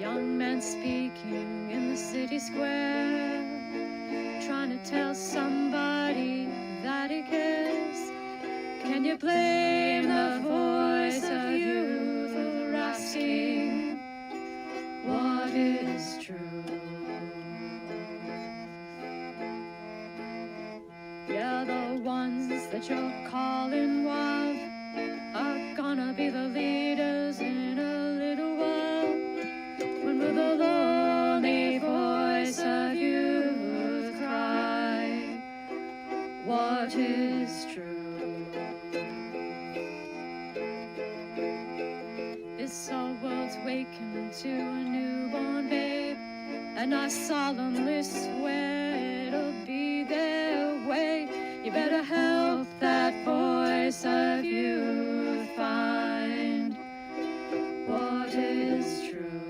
young man speaking in the city square, trying to tell somebody that he cares. Can you blame the voice of youth for asking what is true? Yeah, the ones that you're calling wild are gonna be the leaders in a little while. When will the lonely voice of youth cry, what is true? This our world's waking to a newborn babe, and I solemnly swear it'll be their way. You better help that voice of youth find what is true.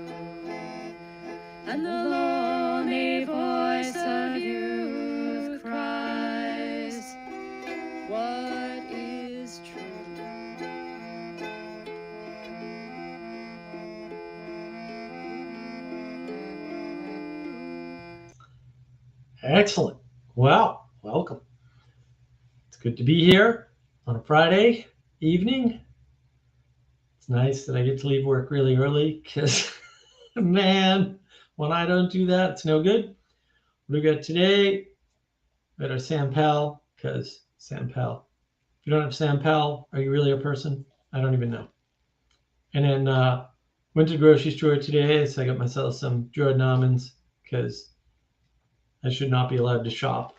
And the lonely voice of youth cries, what is true? Excellent. Well, welcome. It's good to be here on a Friday evening. It's nice that I get to leave work really early because, man, when I don't do that, it's no good. What do we got today? We got our Sam Pal, because Sam Pal. If you don't have Sam Pal, are you really a person? I don't even know. And then went to the grocery store today, so I got myself some Jordan almonds because I should not be allowed to shop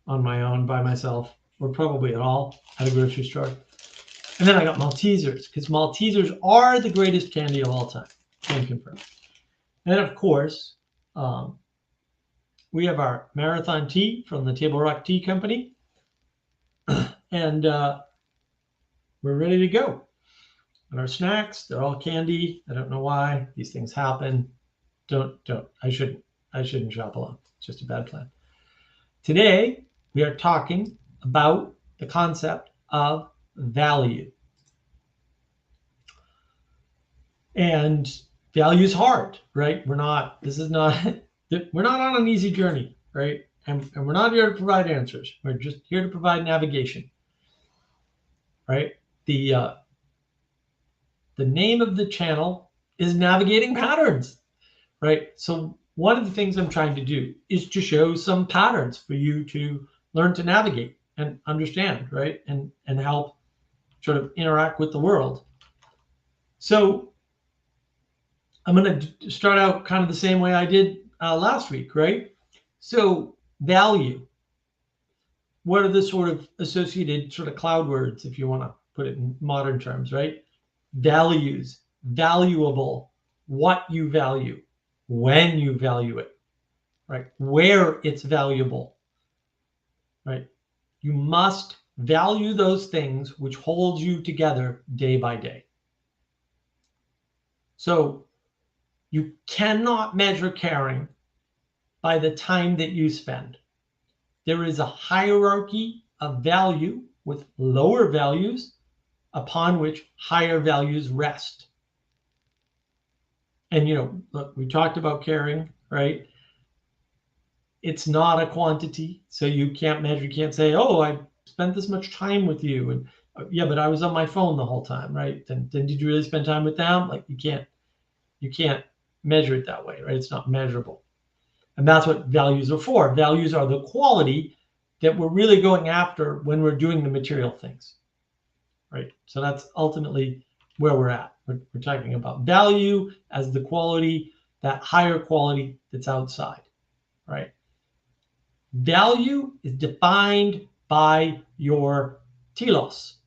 on my own by myself, or probably at all at a grocery store. And then I got Maltesers, because Maltesers are the greatest candy of all time. Can confirm. And of course, we have our Marathon tea from the Table Rock Tea Company. And we're ready to go. And our snacks, they're all candy. I don't know why. These things happen. Don't. I shouldn't shop alone. It's just a bad plan. Today, we are talking about the concept of value. And value is hard, right? We're not on an easy journey, right? And we're not here to provide answers. We're just here to provide navigation, right? The name of the channel is Navigating Patterns, right? So one of the things I'm trying to do is to show some patterns for you to learn to navigate and understand, right? And help sort of interact with the world. So I'm going to start out kind of the same way I did last week, right? So value. What are the sort of associated sort of cloud words, if you want to put it in modern terms, right? Values, valuable, what you value, when you value it, right? Where it's valuable, right? You must value those things which hold you together day by day. So you cannot measure caring by the time that you spend. There is a hierarchy of value with lower values upon which higher values rest. And, look, we talked about caring, right? It's not a quantity, so you can't measure. You can't say, oh, I spent this much time with you. And yeah, but I was on my phone the whole time, right? Then did you really spend time with them? Like you can't measure it that way, right? It's not measurable. And that's what values are for. Values are the quality that we're really going after when we're doing the material things, right? So that's ultimately where we're at. We're talking about value as the quality, that higher quality that's outside, right? Value is defined by your telos,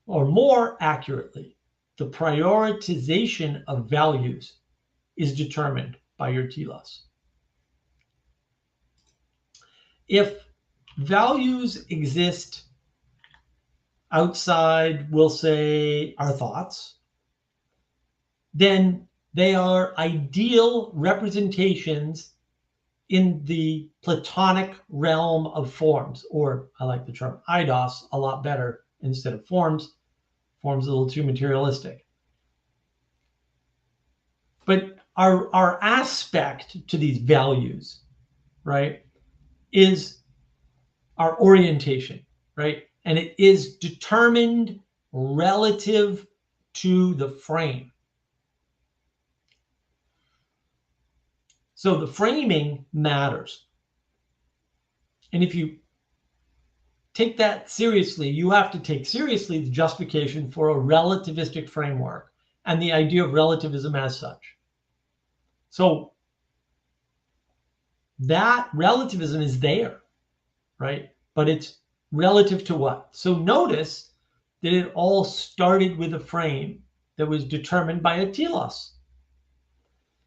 or more accurately, the prioritization of values is determined by your telos. If values exist outside, we'll say, our thoughts, then they are ideal representations in the Platonic realm of forms, or I like the term eidos a lot better instead of forms. Forms a little too materialistic. But our aspect to these values, right, is our orientation, right? And it is determined relative to the frame. So the framing matters. And if you take that seriously, you have to take seriously the justification for a relativistic framework and the idea of relativism as such. So that relativism is there, right? But it's relative to what? So notice that it all started with a frame that was determined by a telos.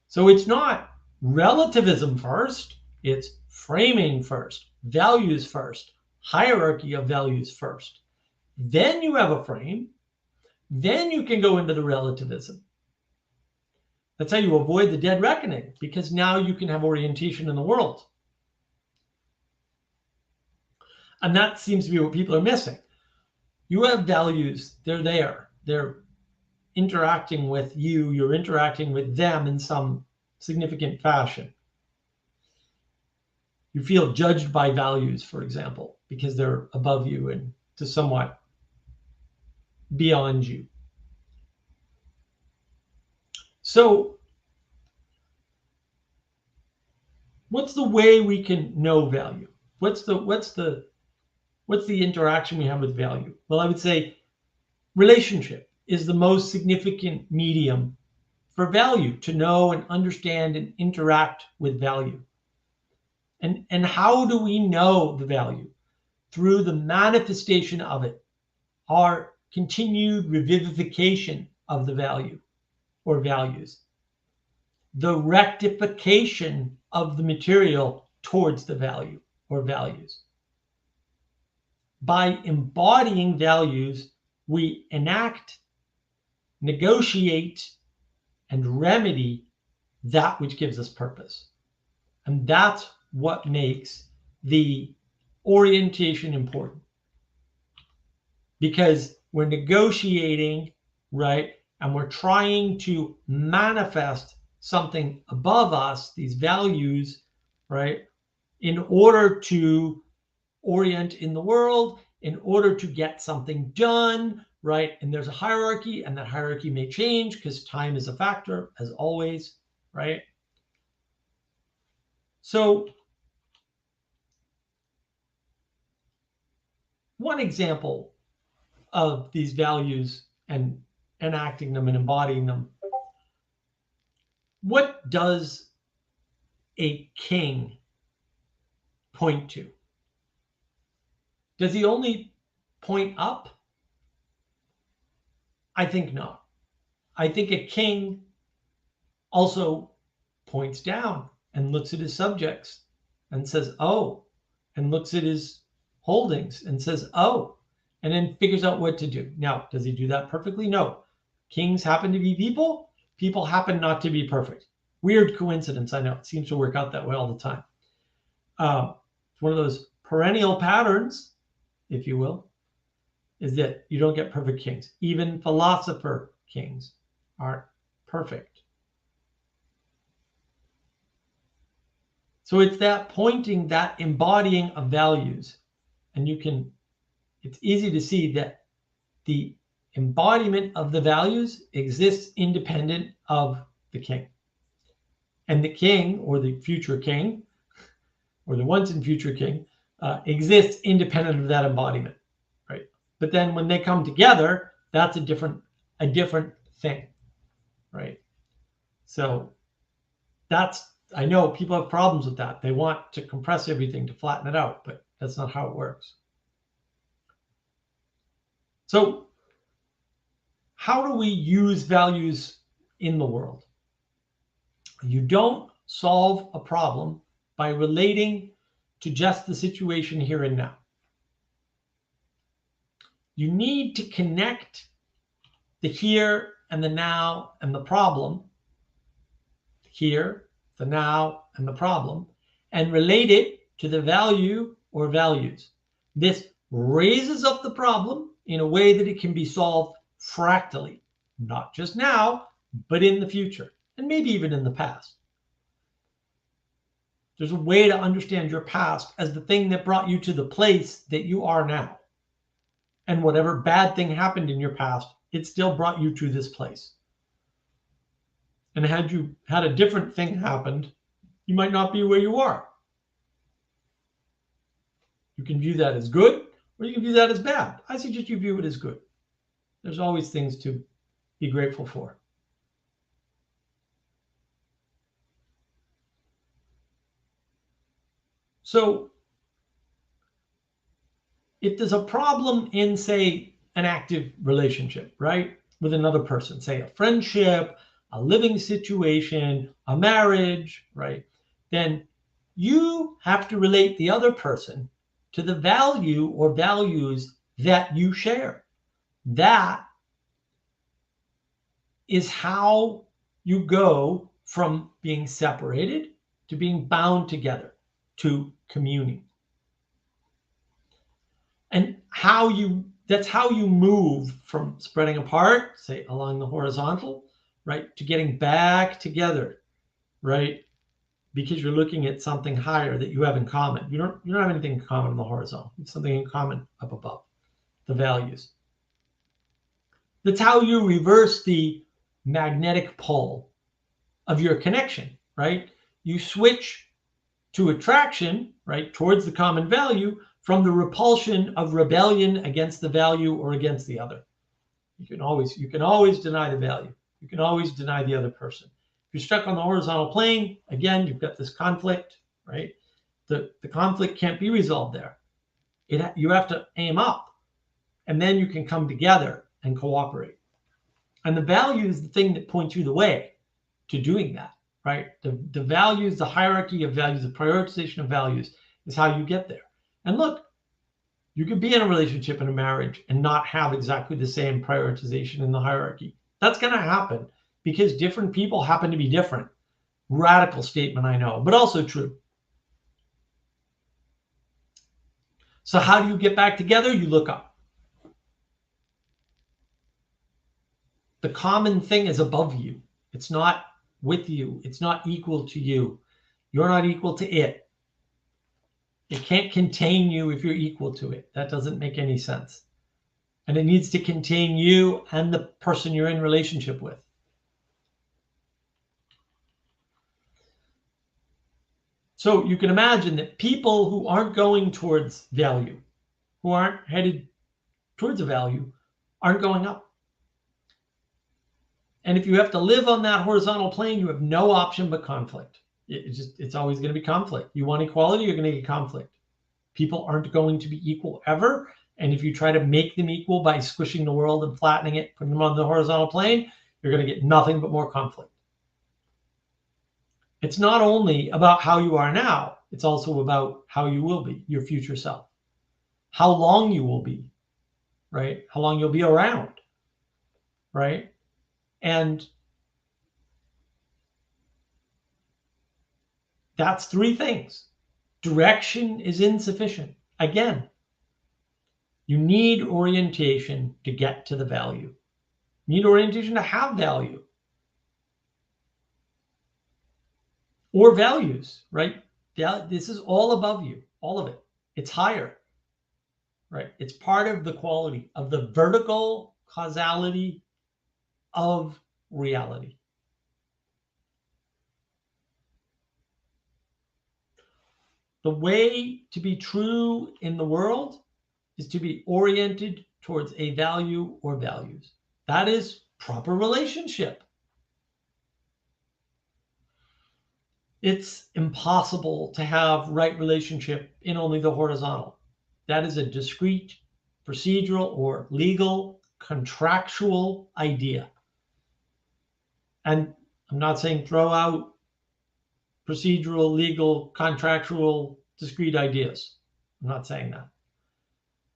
So it's not relativism first, it's framing first, values first, hierarchy of values first. Then you have a frame, then you can go into the relativism. That's how you avoid the dead reckoning, because now you can have orientation in the world. And that seems to be what people are missing. You have values, they're there, they're interacting with you, you're interacting with them in some significant fashion. You feel judged by values, for example, because they're above you and to somewhat beyond you. So what's the way we can know value? What's the interaction we have with value? Well, I would say relationship is the most significant medium for value, to know and understand and interact with value. And how do we know the value? Through the manifestation of it, our continued revivification of the value or values, the rectification of the material towards the value or values. By embodying values, we enact, negotiate, and remedy that which gives us purpose. And that's what makes the orientation important. Because we're negotiating, right? And we're trying to manifest something above us, these values, right? In order to orient in the world, in order to get something done, right? And there's a hierarchy, and that hierarchy may change because time is a factor, as always, right? So one example of these values and enacting them and embodying them. What does a king point to? Does he only point up? I think not. I think a king also points down and looks at his subjects and says, oh, and looks at his holdings and says, oh, and then figures out what to do. Now, does he do that perfectly? No. Kings happen to be people. People happen not to be perfect. Weird coincidence, I know. It seems to work out that way all the time. It's one of those perennial patterns, if you will, is that you don't get perfect kings. Even philosopher kings aren't perfect. So it's that pointing, that embodying of values. And it's easy to see that the embodiment of the values exists independent of the king. And the king, or the future king, or the once and future king, exists independent of that embodiment, right? But then when they come together, that's a different thing, right? So I know people have problems with that. They want to compress everything to flatten it out, but that's not how it works. So how do we use values in the world? You don't solve a problem by relating to just the situation here and now. You need to connect the here and the now and the problem, here, the now, and the problem, and relate it to the value or values. This raises up the problem in a way that it can be solved fractally, not just now, but in the future. and maybe even in the past. There's a way to understand your past as the thing that brought you to the place that you are now. And whatever bad thing happened in your past, it still brought you to this place. And had you had a different thing happened, you might not be where you are. You can view that as good, or you can view that as bad. I suggest you view it as good. There's always things to be grateful for. So if there's a problem in, say, an active relationship, right, with another person, say a friendship, a living situation, a marriage, right, then you have to relate the other person to the value or values that you share. That is how you go from being separated to being bound together, to communing. And that's how you move from spreading apart, say along the horizontal, right, to getting back together, right? Because you're looking at something higher that you have in common. You don't have anything in common on the horizontal. It's something in common up above, the values. That's how you reverse the magnetic pull of your connection, right? You switch to attraction, right, towards the common value from the repulsion of rebellion against the value or against the other. You can always deny the value. You can always deny the other person. If you're stuck on the horizontal plane, again, you've got this conflict, right? The conflict can't be resolved there. You have to aim up, and then you can come together and cooperate. And the value is the thing that points you the way to doing that, right? The values, the hierarchy of values, the prioritization of values is how you get there. And look, you could be in a relationship and a marriage and not have exactly the same prioritization in the hierarchy. That's going to happen because different people happen to be different. Radical statement, I know, but also true. So how do you get back together? You look up. The common thing is above you. It's not with you. It's not equal to you. You're not equal to it. It can't contain you if you're equal to it. That doesn't make any sense. And it needs to contain you and the person you're in relationship with. So you can imagine that people who aren't going towards value, who aren't headed towards a value, aren't going up. And if you have to live on that horizontal plane, you have no option but conflict. It's always going to be conflict. You want equality, you're going to get conflict. People aren't going to be equal ever. And if you try to make them equal by squishing the world and flattening it, putting them on the horizontal plane, you're going to get nothing but more conflict. It's not only about how you are now, it's also about how you will be, your future self. How long you will be, right? How long you'll be around, right? And that's three things. Direction is insufficient. Again, you need orientation to get to the value. You need orientation to have value. Or values, right? This is all above you, all of it. It's higher, right? It's part of the quality of the vertical causality of reality. The way to be true in the world is to be oriented towards a value or values. That is proper relationship. It's impossible to have right relationship in only the horizontal. That is a discrete, procedural, or legal, contractual idea. And I'm not saying throw out procedural, legal, contractual, discrete ideas. I'm not saying that.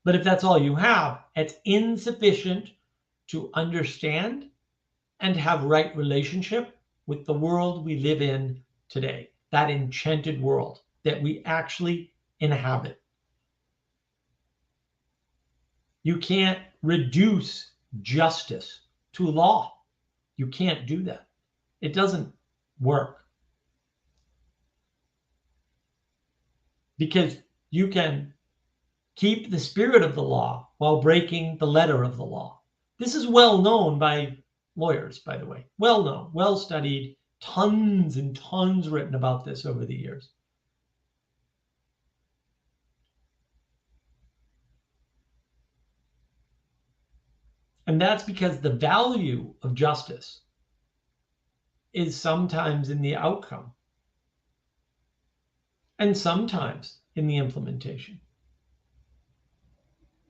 But if that's all you have, it's insufficient to understand and have right relationship with the world we live in today, that enchanted world that we actually inhabit. You can't reduce justice to law. You can't do that. It doesn't work. Because you can keep the spirit of the law while breaking the letter of the law. This is well known by lawyers, by the way. Well known, well studied, tons and tons written about this over the years. And that's because the value of justice is sometimes in the outcome and sometimes in the implementation.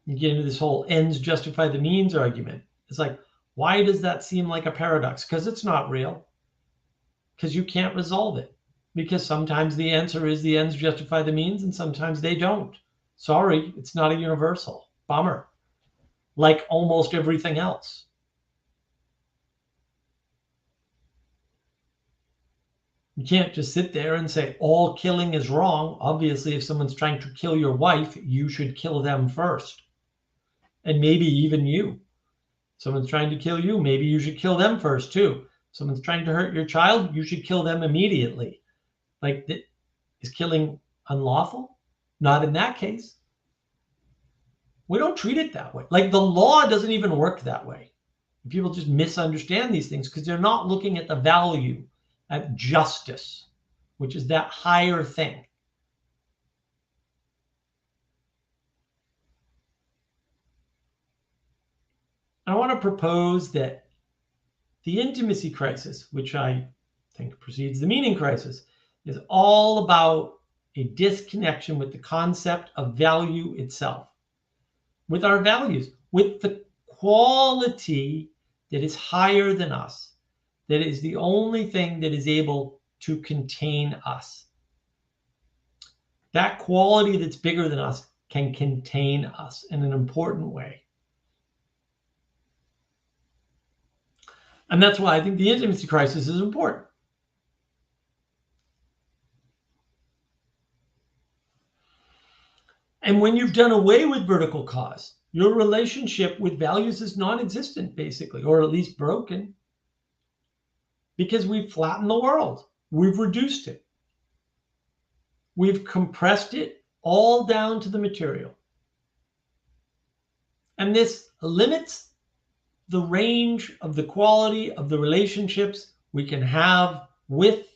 You get into this whole ends justify the means argument. It's like, why does that seem like a paradox? Because it's not real. Because you can't resolve it. Because sometimes the answer is the ends justify the means and sometimes they don't. Sorry, it's not a universal. Bummer. Like almost everything else. You can't just sit there and say all killing is wrong. Obviously, if someone's trying to kill your wife, you should kill them first. And maybe even you. Someone's trying to kill you, maybe you should kill them first too. Someone's trying to hurt your child, you should kill them immediately. Like, is killing unlawful? Not in that case. We don't treat it that way. Like, the law doesn't even work that way. People just misunderstand these things because they're not looking at the value, at justice, which is that higher thing. I want to propose that the intimacy crisis, which I think precedes the meaning crisis, is all about a disconnection with the concept of value itself, with our values, with the quality that is higher than us, that is the only thing that is able to contain us. That quality that's bigger than us can contain us in an important way. And that's why I think the intimacy crisis is important. And when you've done away with vertical cause, your relationship with values is non-existent, basically, or at least broken. Because we've flattened the world. We've reduced it. We've compressed it all down to the material. And this limits the range of the quality of the relationships we can have with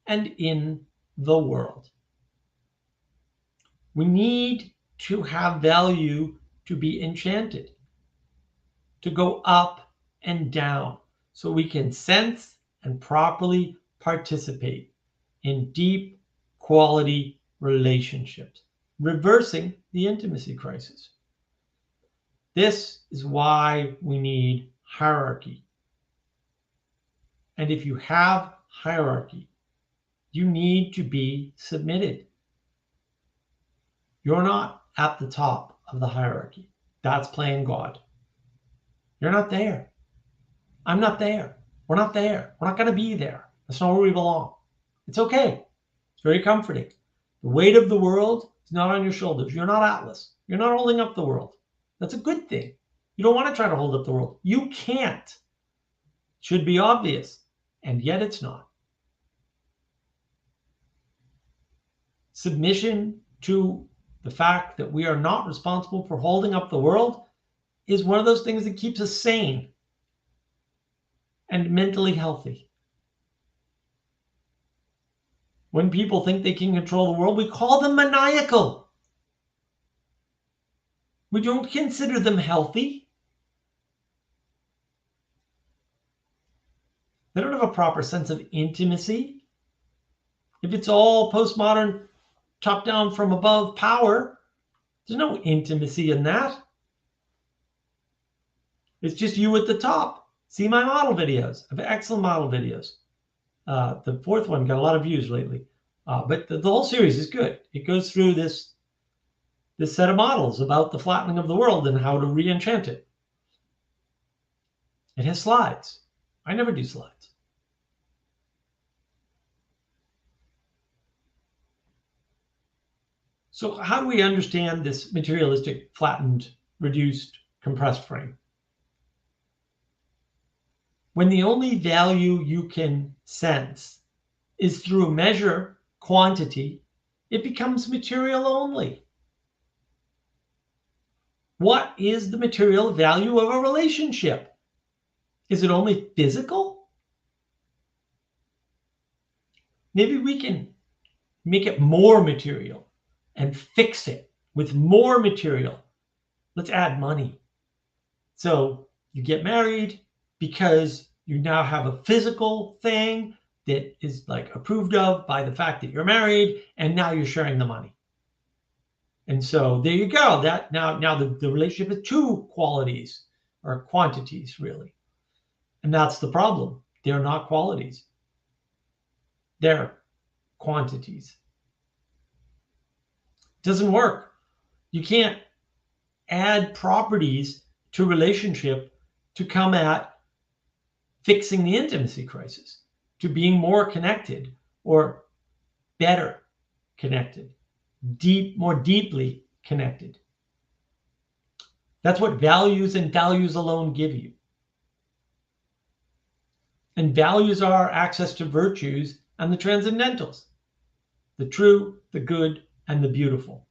and in the world. We need to have value to be enchanted, to go up and down, so we can sense and properly participate in deep quality relationships, reversing the intimacy crisis. This is why we need hierarchy. And if you have hierarchy, you need to be submitted. You're not at the top of the hierarchy. That's playing God. You're not there. I'm not there. We're not there. We're not going to be there. That's not where we belong. It's okay. It's very comforting. The weight of the world is not on your shoulders. You're not Atlas. You're not holding up the world. That's a good thing. You don't want to try to hold up the world. You can't. It should be obvious. And yet it's not. Submission to the fact that we are not responsible for holding up the world is one of those things that keeps us sane and mentally healthy. When people think they can control the world, we call them maniacal. We don't consider them healthy. They don't have a proper sense of intimacy. If it's all postmodern, top down from above power, there's no intimacy in that. It's just you at the top. See my model videos. I have excellent model videos. The fourth one got a lot of views lately. But the whole series is good. It goes through this set of models about the flattening of the world and how to re-enchant it. It has slides. I never do slides. So how do we understand this materialistic, flattened, reduced, compressed frame? When the only value you can sense is through a measure, quantity, it becomes material only. What is the material value of a relationship? Is it only physical? Maybe we can make it more material and fix it with more material. Let's add money. So you get married because you now have a physical thing that is like approved of by the fact that you're married, and now you're sharing the money. And so there you go. That now the relationship is two qualities or quantities, really. And that's the problem. They're not qualities. They're quantities. Doesn't work. You can't add properties to relationship to come at fixing the intimacy crisis, to being more connected or better connected, more deeply connected. That's what values and values alone give you. And values are access to virtues and the transcendentals, the true, the good, and the beautiful.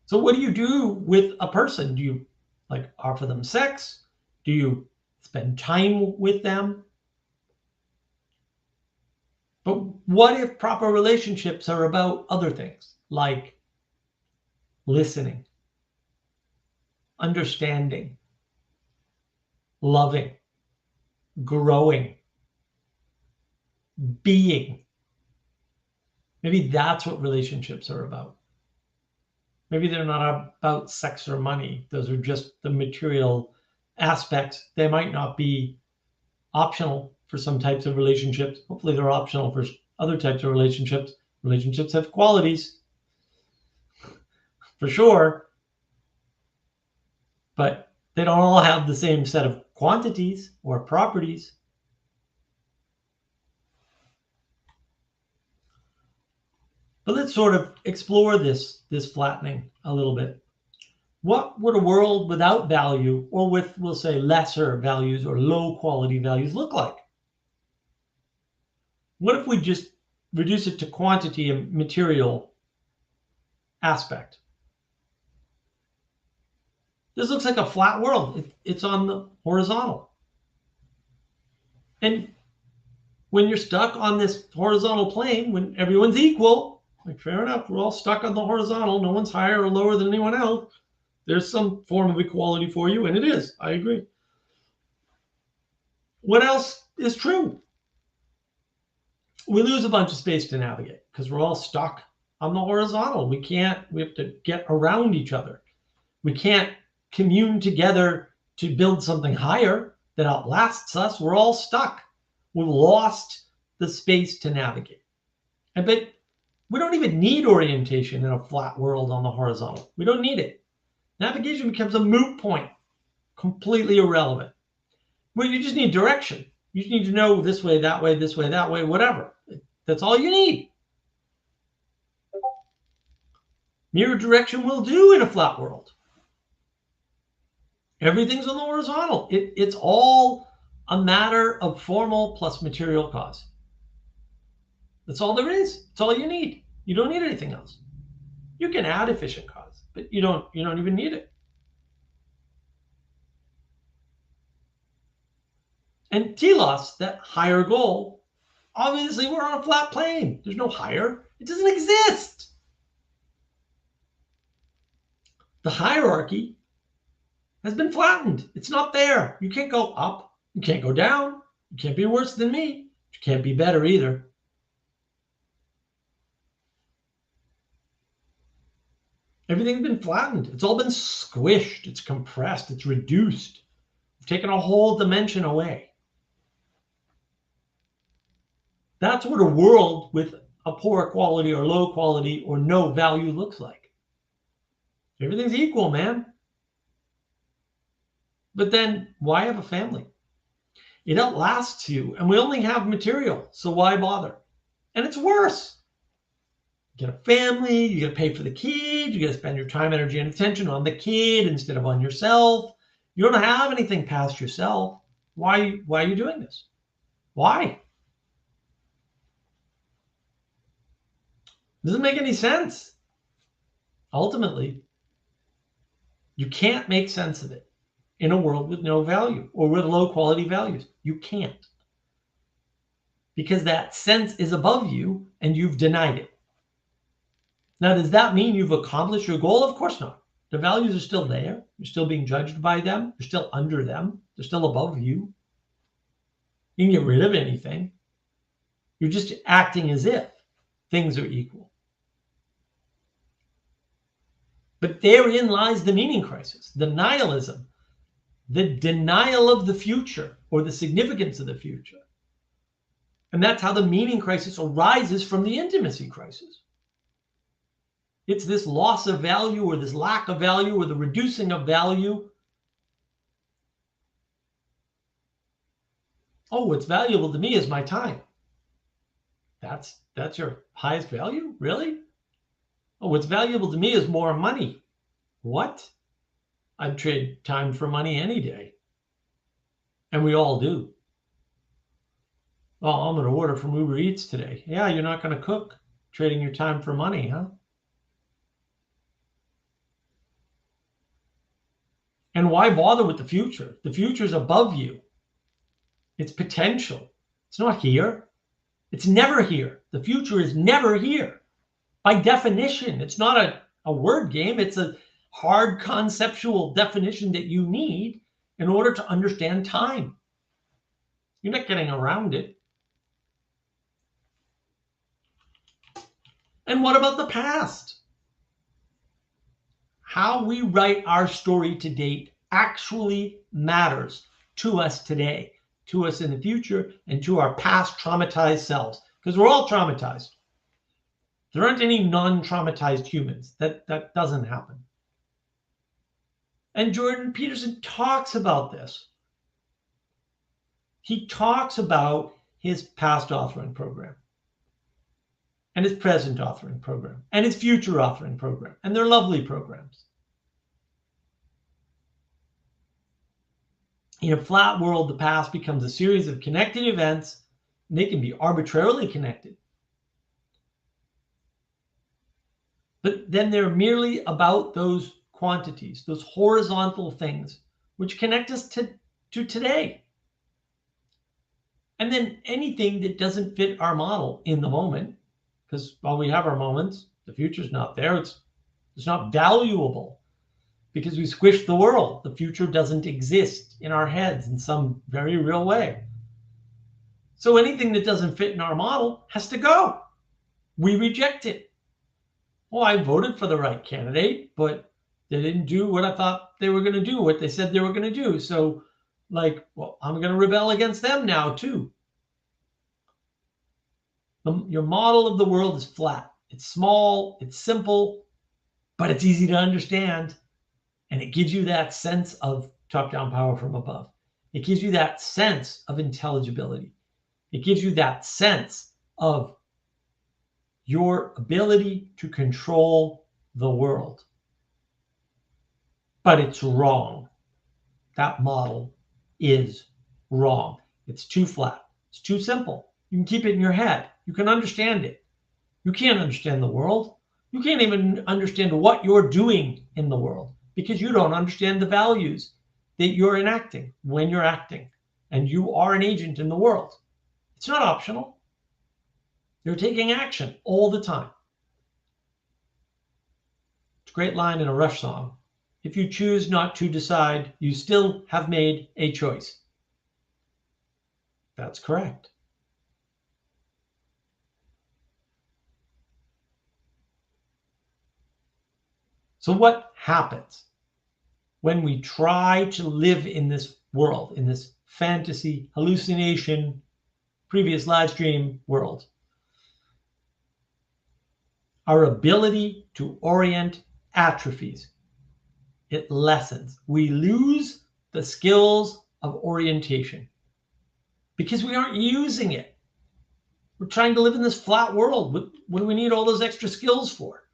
So what do you do with a person? Do you like offer them sex? Do you spend time with them? But what if proper relationships are about other things like listening, understanding, loving, growing, being? Maybe that's what relationships are about. Maybe they're not about sex or money. Those are just the material aspects. They might not be optional for some types of relationships. Hopefully they're optional for other types of relationships. Relationships have qualities, for sure, but they don't all have the same set of quantities or properties. But let's sort of explore this flattening a little bit. What would a world without value, or with, we'll say, lesser values or low quality values look like? What if we just reduce it to quantity and material aspect? This looks like a flat world. It's on the horizontal. And when you're stuck on this horizontal plane, when everyone's equal, like fair enough, we're all stuck on the horizontal. No one's higher or lower than anyone else. There's some form of equality for you, and it is. I agree. What else is true? We lose a bunch of space to navigate because we're all stuck on the horizontal. We have to get around each other. We can't commune together to build something higher that outlasts us. We're all stuck. We've lost the space to navigate. But we don't even need orientation in a flat world on the horizontal. We don't need it. Navigation becomes a moot point, completely irrelevant. Well, you just need direction. You just need to know this way, that way, this way, that way, whatever. That's all you need. Mirror direction will do in a flat world. Everything's on the horizontal. It's all a matter of formal plus material cause. That's all there is. It's all you need. You don't need anything else. You can add efficient cause, but you don't even need it. And telos, that higher goal, obviously we're on a flat plane. There's no higher. It doesn't exist. The hierarchy has been flattened. It's not there. You can't go up. You can't go down. You can't be worse than me. You can't be better either. Everything's been flattened. It's all been squished. It's compressed. It's reduced. We've taken a whole dimension away. That's what a world with a poor quality or low quality or no value looks like. Everything's equal, man. But then why have a family? It outlasts you, and we only have material, so why bother? And it's worse. get a family, you got to pay for the kid, you got to spend your time, energy, and attention on the kid instead of on yourself. You don't have anything past yourself. Why are you doing this? Why? Doesn't make any sense. Ultimately, you can't make sense of it in a world with no value or with low quality values. You can't. Because that sense is above you and you've denied it. Now, does that mean you've accomplished your goal? Of course not. The values are still there. You're still being judged by them. You're still under them. They're still above you. You can get rid of anything. You're just acting as if things are equal. But therein lies the meaning crisis, the nihilism, the denial of the future or the significance of the future. And that's how the meaning crisis arises from the intimacy crisis. It's this loss of value or this lack of value or the reducing of value. Oh, what's valuable to me is my time. That's your highest value? Really? Oh, what's valuable to me is more money. What? I'd trade time for money any day. And we all do. Oh, I'm going to order from Uber Eats today. Yeah, you're not going to cook, trading your time for money, huh? And why bother with the future? The future is above you. It's potential. It's not here. It's never here. The future is never here. By definition, it's not a word game. It's a hard conceptual definition that you need in order to understand time. You're not getting around it. And what about the past? How we write our story to date actually matters to us today, to us in the future, and to our past traumatized selves. Because we're all traumatized. There aren't any non-traumatized humans. That doesn't happen. And Jordan Peterson talks about this. He talks about his past authoring program and his present authoring program and his future authoring program. And they're lovely programs. In a flat world, the past becomes a series of connected events, and they can be arbitrarily connected. But then they're merely about those quantities, those horizontal things, which connect us to today. And then anything that doesn't fit our model in the moment, because while we have our moments, the future's not there. It's not valuable because we squished the world. The future doesn't exist in our heads in some very real way. So anything that doesn't fit in our model has to go. We reject it. Well, I voted for the right candidate, but they didn't do what I thought they were going to do, what they said they were going to do. So, I'm going to rebel against them now, too. Your model of the world is flat. It's small, it's simple, but it's easy to understand. And it gives you that sense of top-down power from above. It gives you that sense of intelligibility. It gives you that sense of your ability to control the world. But it's wrong. That model is wrong. It's too flat. It's too simple. You can keep it in your head. You can understand it. You can't understand the world. You can't even understand what you're doing in the world because you don't understand the values that you're enacting when you're acting. And you are an agent in the world. It's not optional. You're taking action all the time. It's a great line in a Rush song. If you choose not to decide, you still have made a choice. That's correct. So what happens when we try to live in this world, in this fantasy, hallucination, previous live stream world? Our ability to orient atrophies. It lessens. We lose the skills of orientation because we aren't using it. We're trying to live in this flat world. What do we need all those extra skills for?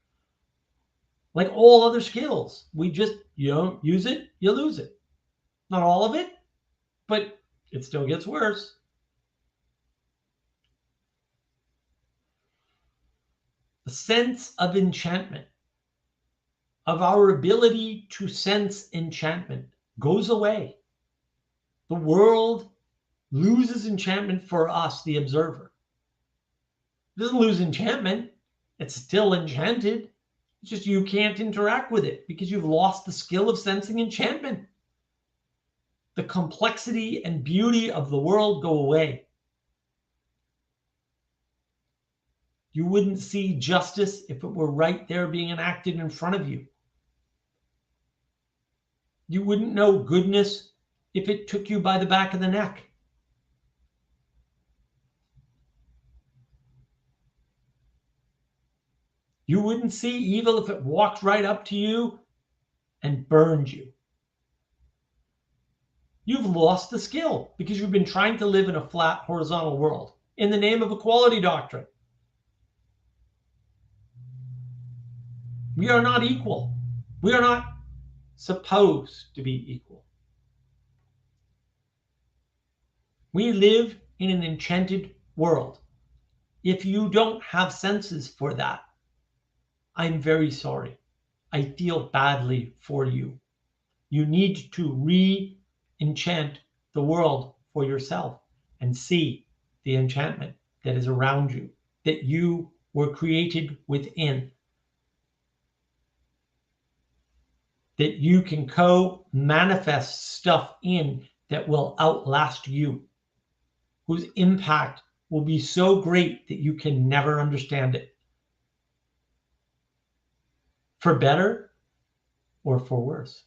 Like all other skills, you don't use it, you lose it. Not all of it, but it still gets worse. The sense of enchantment, of our ability to sense enchantment, goes away. The world loses enchantment for us, the observer. It doesn't lose enchantment. It's still enchanted. It's just you can't interact with it because you've lost the skill of sensing enchantment. The complexity and beauty of the world go away. You wouldn't see justice if it were right there being enacted in front of you. You wouldn't know goodness if it took you by the back of the neck. You wouldn't see evil if it walked right up to you and burned you. You've lost the skill because you've been trying to live in a flat, horizontal world in the name of equality doctrine. We are not equal. We are not supposed to be equal. We live in an enchanted world. If you don't have senses for that, I'm very sorry. I feel badly for you. You need to re-enchant the world for yourself and see the enchantment that is around you, that you were created within, that you can co-manifest stuff in that will outlast you, whose impact will be so great that you can never understand it, for better or for worse.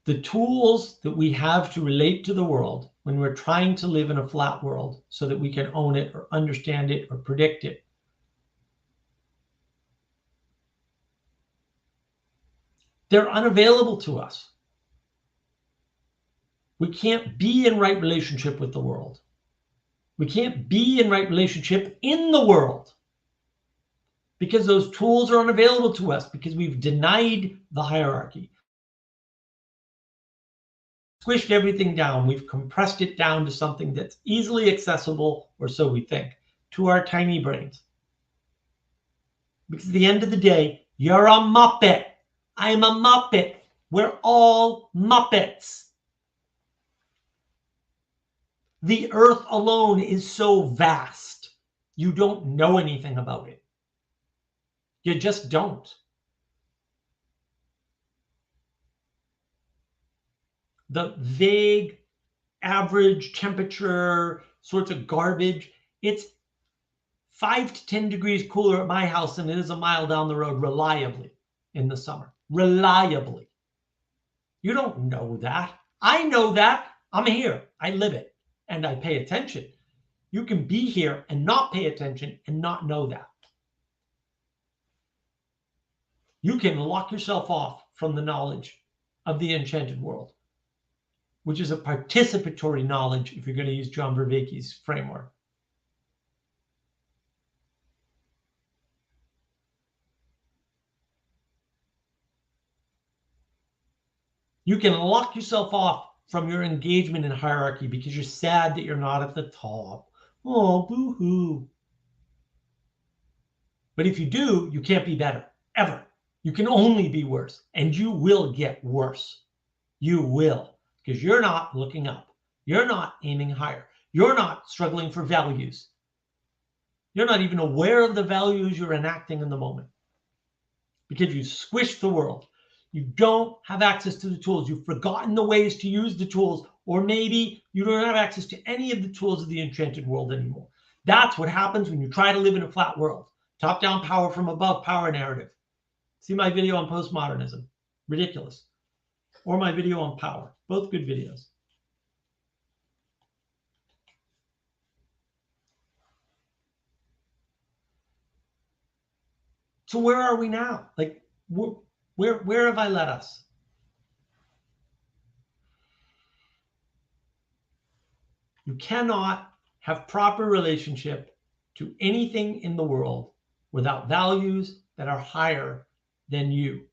The tools that we have to relate to the world when we're trying to live in a flat world so that we can own it or understand it or predict it, they're unavailable to us. We can't be in right relationship with the world. We can't be in right relationship in the world because those tools are unavailable to us because we've denied the hierarchy. Squished everything down. We've compressed it down to something that's easily accessible, or so we think, to our tiny brains. Because at the end of the day, you're a Muppet. I'm a Muppet. We're all Muppets. The earth alone is so vast, you don't know anything about it. You just don't. The vague average temperature sorts of garbage, it's 5 to 10 degrees cooler at my house than it is a mile down the road reliably in the summer. Reliably. You don't know that. I know that. I'm here. I live it. And I pay attention. You can be here and not pay attention and not know that. You can lock yourself off from the knowledge of the enchanted world, which is a participatory knowledge if you're going to use John Vervaeke's framework. You can lock yourself off from your engagement in hierarchy because you're sad that you're not at the top. Oh, boo-hoo. But if you do, you can't be better, ever. You can only be worse, and you will get worse. You will, because you're not looking up. You're not aiming higher. You're not struggling for values. You're not even aware of the values you're enacting in the moment because you squished the world. You don't have access to the tools. You've forgotten the ways to use the tools, or maybe you don't have access to any of the tools of the enchanted world anymore. That's what happens when you try to live in a flat world. Top-down power from above power narrative. See my video on postmodernism. Ridiculous. Or my video on power. Both good videos. So where are we now? Like, where have I led us? You cannot have proper relationship to anything in the world without values that are higher than you,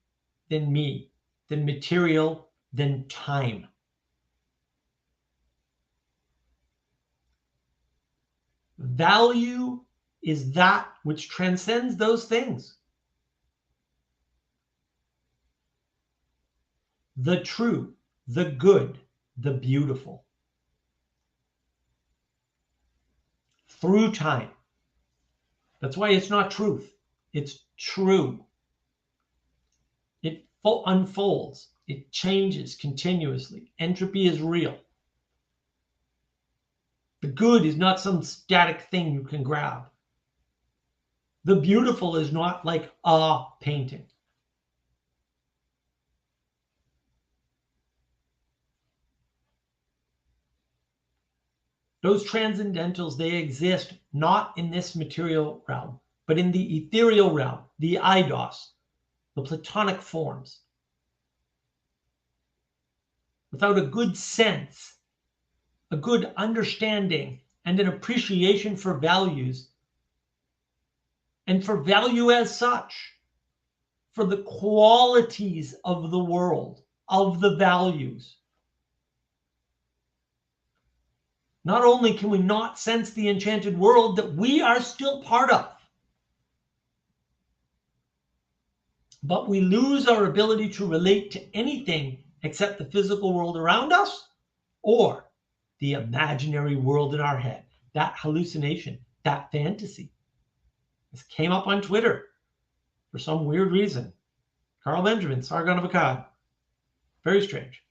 than me, than material, than time. Value is that which transcends those things. The true, the good, the beautiful. Through time. That's why it's not truth. It's true. It unfolds. It changes continuously. Entropy is real. The good is not some static thing you can grab. The beautiful is not like a painting. Those transcendentals, they exist not in this material realm, but in the ethereal realm, the eidos, the Platonic forms. Without a good sense, a good understanding, and an appreciation for values, and for value as such, for the qualities of the world, of the values. Not only can we not sense the enchanted world that we are still part of, but we lose our ability to relate to anything except the physical world around us or the imaginary world in our head, that hallucination, that fantasy. This came up on Twitter for some weird reason. Carl Benjamin, Sargon of Akkad. Very strange.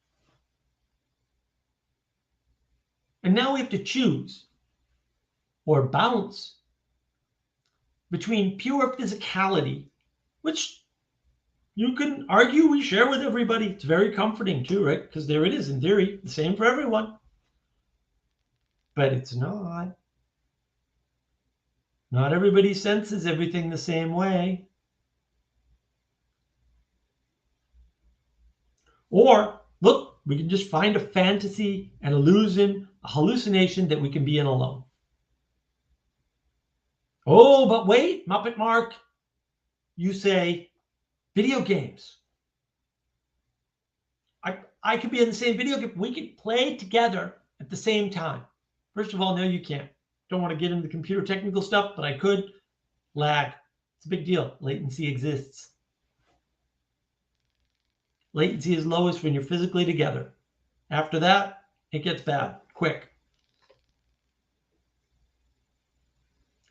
And now we have to choose or bounce between pure physicality, which you can argue we share with everybody. It's very comforting too, right? Because there it is in theory, the same for everyone. But it's not. Not everybody senses everything the same way. Or, look, we can just find a fantasy, an illusion, a hallucination that we can be in alone. Oh, but wait, Muppet Mark, you say video games. I could be in the same video game. We could play together at the same time. First of all, no, you can't. Don't want to get into the computer technical stuff, but I could. Lag. It's a big deal. Latency exists. Latency is lowest when you're physically together. After that, it gets bad, quick.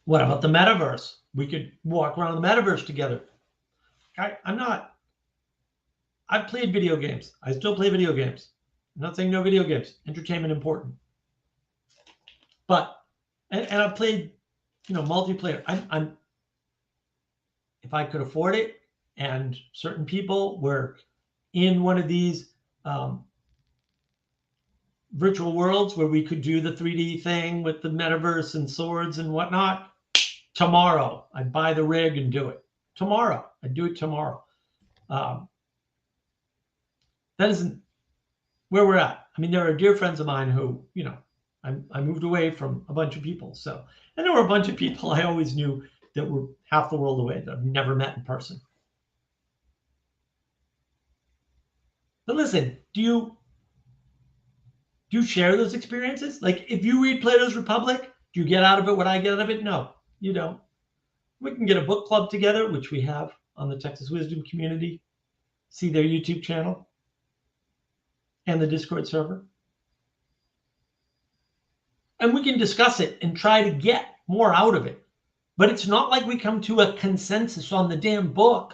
What about the metaverse? We could walk around the metaverse together. I've played video games. I still play video games. I'm not saying no video games. Entertainment important. But, and I've played, multiplayer. I'm if I could afford it and certain people were in one of these virtual worlds where we could do the 3D thing with the metaverse and swords and whatnot, tomorrow I'd buy the rig and do it. Tomorrow. I'd do it tomorrow. That isn't where we're at. I mean, there are dear friends of mine who, I moved away from a bunch of people. So, and there were a bunch of people I always knew that were half the world away that I've never met in person. But listen, do you share those experiences? Like, if you read Plato's Republic, do you get out of it what I get out of it? No, you don't. We can get a book club together, which we have on the Texas Wisdom community. See their YouTube channel and the Discord server. And we can discuss it and try to get more out of it. But it's not like we come to a consensus on the damn book.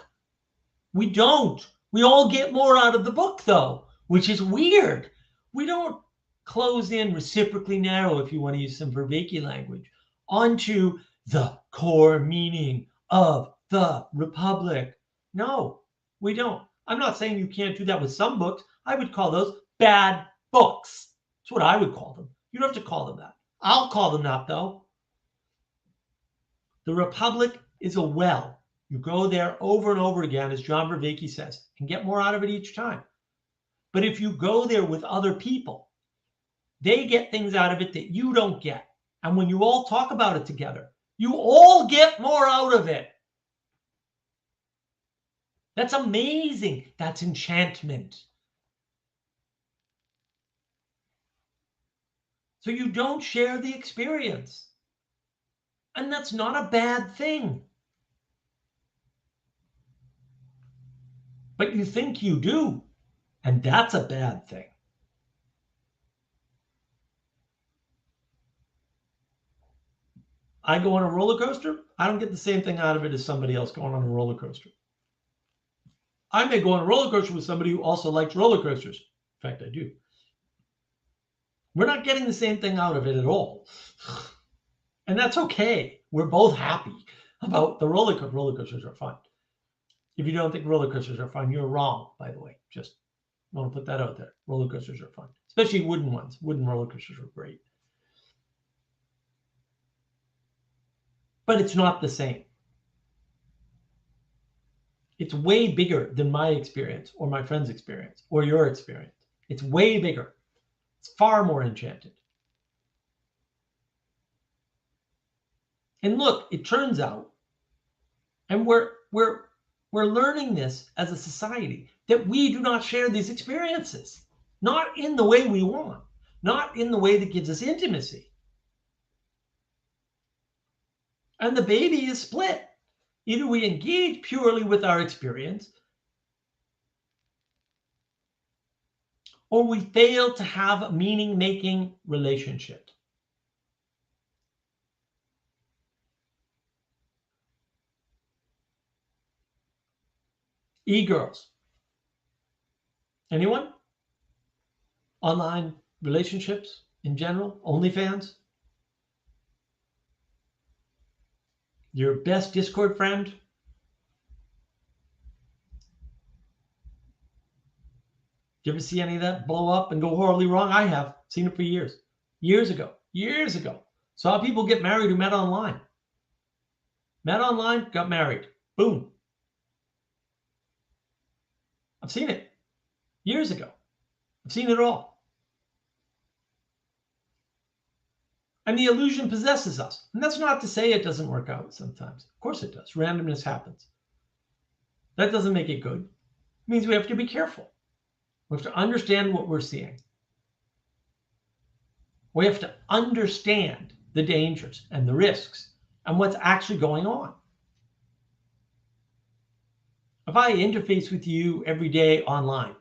We don't. We all get more out of the book, though, which is weird. We don't close in reciprocally narrow, if you want to use some Vervaeke language, onto the core meaning of the Republic. No, we don't. I'm not saying you can't do that with some books. I would call those bad books. That's what I would call them. You don't have to call them that. I'll call them that, though. The Republic is a well. You go there over and over again, as John Vervaeke says, and get more out of it each time. But if you go there with other people, They get things out of it that you don't get. And when you all talk about it together, you all get more out of it. That's amazing. That's enchantment. So you don't share the experience. And that's not a bad thing. But you think you do. And that's a bad thing. I go on a roller coaster. I don't get the same thing out of it as somebody else going on a roller coaster. I may go on a roller coaster with somebody who also likes roller coasters. In fact, I do. We're not getting the same thing out of it at all. And that's okay. We're both happy about the roller coaster. Roller coasters are fun. If you don't think roller coasters are fun, you're wrong, by the way. Just want to put that out there. Roller coasters are fun, especially wooden ones. Wooden roller coasters are great. But it's not the same. It's way bigger than my experience or my friend's experience or your experience. It's way bigger. It's far more enchanted. And look, it turns out, and we're learning this as a society, that we do not share these experiences. Not in the way we want, not in the way that gives us intimacy. And the baby is split. Either we engage purely with our experience, or we fail to have a meaning-making relationship. E-girls. Anyone? Online relationships in general? OnlyFans? Your best Discord friend? Do you ever see any of that blow up and go horribly wrong? I have seen it for years. Years ago. Saw people get married who met online. Met online, got married. Boom. I've seen it years ago. I've seen it all. And the illusion possesses us. And that's not to say it doesn't work out sometimes. Of course it does. Randomness happens. That doesn't make it good. It means we have to be careful. We have to understand what we're seeing. We have to understand the dangers and the risks and what's actually going on. If I interface with you every day online,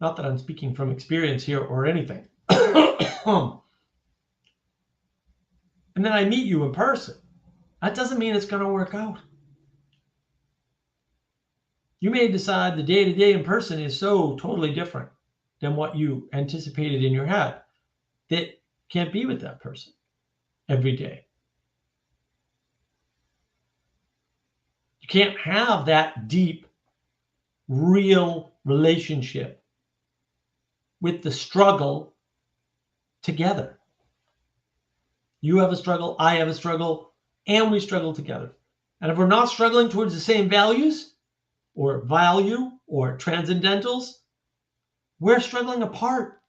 not that I'm speaking from experience here or anything, and then I meet you in person, that doesn't mean it's going to work out. You may decide the day-to-day in person is so totally different than what you anticipated in your head that can't be with that person every day. You can't have that deep, real relationship with the struggle together. You have a struggle, I have a struggle, and we struggle together. And if we're not struggling towards the same values or value or transcendentals, we're struggling apart.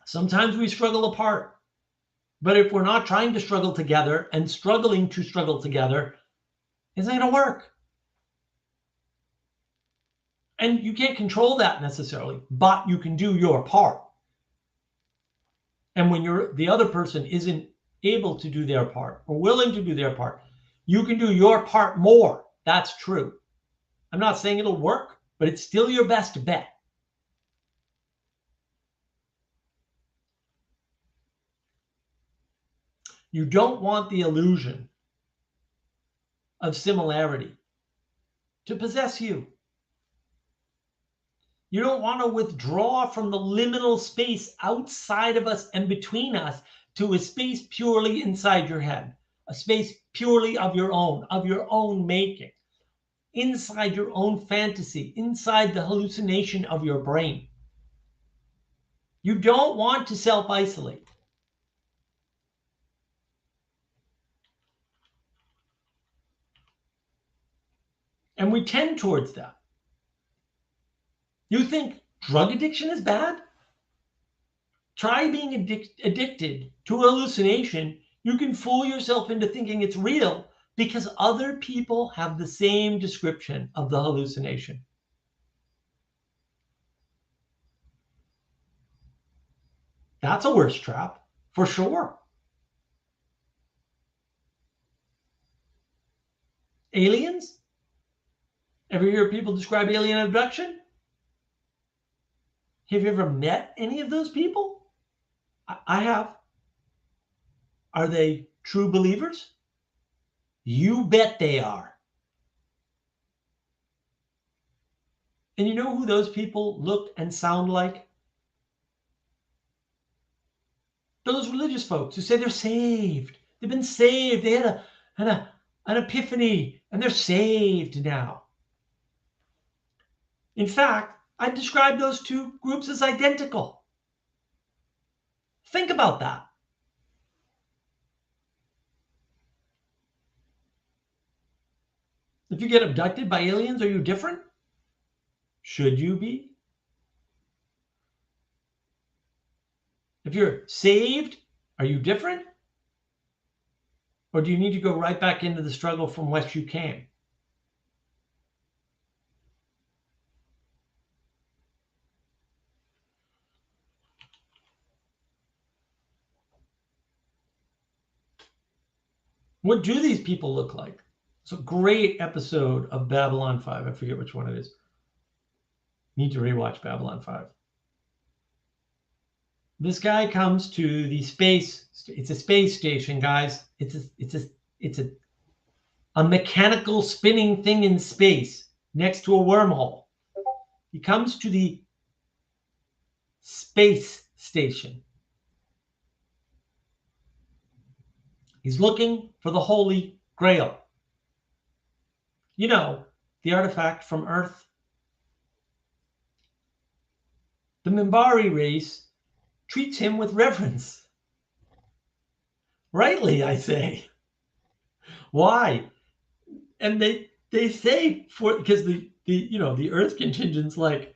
Sometimes we struggle apart. But if we're not trying to struggle together and struggling to struggle together, it's not going to work. And you can't control that necessarily, but you can do your part. And when the other person isn't able to do their part or willing to do their part, you can do your part more. That's true. I'm not saying it'll work, but it's still your best bet. You don't want the illusion of similarity to possess you. You don't want to withdraw from the liminal space outside of us and between us to a space purely inside your head, a space purely of your own making, inside your own fantasy, inside the hallucination of your brain. You don't want to self-isolate. And we tend towards that. You think drug addiction is bad? Try being addicted to a hallucination. You can fool yourself into thinking it's real because other people have the same description of the hallucination. That's a worse trap, for sure. Aliens? Ever hear people describe alien abduction? Have you ever met any of those people? I have. Are they true believers? You bet they are. And you know who those people look and sound like? Those religious folks who say they're saved. They've been saved. They had an epiphany and they're saved now. In fact, I describe those two groups as identical. Think about that. If you get abducted by aliens, are you different? Should you be? If you're saved, are you different? Or do you need to go right back into the struggle from whence you came? What do these people look like? It's a great episode of Babylon 5. I forget which one it is. Need to rewatch Babylon 5. This guy comes to the space. It's a space station, guys. It's a mechanical spinning thing in space next to a wormhole. He comes to the space station. He's looking for the Holy Grail. You know, the artifact from Earth. The Minbari race treats him with reverence. Rightly, I say. Why? And they say because the Earth contingent's like,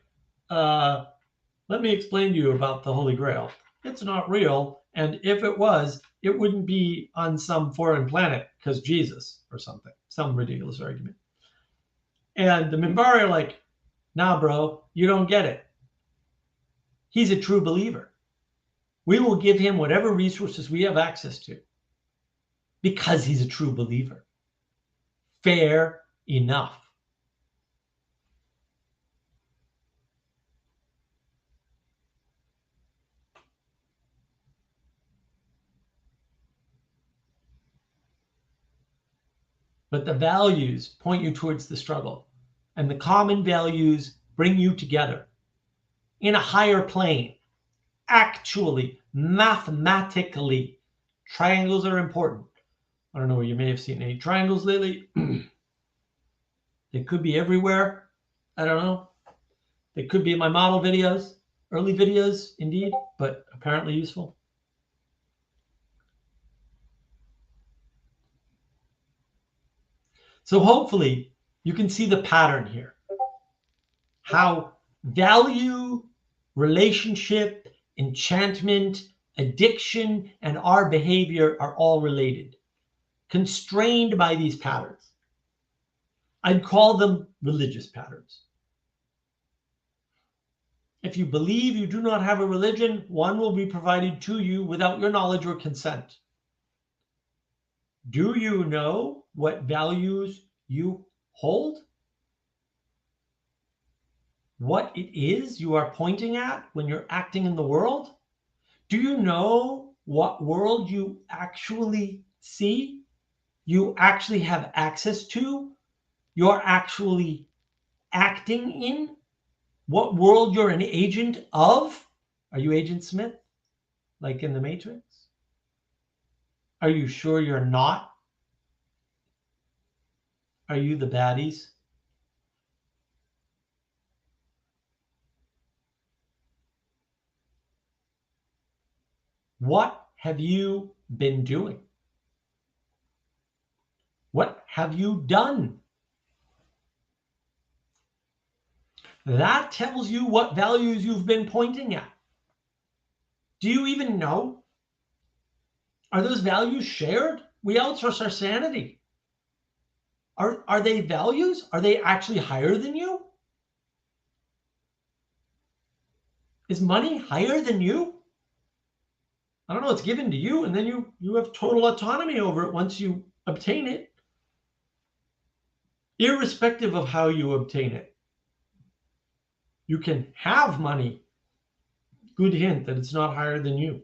let me explain to you about the Holy Grail. It's not real, and if it was, it wouldn't be on some foreign planet because Jesus or something, some ridiculous argument. And the Minbari are like, nah, bro, you don't get it. He's a true believer. We will give him whatever resources we have access to because he's a true believer. Fair enough. But the values point you towards the struggle, and the common values bring you together in a higher plane. Actually, mathematically, triangles are important. I don't know, you may have seen any triangles lately. They could be everywhere. I don't know. They could be in my model videos, early videos, indeed, but apparently useful. So hopefully you can see the pattern here. How value, relationship, enchantment, addiction, and our behavior are all related, constrained by these patterns. I'd call them religious patterns. If you believe you do not have a religion, one will be provided to you without your knowledge or consent. Do you know what values you hold? What it is you are pointing at when you're acting in the world? Do you know what world you actually see? You actually have access to? You're actually acting in? What world you're an agent of? Are you Agent Smith, like in The Matrix? Are you sure you're not? Are you the baddies? What have you been doing? What have you done? That tells you what values you've been pointing at. Do you even know? Are those values shared? We outsource our sanity. Are they values? Are they actually higher than you? Is money higher than you? I don't know, it's given to you, and then you have total autonomy over it once you obtain it, irrespective of how you obtain it. You can have money. Good hint that it's not higher than you.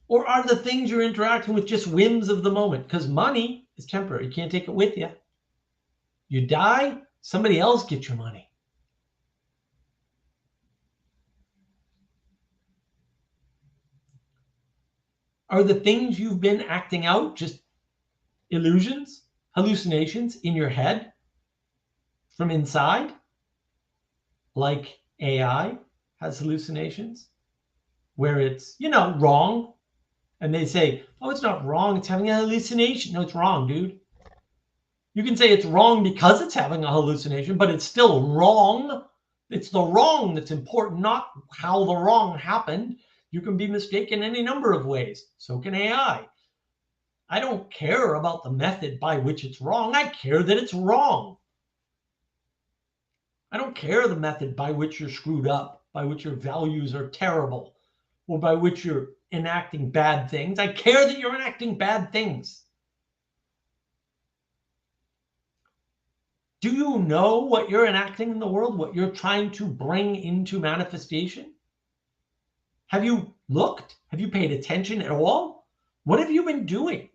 Or are the things you're interacting with just whims of the moment? Because money is temporary. You can't take it with you. You die, somebody else gets your money. Are the things you've been acting out just illusions, hallucinations in your head from inside? Like AI has hallucinations where it's, wrong. And they say, oh, it's not wrong. It's having a hallucination. No, it's wrong, dude. You can say it's wrong because it's having a hallucination, but it's still wrong. It's the wrong that's important, not how the wrong happened. You can be mistaken any number of ways. So can AI. I don't care about the method by which it's wrong. I care that it's wrong. I don't care the method by which you're screwed up, by which your values are terrible, or by which you're enacting bad things. I care that you're enacting bad things. Do you know what you're enacting in the world, what you're trying to bring into manifestation? Have you looked? Have you paid attention at all? What have you been doing?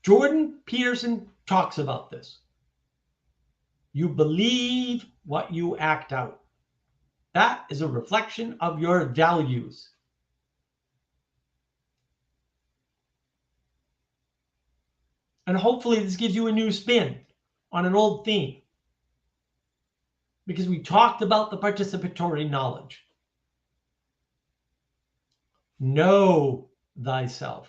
Jordan Peterson talks about this. You believe what you act out. That is a reflection of your values. And hopefully this gives you a new spin on an old theme, because we talked about the participatory knowledge. Know thyself,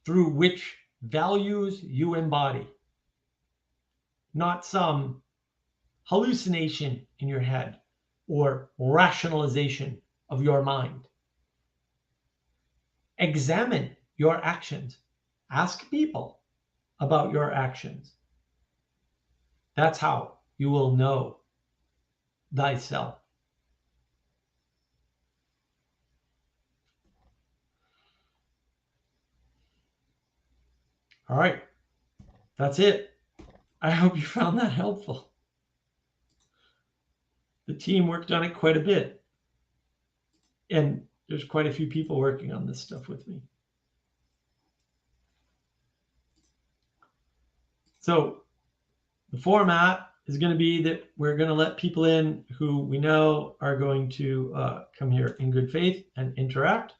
through which values you embody, not some hallucination in your head or rationalization of your mind. Examine your actions. Ask people about your actions. That's how you will know thyself. All right, that's it. I hope you found that helpful. The team worked on it quite a bit, and there's quite a few people working on this stuff with me. So the format is going to be that we're going to let people in who we know are going to come here in good faith and interact.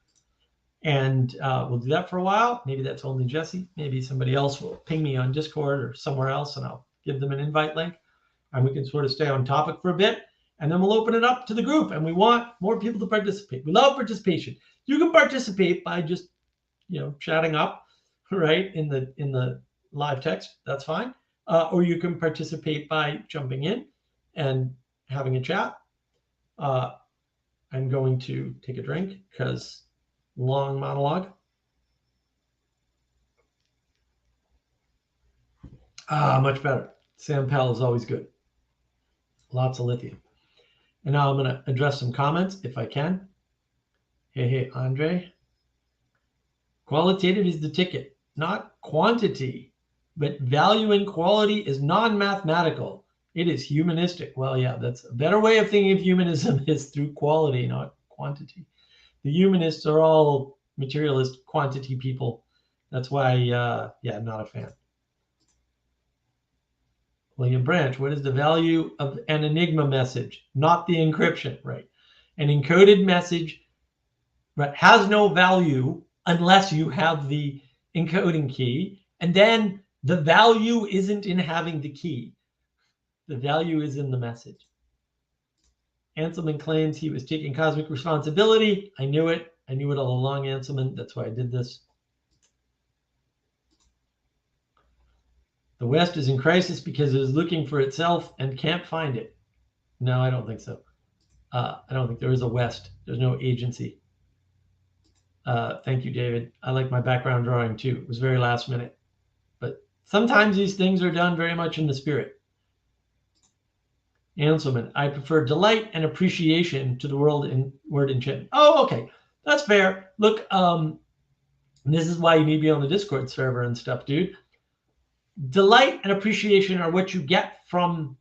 And we'll do that for a while. Maybe that's only Jesse. Maybe somebody else will ping me on Discord or somewhere else, and I'll give them an invite link. And we can sort of stay on topic for a bit. And then we'll open it up to the group. And we want more people to participate. We love participation. You can participate by just, chatting up, right, in the live text. That's fine. Or you can participate by jumping in and having a chat. I'm going to take a drink because long monologue. Much better. Sam Powell is always good. Lots of lithium. And now I'm going to address some comments if I can. Hey, Andre. Qualitative is the ticket, not quantity. But value and quality is non-mathematical. It is humanistic. Well, yeah, that's a better way of thinking of humanism is through quality, not quantity. The humanists are all materialist quantity people. That's why, I'm not a fan. William Branch, what is the value of an enigma message? Not the encryption, right? An encoded message has no value unless you have the encoding key. And then the value isn't in having the key. The value is in the message. Anselman claims he was taking cosmic responsibility. I knew it. I knew it all along, Anselman. That's why I did this. The West is in crisis because it is looking for itself and can't find it. No, I don't think so. I don't think there is a West. There's no agency. Thank you, David. I like my background drawing too. It was very last minute. But sometimes these things are done very much in the spirit. Anselman, I prefer delight and appreciation to the word enchantment. Oh, okay. That's fair. Look, this is why you need to be on the Discord server and stuff, dude. Delight and appreciation are what you get from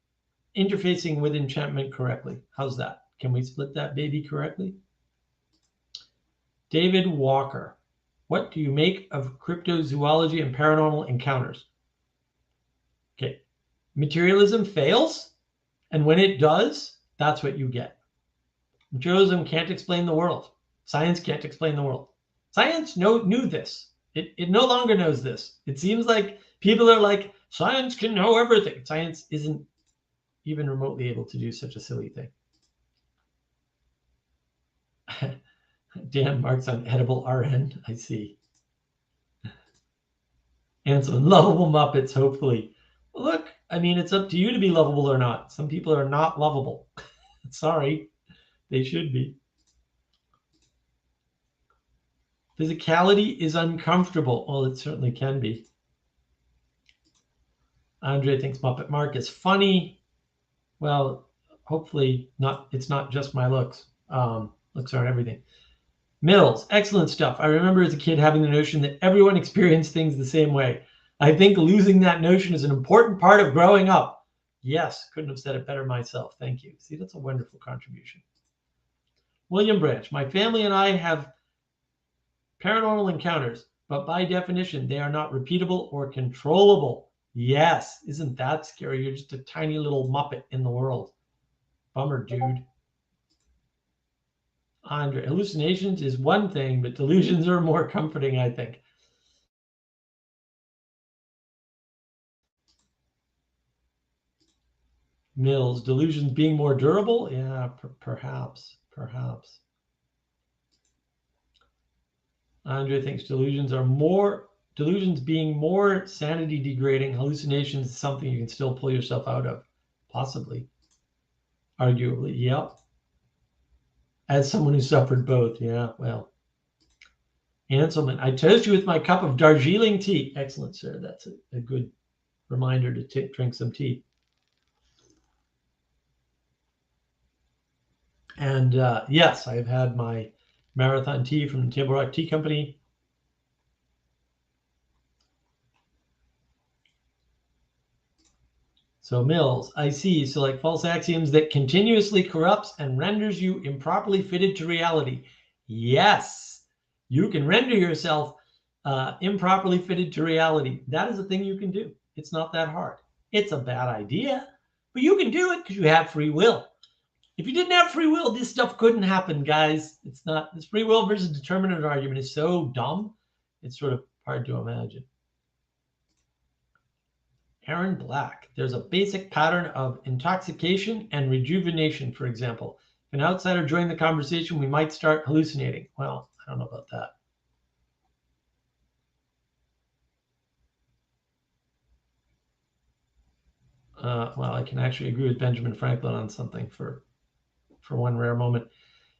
interfacing with enchantment correctly. How's that? Can we split that baby correctly? David Walker, what do you make of cryptozoology and paranormal encounters? Okay. Materialism fails, and when it does, that's what you get. Materialism can't explain the world. Science can't explain the world. Science knew this. It no longer knows this. It seems like people are like, science can know everything. Science isn't even remotely able to do such a silly thing. Dan marks on edible RN. I see. And some lovable Muppets, hopefully. Look, I mean, it's up to you to be lovable or not. Some people are not lovable. Sorry, they should be. Physicality is uncomfortable. Well, it certainly can be. Andre thinks Muppet Mark is funny. Well, hopefully not. It's not just my looks. Looks aren't everything. Mills, excellent stuff. I remember as a kid having the notion that everyone experienced things the same way. I think losing that notion is an important part of growing up. Yes, couldn't have said it better myself. Thank you. See, that's a wonderful contribution. William Branch, my family and I have paranormal encounters, but by definition, they are not repeatable or controllable. Yes, isn't that scary? You're just a tiny little Muppet in the world. Bummer, dude. Andre, hallucinations is one thing, but delusions are more comforting, I think. Mills, delusions being more durable? Yeah, perhaps. Andre thinks delusions being more sanity degrading. Hallucinations is something you can still pull yourself out of. Possibly. Arguably, yep. As someone who suffered both, yeah, well. Anselman, I toast you with my cup of Darjeeling tea. Excellent, sir. That's a good reminder to drink some tea. And yes, I've had my marathon tea from the Table Rock Tea Company. So Mills, I see. So like false axioms that continuously corrupts and renders you improperly fitted to reality. Yes, you can render yourself improperly fitted to reality. That is a thing you can do. It's not that hard. It's a bad idea, but you can do it because you have free will. If you didn't have free will, this stuff couldn't happen, guys. It's not, this free will versus determinant argument is so dumb. It's sort of hard to imagine. Aaron Black, there's a basic pattern of intoxication and rejuvenation, for example. If an outsider joined the conversation, we might start hallucinating. Well, I don't know about that. Well, I can actually agree with Benjamin Franklin on something for one rare moment.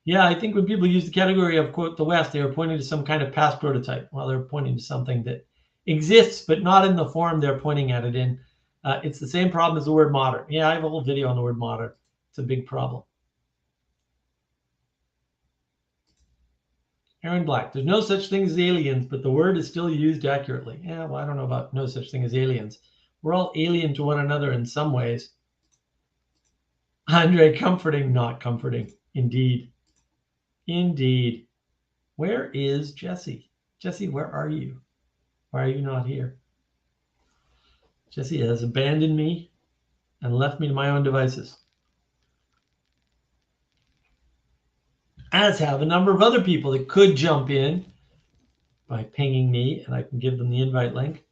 Yeah, I think when people use the category of, quote, the West, they are pointing to some kind of past prototype. Well, they're pointing to something that exists, but not in the form they're pointing at it in. It's the same problem as the word modern. Yeah, I have a whole video on the word modern. It's a big problem. Aaron Black, there's no such thing as aliens, but the word is still used accurately. Yeah, well, I don't know about no such thing as aliens. We're all alien to one another in some ways. Andre, comforting, not comforting. Indeed. Indeed. Where is Jesse? Jesse, where are you? Why are you not here? Jesse has abandoned me and left me to my own devices. As have a number of other people that could jump in by pinging me, and I can give them the invite link.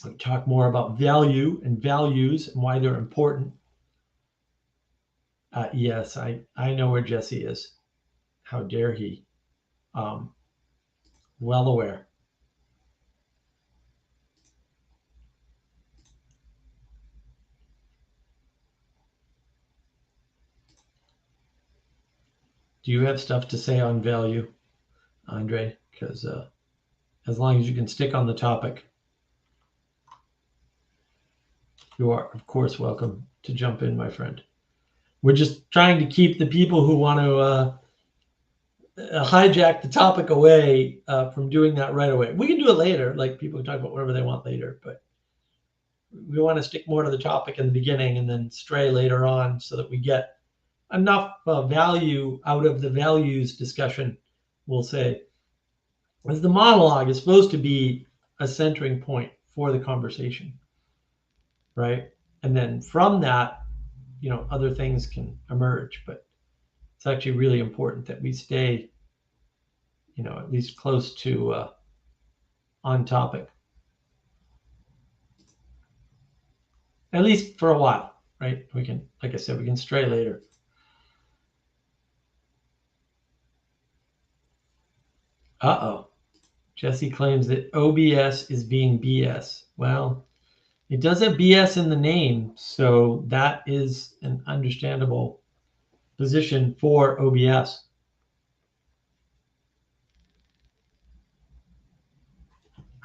I'll talk more about value and values and why they're important. Yes, I know where Jesse is. How dare he? Well aware. Do you have stuff to say on value, Andre? Because as long as you can stick on the topic, you are, of course, welcome to jump in, my friend. We're just trying to keep the people who want to hijack the topic away from doing that right away. We can do it later, like people can talk about whatever they want later, but we want to stick more to the topic in the beginning and then stray later on so that we get enough value out of the values discussion, we'll say. As the monologue is supposed to be a centering point for the conversation, right? And then from that, other things can emerge, but it's actually really important that we stay, at least close to on topic. At least for a while, right? We can, like I said, we can stray later. Uh-oh. Jesse claims that OBS is being BS. Well, it does have BS in the name, so that is an understandable position for OBS.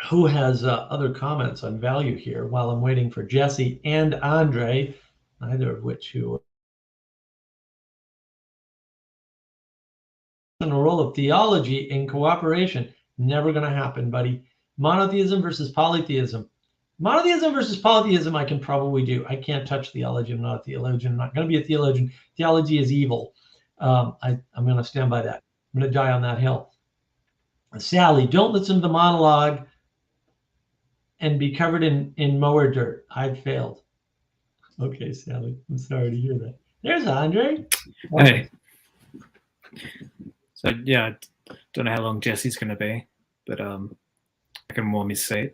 Who has other comments on value here while I'm waiting for Jesse and Andre, neither of which who on the role of theology in cooperation. Never going to happen, buddy. Monotheism versus polytheism. Monotheism versus polytheism I can probably do. I can't touch theology. I'm not a theologian. I'm not going to be a theologian. Theology is evil. I'm going to stand by that. I'm going to die on that hill. Sally, don't listen to the monologue and be covered in mower dirt. I've failed. Okay, Sally, I'm sorry to hear that. There's Andre. Hey. So yeah, I don't know how long Jesse's going to be, but I can warm his seat.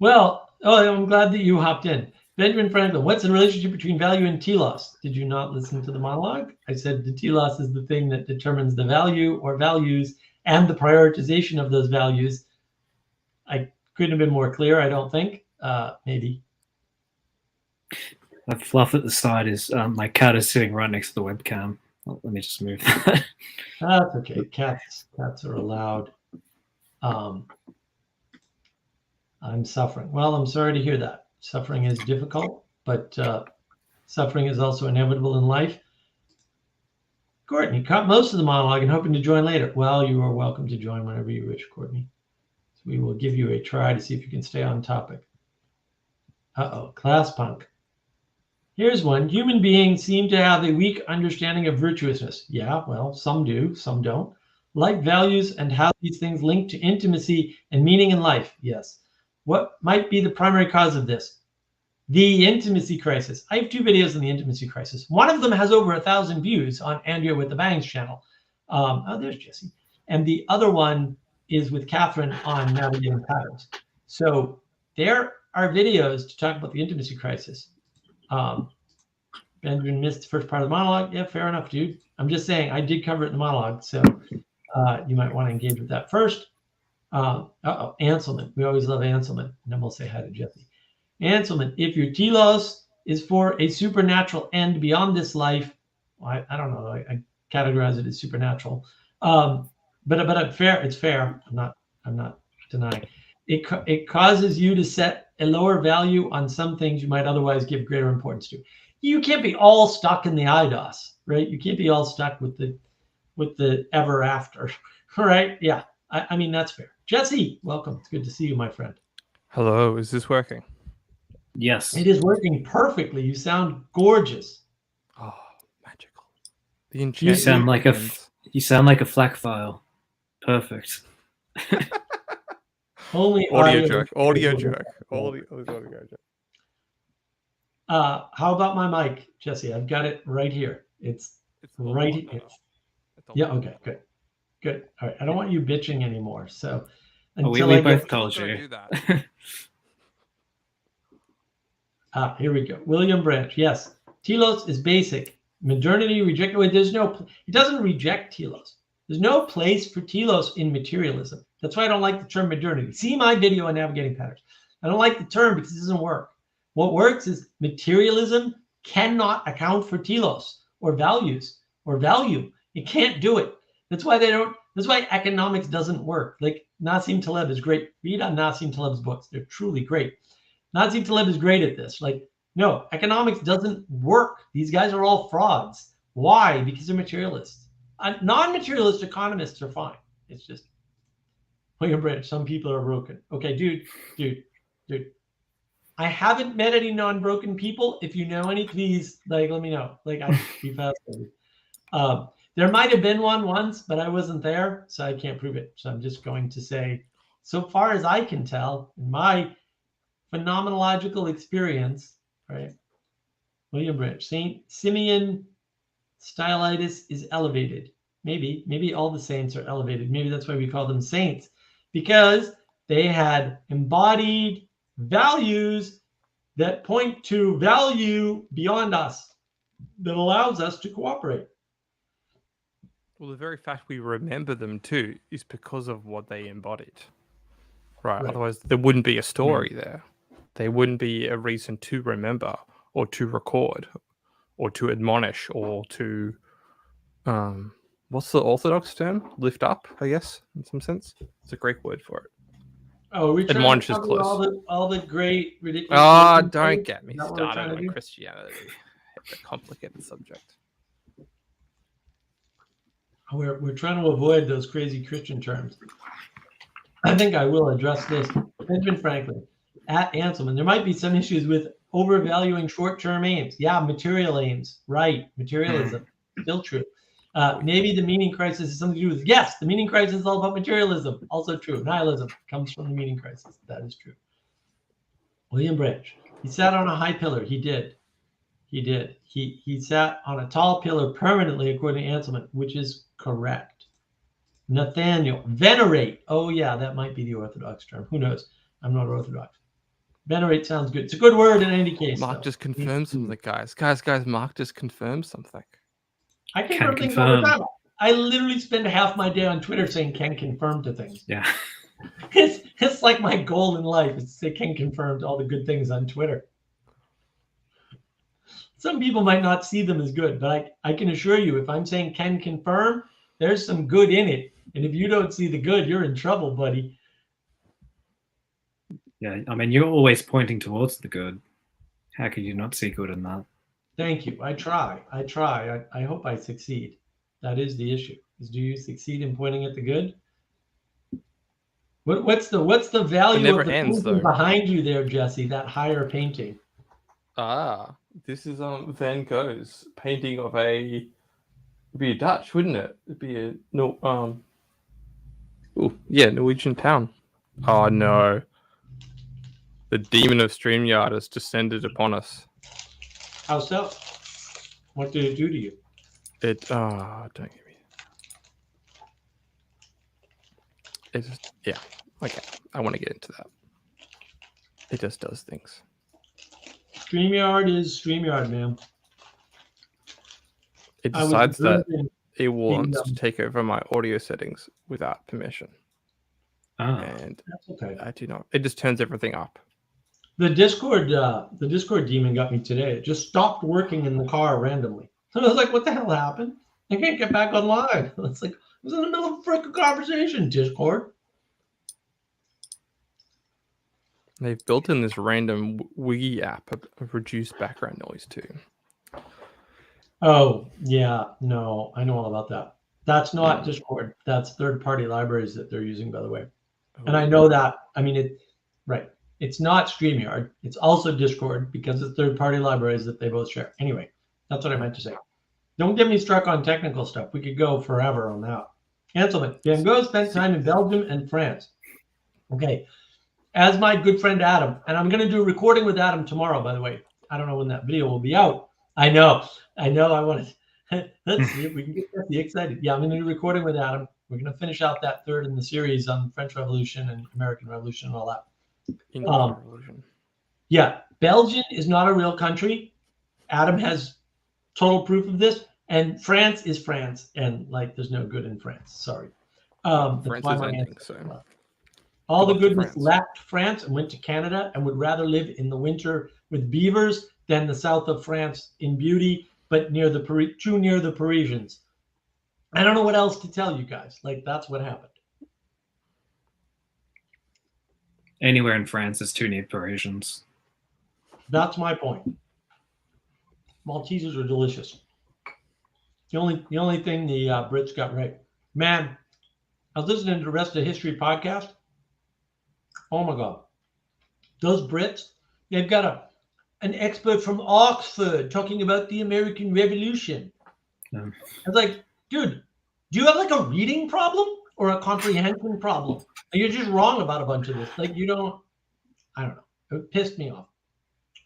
Well, I'm glad that you hopped in. Benjamin Franklin, what's the relationship between value and telos? Did you not listen to the monologue? I said the telos is the thing that determines the value or values and the prioritization of those values. I couldn't have been more clear, I don't think. Maybe. The fluff at the side is my cat is sitting right next to the webcam. Let me just move that. That's okay. Cats are allowed. I'm suffering. Well, I'm sorry to hear that. Suffering is difficult, but suffering is also inevitable in life. Courtney, caught most of the monologue and hoping to join later. Well, you are welcome to join whenever you wish, Courtney. So we will give you a try to see if you can stay on topic. Uh-oh, class punk. Here's one. Human beings seem to have a weak understanding of virtuousness. Yeah, well, some do, some don't. Like values and how these things link to intimacy and meaning in life. Yes. What might be the primary cause of this? The intimacy crisis. I have 2 videos on the intimacy crisis. One of them has over 1,000 views on Andrea with the Bangs channel. Oh, there's Jesse. And the other one is with Catherine on navigating patterns. So there are videos to talk about the intimacy crisis. Benjamin missed the first part of the monologue. Yeah, fair enough, dude. I'm just saying I did cover it in the monologue, so you might want to engage with that first. Anselman. We always love Anselman. And then we'll say hi to Jesse. Anselman, if your telos is for a supernatural end beyond this life, well, I don't know. I categorize it as supernatural. But fair. It's fair. I'm not denying. It causes you to set a lower value on some things you might otherwise give greater importance to. You can't be all stuck in the IDOS, right? You can't be all stuck with the ever after, right? Yeah. I mean, that's fair. Jesse, welcome. It's good to see you, my friend. Hello, is this working? Yes. It is working perfectly. You sound gorgeous. Oh, magical. The You enchantment sound like begins. you sound like a FLAC file. Perfect. Only Audio jerk. Audio will jerk. get Audio jerk. how about my mic, Jesse? I've got it right here. It's It's a right lot here. better. It's a Yeah. lot Okay. Good. All right. I don't want you bitching anymore. So until we I both get told Don't you. do that. here we go. William Branch. Yes. Telos is basic. Modernity rejected. It doesn't reject telos. There's no place for telos in materialism. That's why I don't like the term modernity. See my video on navigating patterns. I don't like the term because it doesn't work. What works is materialism cannot account for telos or values or value. It can't do it. That's why they don't. That's why economics doesn't work. Like Nassim Taleb is great. Read on Nassim Taleb's books; they're truly great. Nassim Taleb is great at this. Like, no, economics doesn't work. These guys are all frauds. Why? Because they're materialists. Non-materialist economists are fine. It's just William Bridge. Some people are broken. Okay, dude. I haven't met any non-broken people. If you know any, please let me know. I'd be fascinated. There might have been one once, but I wasn't there, so I can't prove it. So I'm just going to say, so far as I can tell, in my phenomenological experience, right? William Bridge, Saint Simeon Stylitis is elevated. Maybe all the saints are elevated. Maybe that's why we call them saints, because they had embodied values that point to value beyond us that allows us to cooperate. Well, the very fact we remember them too is because of what they embodied. Right. Otherwise, there wouldn't be a story there. There wouldn't be a reason to remember or to record or to admonish or to, what's the Orthodox term? Lift up, I guess, in some sense. It's a Greek word for it. Oh, we admonish is close. All the great ridiculous. Oh, don't get me started on Christianity. It's a complicated subject. We're trying to avoid those crazy Christian terms. I think I will address this. Benjamin Franklin at Anselman. There might be some issues with overvaluing short-term aims. Yeah, material aims. Right. Materialism. Still true. Maybe the meaning crisis is something to do with, yes, the meaning crisis is all about materialism. Also true. Nihilism comes from the meaning crisis. That is true. William Bridge. He sat on a high pillar. He did. He sat on a tall pillar permanently, according to Anselman, which is correct. Nathaniel. Venerate. Oh, yeah, that might be the Orthodox term. Who knows? I'm not Orthodox. Venerate sounds good. It's a good word in any case. Mark just confirmed something, guys. Guys, Mark just confirmed something. I confirm things all the time. I literally spend half my day on Twitter saying can confirm to things. Yeah. It's like my goal in life is to say can confirm to all the good things on Twitter. Some people might not see them as good, but I can assure you, if I'm saying can confirm, there's some good in it. And if you don't see the good, you're in trouble, buddy. Yeah, I mean, you're always pointing towards the good. How could you not see good in that? Thank you. I try. I hope I succeed. That is the issue. Do you succeed in pointing at the good? What's the value of the painting behind you there, Jesse? That higher painting. This is Van Gogh's painting of it'd be a Dutch, wouldn't it? It'd be a Norwegian town. Oh no. The demon of StreamYard has descended upon us. How so? What did it do to you? Don't get me. Okay. I want to get into that. It just does things. StreamYard is StreamYard, man. It decides that it wants to take over my audio settings without permission. And that's okay. I do not. It just turns everything up. The Discord demon got me today. It just stopped working in the car randomly. So I was like, what the hell happened? I can't get back online. It's like, I was in the middle of a freaking conversation, Discord. They've built in this random Wii app of reduced background noise too. Oh, yeah. No, I know all about that. That's not Discord. That's third-party libraries that they're using, by the way. And I know that. I mean, right. It's not StreamYard. It's also Discord because it's third-party libraries that they both share. Anyway, that's what I meant to say. Don't get me struck on technical stuff. We could go forever on that. Anselman, Van Gogh spent time in Belgium and France. Okay. As my good friend Adam, and I'm going to do a recording with Adam tomorrow, by the way. I don't know when that video will be out. I know. I want to. Let's see if we can get Jesse excited. Yeah, I'm going to do a recording with Adam. We're going to finish out that third in the series on French Revolution and American Revolution and all that. English Revolution. Yeah, Belgium is not a real country. Adam has total proof of this. And France is France, and there's no good in France. Sorry. France is ending, so. All the goodness left France and went to Canada and would rather live in the winter with beavers than the south of France in beauty, but too near the Parisians. I don't know what else to tell you guys. Like, that's what happened. Anywhere in France is too neat for Asians. That's my point. Maltesers are delicious. The only thing the Brits got right. Man, I was listening to the Rest of History podcast. Oh my God. Those Brits, they've got an expert from Oxford talking about the American Revolution. Yeah. I was like, dude, do you have like a reading problem or a comprehension problem? You're just wrong about a bunch of this. Like, you don't, I don't know. It pissed me off.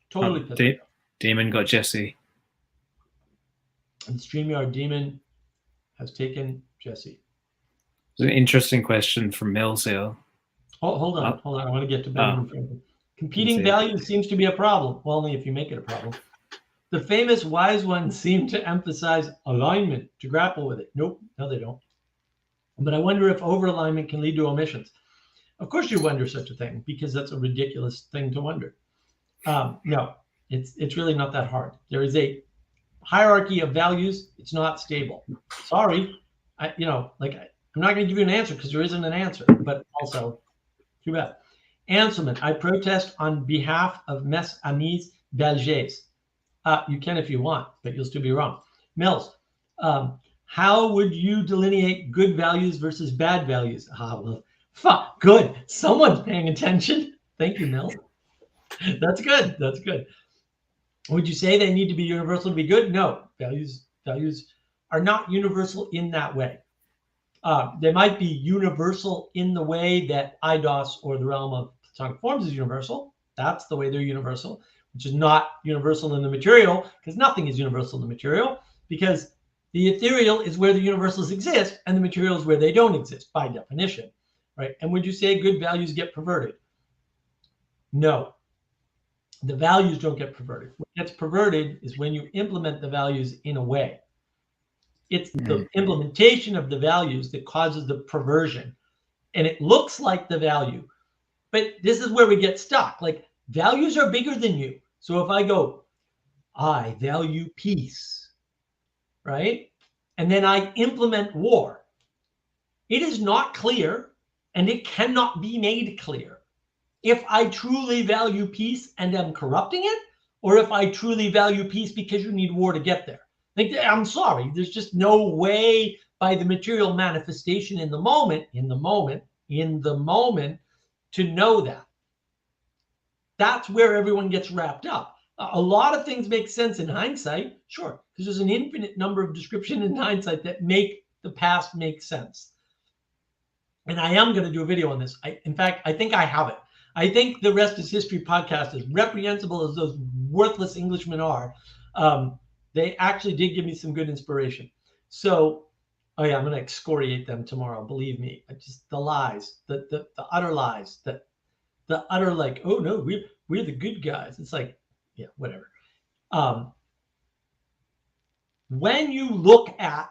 Totally pissed me off. Demon got Jesse. And StreamYard Demon has taken Jesse. There's an interesting question from Mills here. Oh, hold on. I want to get to Benjamin Franklin. Competing values seems to be a problem. Well, only if you make it a problem. The famous wise ones seem to emphasize alignment to grapple with it. Nope, no, they don't. But I wonder if over-alignment can lead to omissions. Of course you wonder such a thing, because that's a ridiculous thing to wonder. No, it's really not that hard. There is a hierarchy of values. It's not stable. Sorry, I'm not going to give you an answer because there isn't an answer, but also too bad. Anselman, I protest on behalf of mes amis belges. You can if you want, but you'll still be wrong. Mills, how would you delineate good values versus bad values? Well, fuck, good. Someone's paying attention. Thank you, Mills. That's good. That's good. Would you say they need to be universal to be good? No, values are not universal in that way. They might be universal in the way that eidos or the realm of Platonic forms is universal. That's the way they're universal, which is not universal in the material, because nothing is universal in the material, because the ethereal is where the universals exist and the material is where they don't exist by definition, right? And would you say good values get perverted? No. The values don't get perverted. What gets perverted is when you implement the values in a way. It's the implementation of the values that causes the perversion. And it looks like the value. But this is where we get stuck. Like, values are bigger than you. So if I go, I value peace, right? And then I implement war. It is not clear, and it cannot be made clear if I truly value peace and am corrupting it, or if I truly value peace because you need war to get there. Like, I'm sorry, there's just no way by the material manifestation in the moment to know that. That's where everyone gets wrapped up. A lot of things make sense in hindsight, sure, because there's an infinite number of descriptions in hindsight that make the past make sense. And I am going to do a video on this. In fact, I think I have it. I think the Rest is History podcast, as reprehensible as those worthless Englishmen are, they actually did give me some good inspiration. So, oh yeah, I'm going to excoriate them tomorrow. Believe me, just the lies, the utter lies, the utter like, oh no, we're the good guys. It's like, yeah, whatever. When you look at,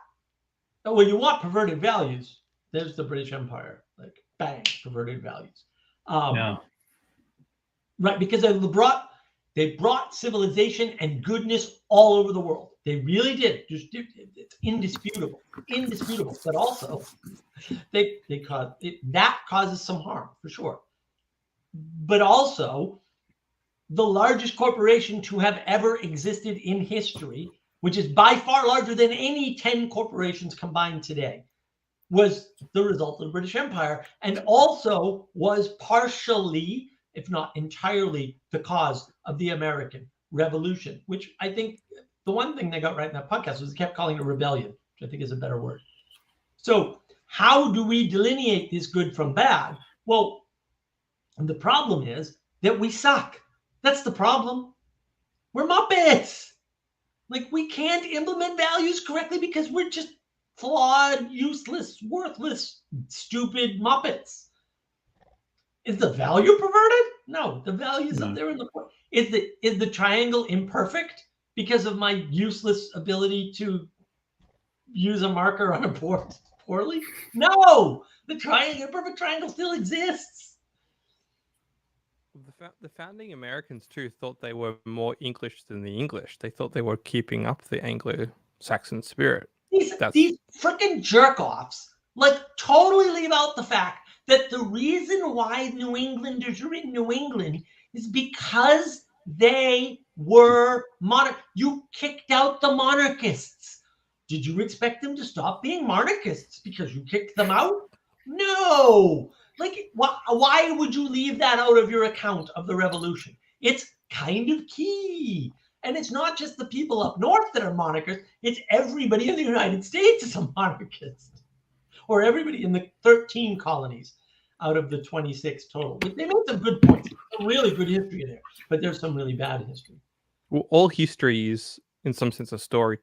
when you want perverted values, there's the British Empire, like bang, perverted values. Yeah. Right, because they brought civilization and goodness all over the world. They really did. It's indisputable. But also, that causes some harm for sure. But also, the largest corporation to have ever existed in history, which is by far larger than any 10 corporations combined today, was the result of the British Empire, and also was partially, if not entirely, the cause of the American Revolution, which I think the one thing they got right in that podcast was they kept calling it a rebellion, which I think is a better word. So how do we delineate this good from bad? Well, the problem is that we suck. That's the problem. We're Muppets. Like, we can't implement values correctly because we're just flawed, useless, worthless, stupid Muppets. Is the value perverted? No, the value is up there in the point. Is the triangle imperfect because of my useless ability to use a marker on a board poorly? No, the perfect triangle still exists. The founding Americans too thought they were more English than the English. They thought they were keeping up the Anglo-Saxon spirit. These freaking jerk-offs like totally leave out the fact that the reason why New Englanders are in New England is because they were you kicked out the monarchists. Did you expect them to stop being monarchists because you kicked them out? No. Like, why would you leave that out of your account of the revolution? It's kind of key. And it's not just the people up north that are monarchists. It's everybody in the United States is a monarchist. Or everybody in the 13 colonies out of the 26 total. They made some good points. Some really good history there. But there's some really bad history. Well, all history is, in some sense, a story,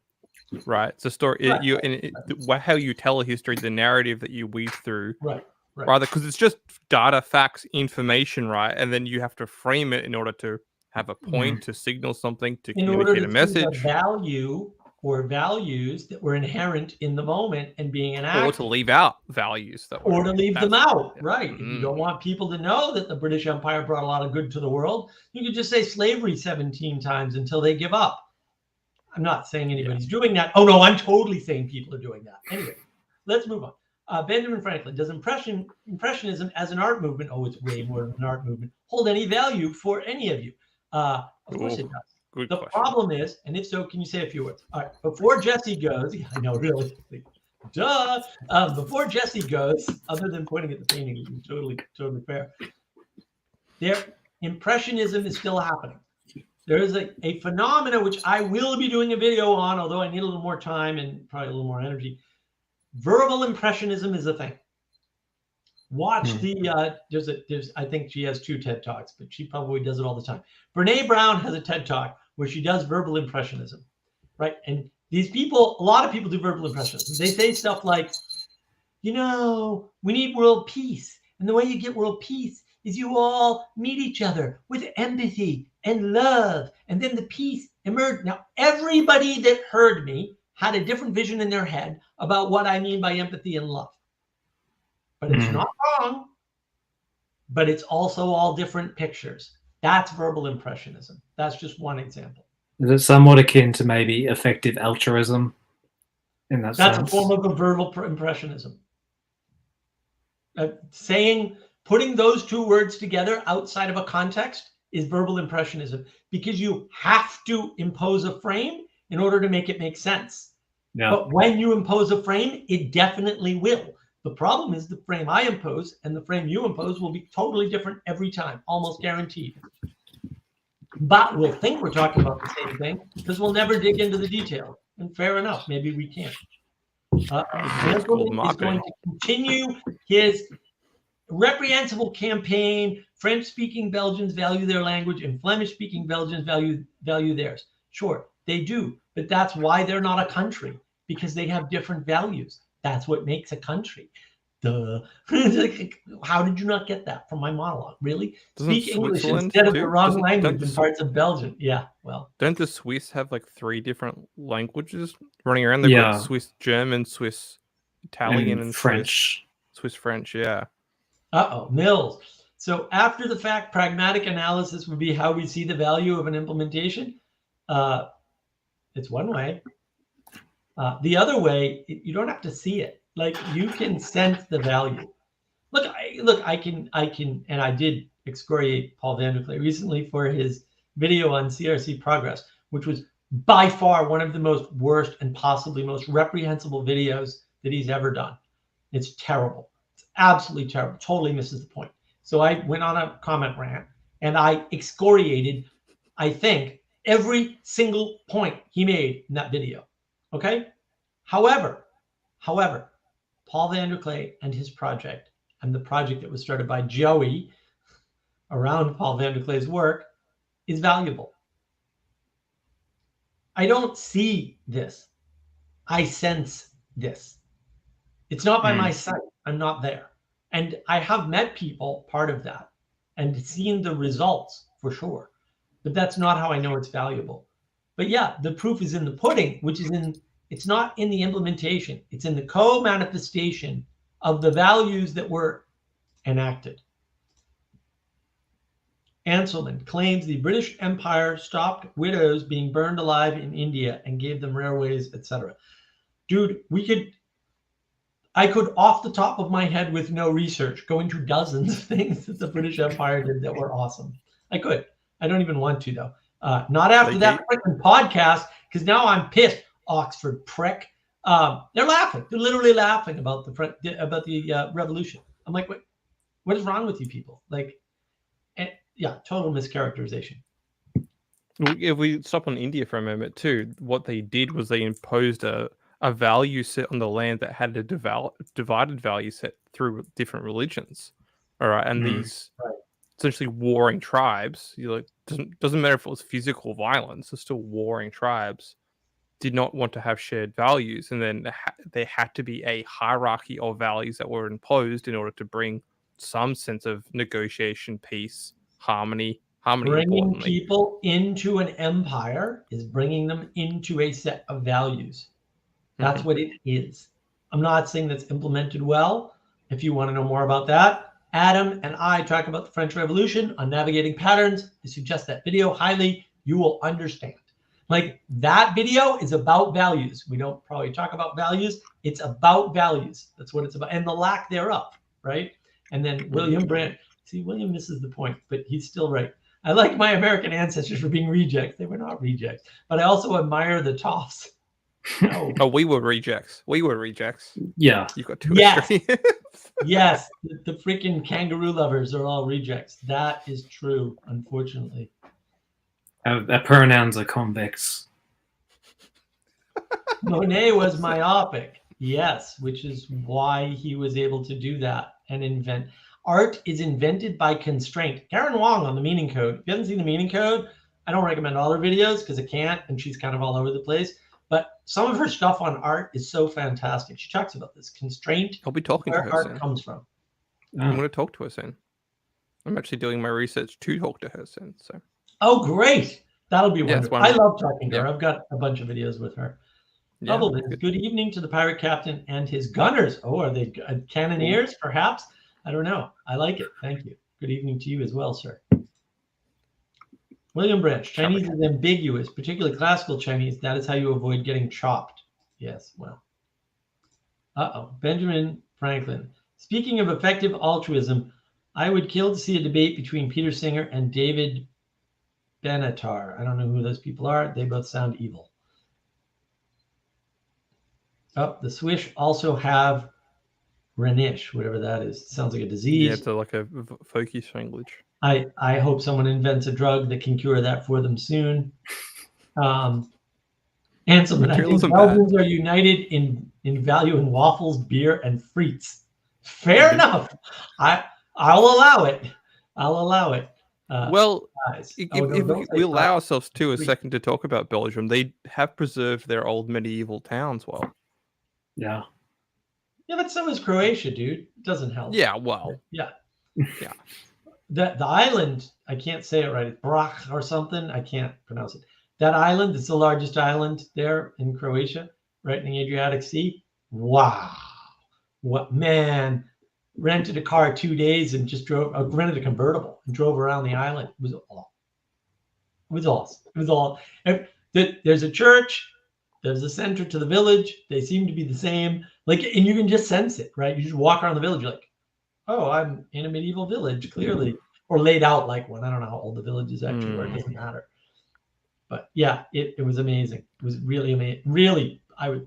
right? It's a story. Right. How you tell a history, the narrative that you weave through. Right. Rather, because it's just data, facts, information, right? And then you have to frame it in order to have a point, to signal something, to communicate a message. Value or values that were inherent in the moment and being enacted. Or to leave out values. Or to leave them out, right. If you don't want people to know that the British Empire brought a lot of good to the world, you could just say slavery 17 times until they give up. I'm not saying anybody's doing that. Oh, no, I'm totally saying people are doing that. Anyway, let's move on. Benjamin Franklin, does Impressionism as an art movement, it's way more than an art movement, hold any value for any of you? Of course it does. The problem is, and if so, can you say a few words? All right, before Jesse goes, I know, really, duh. Before Jesse goes, other than pointing at the painting, which is totally fair, Impressionism is still happening. There is a phenomena which I will be doing a video on, although I need a little more time and probably a little more energy. Verbal impressionism is a thing. Watch I think she has 2 TED Talks, but she probably does it all the time. Brene Brown has a TED Talk where she does verbal impressionism, right? And these people, a lot of people do verbal impressionism. They say stuff like, we need world peace. And the way you get world peace is you all meet each other with empathy and love. And then the peace emerged. Now, everybody that heard me had a different vision in their head about what I mean by empathy and love. But it's not wrong, but it's also all different pictures. That's verbal impressionism. That's just one example. Is it somewhat akin to maybe effective altruism in that sense? That's a form of a verbal impressionism. Putting those 2 words together outside of a context is verbal impressionism, because you have to impose a frame in order to make it make sense. Yeah. But when you impose a frame, it definitely will. The problem is the frame I impose and the frame you impose will be totally different every time, almost guaranteed. But we'll think we're talking about the same thing because we'll never dig into the detail. And fair enough, maybe we can't. Franklin is going to continue his reprehensible campaign. French-speaking Belgians value their language and Flemish-speaking Belgians value theirs. Sure, they do, but that's why they're not a country, because they have different values. That's what makes a country. Duh. How did you not get that from my monologue? Really? Speak English instead of the wrong language in parts of Belgium. Yeah, well. Don't the Swiss have like 3 different languages running around? They've got Swiss German, Swiss Italian, and French. Swiss French, yeah. Mills. So after the fact, pragmatic analysis would be how we see the value of an implementation. It's one way. The other way, you don't have to see it. Like, you can sense the value. I can, and I did excoriate Paul van der Klee recently for his video on CRC progress, which was by far one of the most worst and possibly most reprehensible videos that he's ever done. It's terrible. It's absolutely terrible. Totally misses the point. So I went on a comment rant and I excoriated, I think, every single point he made in that video. Okay. However, Paul van der Klee and his project, and the project that was started by Joey around Paul van der Klee's work, is valuable. I don't see this. I sense this. It's not by my sight. I'm not there. And I have met people part of that and seen the results for sure. But that's not how I know it's valuable. But yeah, the proof is in the pudding, which is it's not in the implementation. It's in the co-manifestation of the values that were enacted. Anselman claims the British Empire stopped widows being burned alive in India and gave them railways, etc. dude, I could, off the top of my head with no research, go into dozens of things that the British Empire did that were awesome. I could. I don't even want to, though. Not after that freaking podcast, because now I'm pissed, Oxford prick. They're laughing. They're literally laughing about the revolution. I'm like, what is wrong with you people? Like, yeah, total mischaracterization. If we stop on India for a moment too, what they did was they imposed a value set on the land that had a divided value set through different religions. All right, and these essentially warring tribes, doesn't matter if it was physical violence, they're still warring tribes, did not want to have shared values, and then there had to be a hierarchy of values that were imposed in order to bring some sense of negotiation, peace, harmony. Bringing people into an empire is bringing them into a set of values. That's what it is. I'm not saying that's implemented well. If you want to know more about that, Adam and I talk about the French Revolution on Navigating Patterns. I suggest that video highly. You will understand. Like, that video is about values. We don't probably talk about values. It's about values. That's what it's about. And the lack thereof, right? And then William Brandt. See, William misses the point, but he's still right. I like my American ancestors for being rejects. They were not rejects. But I also admire the Toffs. No. Oh, we were rejects. We were rejects. Yeah. You've got two. Yes. Yes. The freaking kangaroo lovers are all rejects. That is true, unfortunately. Their pronouns are convex. Monet was myopic. Yes, which is why he was able to do that and invent. Art is invented by constraint. Karen Wong on the Meaning Code. If you haven't seen the Meaning Code, I don't recommend all her videos because I can't, and she's kind of all over the place. But some of her stuff on art is so fantastic. She talks about this constraint. I'll be talking to her art soon. Comes from. I'm going to talk to her soon. I'm actually doing my research to talk to her soon. So. Oh, great! That'll be wonderful. I love talking to her. I've got a bunch of videos with her. Yeah, good evening to the pirate captain and his gunners. Oh, are they cannoneers? Perhaps. I don't know. I like it. Thank you. Good evening to you as well, sir. William Branch, Chinese is ambiguous, particularly classical Chinese. That is how you avoid getting chopped. Yes, well. Benjamin Franklin. Speaking of effective altruism, I would kill to see a debate between Peter Singer and David Benatar. I don't know who those people are. They both sound evil. The Swish also have Renish, whatever that is. Sounds like a disease. Yeah, it's like a folkish language. I hope someone invents a drug that can cure that for them soon. Hanselman, I think Belgians are united in valuing waffles, beer, and frites. Fair enough. I'll allow it. I'll allow it. If we allow ourselves a second to talk about Belgium, they have preserved their old medieval towns well. Yeah. Yeah, but so is Croatia, dude. It doesn't help. Yeah, well. Yeah. Yeah. The island, I can't say it right. It's Brach or something. I can't pronounce it. That island, it's the largest island there in Croatia, right in the Adriatic Sea. Wow. What, man, rented a car 2 days and just rented a convertible and drove around the island. It was awesome. It was awesome. It was all. There's a church. There's a center to the village. They seem to be the same. Like, and you can just sense it, right? You just walk around the village, you're like, oh, I'm in a medieval village, clearly. Or laid out like one. I don't know how old the village is actually, or it doesn't matter. But yeah, it was amazing. It was really amazing. Really, I was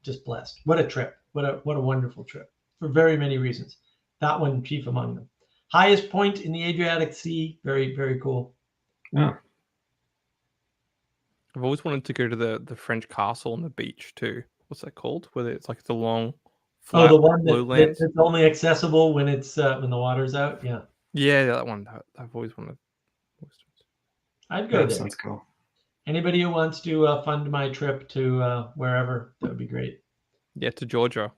just blessed. What a trip. What a wonderful trip. For very many reasons. That one chief among them. Highest point in the Adriatic Sea. Very, very cool. Yeah. I've always wanted to go to the French castle on the beach too. What's that called? Where it's like the long, flat the one lowlands. That's only accessible when it's when the water's out. Yeah. Yeah, that one. I've always wanted. I'd go there. Sounds cool. Anybody who wants to fund my trip to wherever, that would be great. Yeah, to Georgia.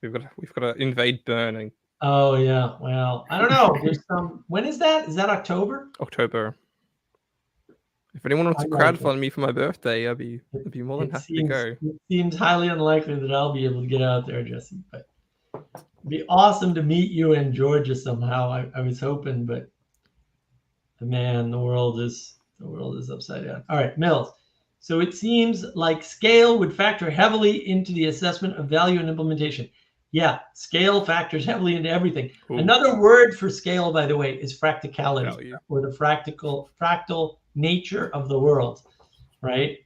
We've got to invade Burn. Oh yeah. Well, I don't know. There's some. When is that? Is that October? October. If anyone wants to crowdfund me for my birthday, I'd be more than happy to go. It seems highly unlikely that I'll be able to get out there, Jesse. But it'd be awesome to meet you in Georgia somehow. I was hoping, but man, the world is upside down. All right, Mills. So it seems like scale would factor heavily into the assessment of value and implementation. Yeah, scale factors heavily into everything. Ooh. Another word for scale, by the way, is practicality, Value. or the fractal nature of the world, right?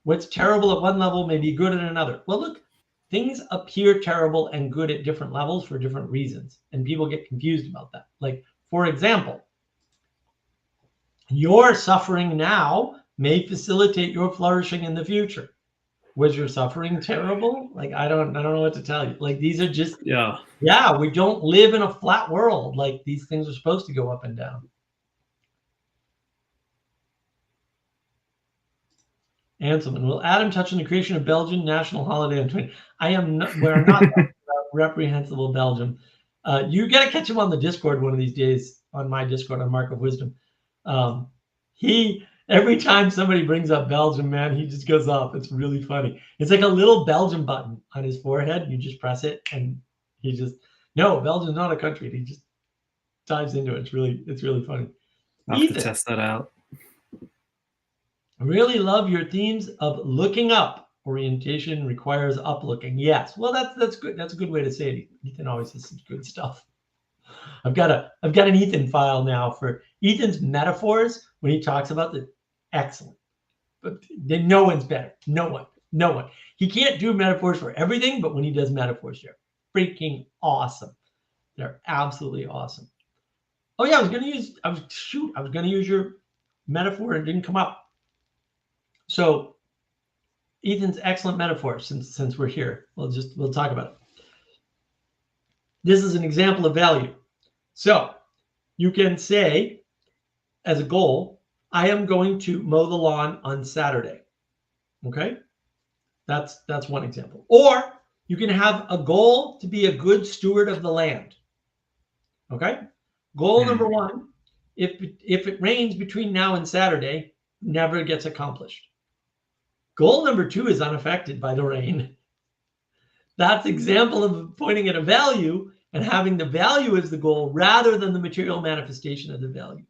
What's terrible at one level may be good at another. Well, look, things appear terrible and good at different levels for different reasons, and people get confused about that. Like, for example, your suffering now may facilitate your flourishing in the future. Was your suffering terrible? Like, I don't know what to tell you. Like, these are just, yeah, we don't live in a flat world. Like, these things are supposed to go up and down. Anselman, will Adam touch on the creation of Belgian national holiday on 20? We're not talking about reprehensible Belgium. You got to catch him on the Discord one of these days, on my Discord, on Mark of Wisdom. Every time somebody brings up Belgium, man, he just goes off. It's really funny. It's like a little Belgium button on his forehead. You just press it, and he just, no, Belgium's not a country. And he just dives into it. It's really funny. I'll have to test that out. I really love your themes of looking up. Orientation requires up looking. Yes. Well, that's good. That's a good way to say it. Ethan always has some good stuff. I've got an Ethan file now for Ethan's metaphors when he talks about the excellent. But then no one's better. No one. He can't do metaphors for everything, but when he does metaphors, they're freaking awesome. They're absolutely awesome. Oh yeah, I was gonna use your metaphor and it didn't come up. So Ethan's excellent metaphor, since we're here. We'll talk about it. This is an example of value. So you can say, as a goal, I am going to mow the lawn on Saturday. Okay? That's one example. Or you can have a goal to be a good steward of the land. Okay? Goal number one, if it rains between now and Saturday, never gets accomplished. Goal number two is unaffected by the rain. That's example of pointing at a value and having the value as the goal rather than the material manifestation of the value.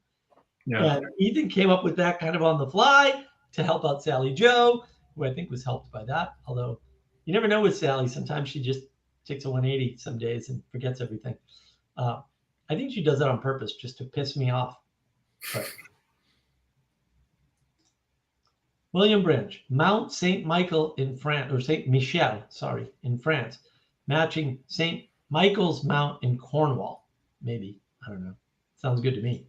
Yeah. And Ethan came up with that kind of on the fly to help out Sally Joe, who I think was helped by that. Although you never know with Sally. Sometimes she just takes a 180 some days and forgets everything. I think she does that on purpose just to piss me off. But William Branch, Mount Saint Michael in France, or Saint Michel, sorry, in France, matching Saint Michael's Mount in Cornwall. Maybe, I don't know. Sounds good to me.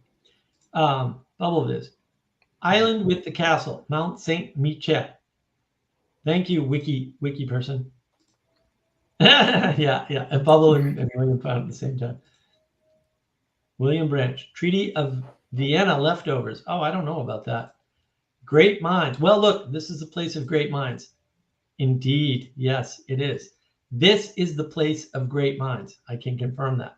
Bubble Viz, Island with the Castle, Mount Saint Michel. Thank you, wiki person. yeah, and Bubble and William found at the same time. William Branch, Treaty of Vienna leftovers. Oh, I don't know about that. Great minds. Well, look, this is a place of great minds. Indeed, yes, it is. This is the place of great minds. I can confirm that.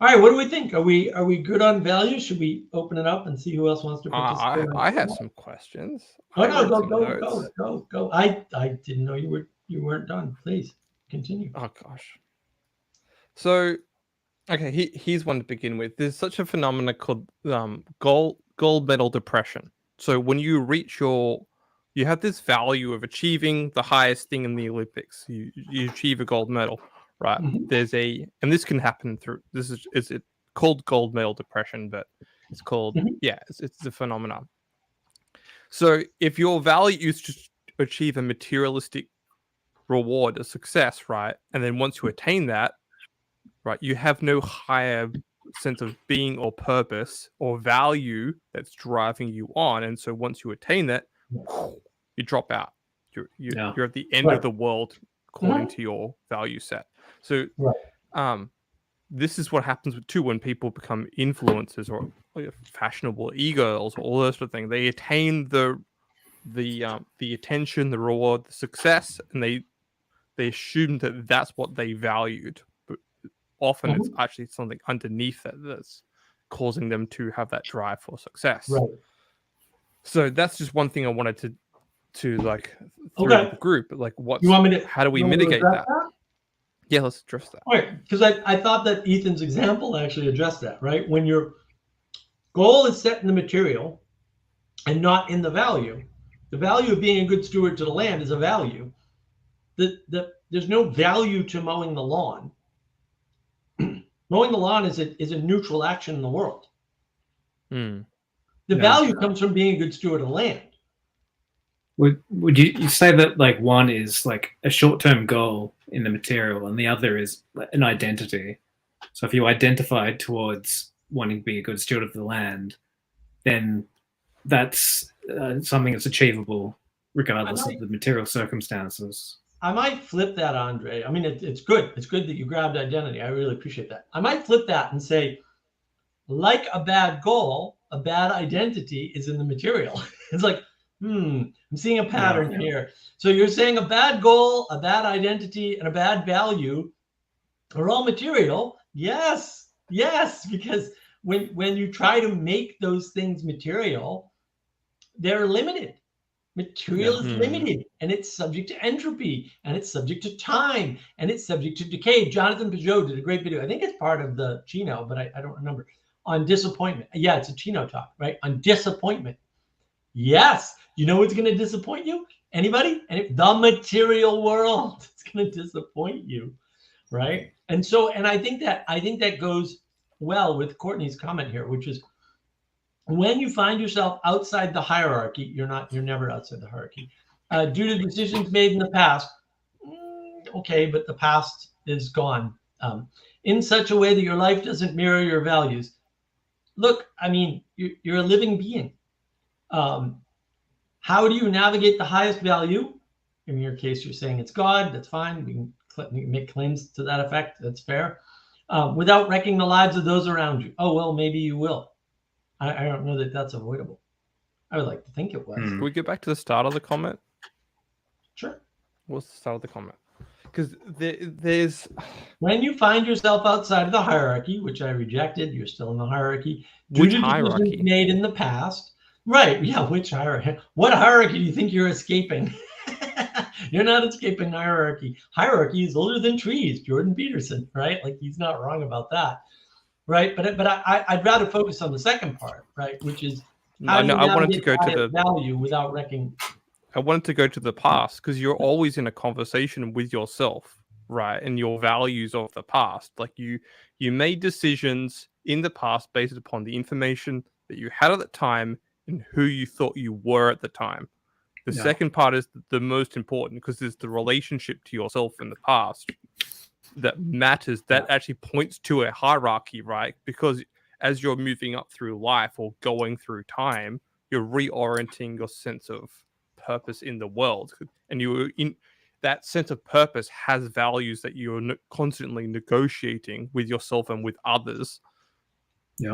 All right, what do we think? Are we good on value? Should we open it up and see who else wants to participate? I have some questions. Oh no, go. I didn't know you weren't done. Please continue. Oh gosh. So, okay, here's one to begin with. There's such a phenomenon called gold medal depression. So when you reach you have this value of achieving the highest thing in the Olympics. You achieve a gold medal, right? Mm-hmm. And this can happen through, is it called gold medal depression, but it's called, it's a phenomenon. So if your value is to achieve a materialistic reward, a success, right? And then once you attain that, right, you have no higher sense of being or purpose or value that's driving you on, and so once you attain that, you drop out. You're at the end of the world according to your value set. So this is what happens when people become influencers or fashionable e-girls or all those sort of things. They attain the attention, the reward, the success, and they assume that that's what they valued. Often it's actually something underneath that's causing them to have that drive for success. Right. So that's just one thing I wanted to like through the group. Like, how do we mitigate that? Yeah, let's address that. All right, because I thought that Ethan's example actually addressed that, right? When your goal is set in the material and not in the value, The value of being a good steward to the land is a value. There's no value to mowing the lawn. Mowing the lawn is a neutral action in the world. Hmm. The No. value comes from being a good steward of the land. Would you say that like one is like a short-term goal in the material and the other is an identity? So if you identify towards wanting to be a good steward of the land, then that's something that's achievable regardless of the material circumstances. I might flip that, Andre. I mean, it's good. It's good that you grabbed identity. I really appreciate that. I might flip that and say, like a bad goal, a bad identity is in the material. It's like, I'm seeing a pattern here. So you're saying a bad goal, a bad identity, and a bad value are all material. Yes, because when you try to make those things material, they're limited. Material is limited, and it's subject to entropy, and it's subject to time, and it's subject to decay. Jonathan Peugeot did a great video. I think it's part of the Chino, but I don't remember. On disappointment. Yeah, it's a Chino talk, right? On disappointment. Yes. You know what's going to disappoint you? Anybody? The material world. It's going to disappoint you, right? And I think that goes well with Courtney's comment here, which is when you find yourself outside the hierarchy, you're never outside the hierarchy, due to decisions made in the past. Okay, but the past is gone. In such a way that your life doesn't mirror your values. Look, I mean, you're a living being. How do you navigate the highest value? In your case, you're saying it's God. That's fine. We can make claims to that effect. That's fair. Without wrecking the lives of those around you. Oh, well, maybe you will. I don't know that that's avoidable. I would like to think it was. Can we go back to the start of the comment? Sure. What's the start of the comment? Because there's... When you find yourself outside of the hierarchy, which I rejected, you're still in the hierarchy. Which hierarchy? Made in the past. Right. Yeah. Which hierarchy? What hierarchy do you think you're escaping? You're not escaping hierarchy. Hierarchy is older than trees. Jordan Peterson, right? Like he's not wrong about that, right? But I'd rather focus on the second part, right? Which is I wanted to go to the value without wrecking. I wanted to go to the past because you're always in a conversation with yourself, right? And your values of the past. Like you made decisions in the past based upon the information that you had at the time and who you thought you were at the time. The second part is the most important because there's the relationship to yourself in the past that matters. That actually points to a hierarchy, right? Because as you're moving up through life or going through time, you're reorienting your sense of purpose in the world. And that sense of purpose has values that you're constantly negotiating with yourself and with others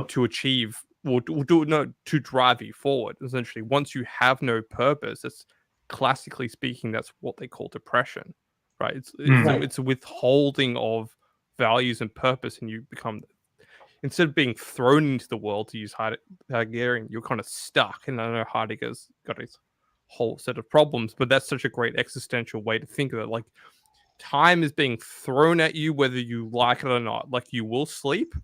to achieve to drive you forward. Essentially, once you have no purpose, it's classically speaking, that's what they call depression, right? It's a withholding of values and purpose, and you become, instead of being thrown into the world, to use Heideggerian, you're kind of stuck. And I know Heidegger's got his whole set of problems, but that's such a great existential way to think of it. Like time is being thrown at you whether you like it or not. Like you will sleep,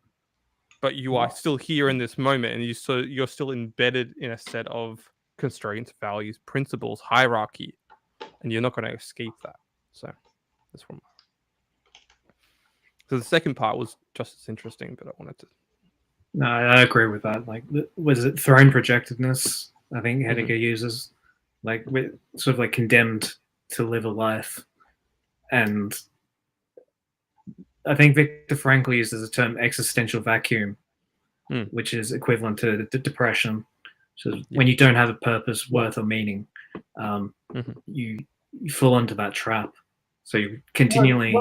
but you are still here in this moment, and you're still embedded in a set of constraints, values, principles, hierarchy, and you're not going to escape that. So that's one. So the second part was just as interesting, but I wanted to. No, I agree with that. Like, was it throne projectedness? I think Heidegger uses, like, we're sort of like condemned to live a life, and I think Viktor Frankl uses the term existential vacuum, which is equivalent to depression. So when you don't have a purpose, worth, or meaning, you fall into that trap. So you continually.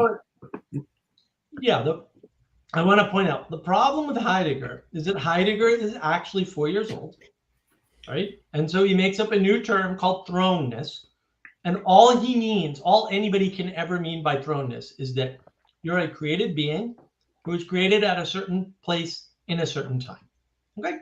I want to point out the problem with Heidegger is that Heidegger is actually 4 years old, right? And so he makes up a new term called throneness. And all he means, all anybody can ever mean by throneness is that you're a created being who was created at a certain place in a certain time. Okay?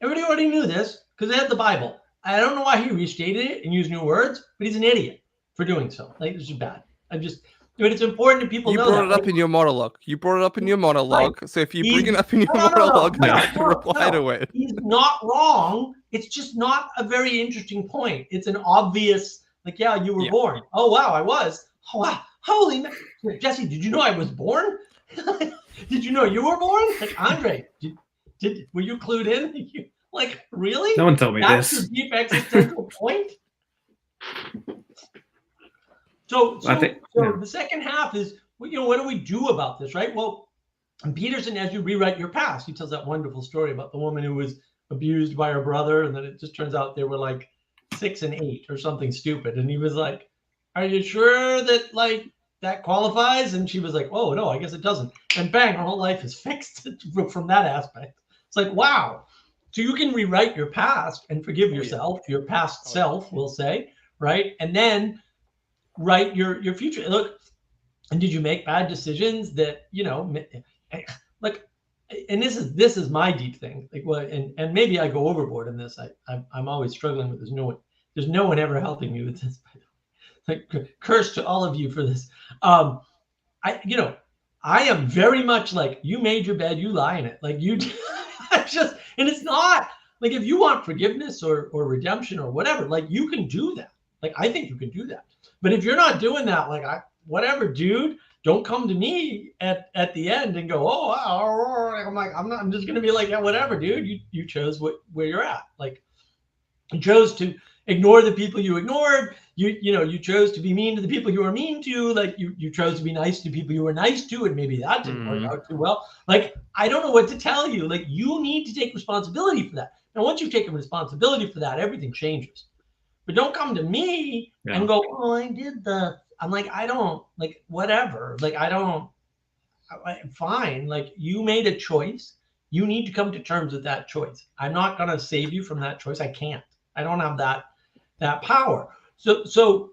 Everybody already knew this because they had the Bible. I don't know why he restated it and used new words, but he's an idiot for doing so. Like, this is bad. But it's important that people know that. You brought it up in your monologue. Right. So if you bring it up in your monologue, I have to reply to it. He's not wrong. it's just not a very interesting point. It's an obvious, like, yeah, you were Yeah. born. Oh, wow, I was. Oh, wow. Holy Jesse, did you know I was born? Did you know you were born? Like, Andre, were you clued in? Like, really? No one told me That's this. your deep existential point? So the second half is, well, you know, what do we do about this, right? Well, Peterson, as you rewrite your past, he tells that wonderful story about the woman who was abused by her brother, and then it just turns out they were like 6 and 8 or something stupid. And he was like, "Are you sure that like that qualifies?" And she was like, "Oh no, I guess it doesn't." And bang, her whole life is fixed from that aspect. It's like, wow. So you can rewrite your past and forgive yourself, your past self, we'll say, right? And then write your future. Look, and did you make bad decisions that, you know, like, and this is my deep thing. Like, well, and maybe I go overboard in this. I'm always struggling with this. There's no one ever helping me with this. Like, curse to all of you for this. I am very much like, you made your bed, you lie in it. Like, you just, and it's not like, if you want forgiveness or redemption or whatever, like, you can do that. Like, I think you can do that. But if you're not doing that, like, whatever, dude, don't come to me at the end and go, oh, wow. I'm like, I'm just going to be like, yeah, whatever, dude, you chose where you're at. Like, you chose to ignore the people you ignored. You chose to be mean to the people you were mean to. Like, you chose to be nice to people you were nice to, and maybe that didn't work out too well. Like, I don't know what to tell you. Like, you need to take responsibility for that. And once you've taken responsibility for that, everything changes. But don't come to me and go, oh, I did the. I'm like, I don't, like, whatever. Like, fine. Like, you made a choice. You need to come to terms with that choice. I'm not going to save you from that choice. I can't. I don't have that power. So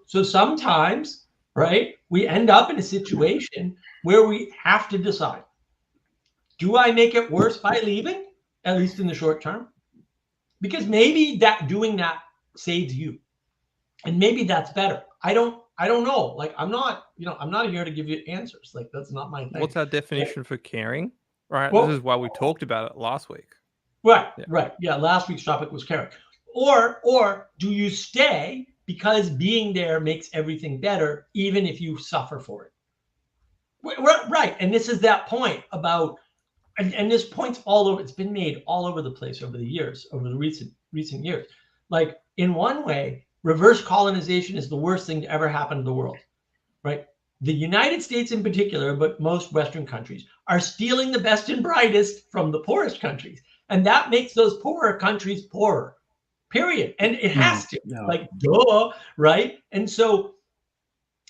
sometimes, right, we end up in a situation where we have to decide, do I make it worse by leaving, at least in the short term? Because maybe doing that saves you. And maybe that's better. I don't know. Like, I'm not here to give you answers. Like, that's not my thing. What's our definition for caring? Right. Well, this is why we talked about it last week. Right. Yeah. Last week's topic was caring. Or do you stay because being there makes everything better, even if you suffer for it? Right. And this is that point about, and this point's all over. It's been made all over the place over the years, over the recent years. Like, in one way, reverse colonization is the worst thing to ever happen to the world, right? The United States in particular, but most Western countries, are stealing the best and brightest from the poorest countries. And that makes those poorer countries poorer, period. And it has to, like, duh, right? And so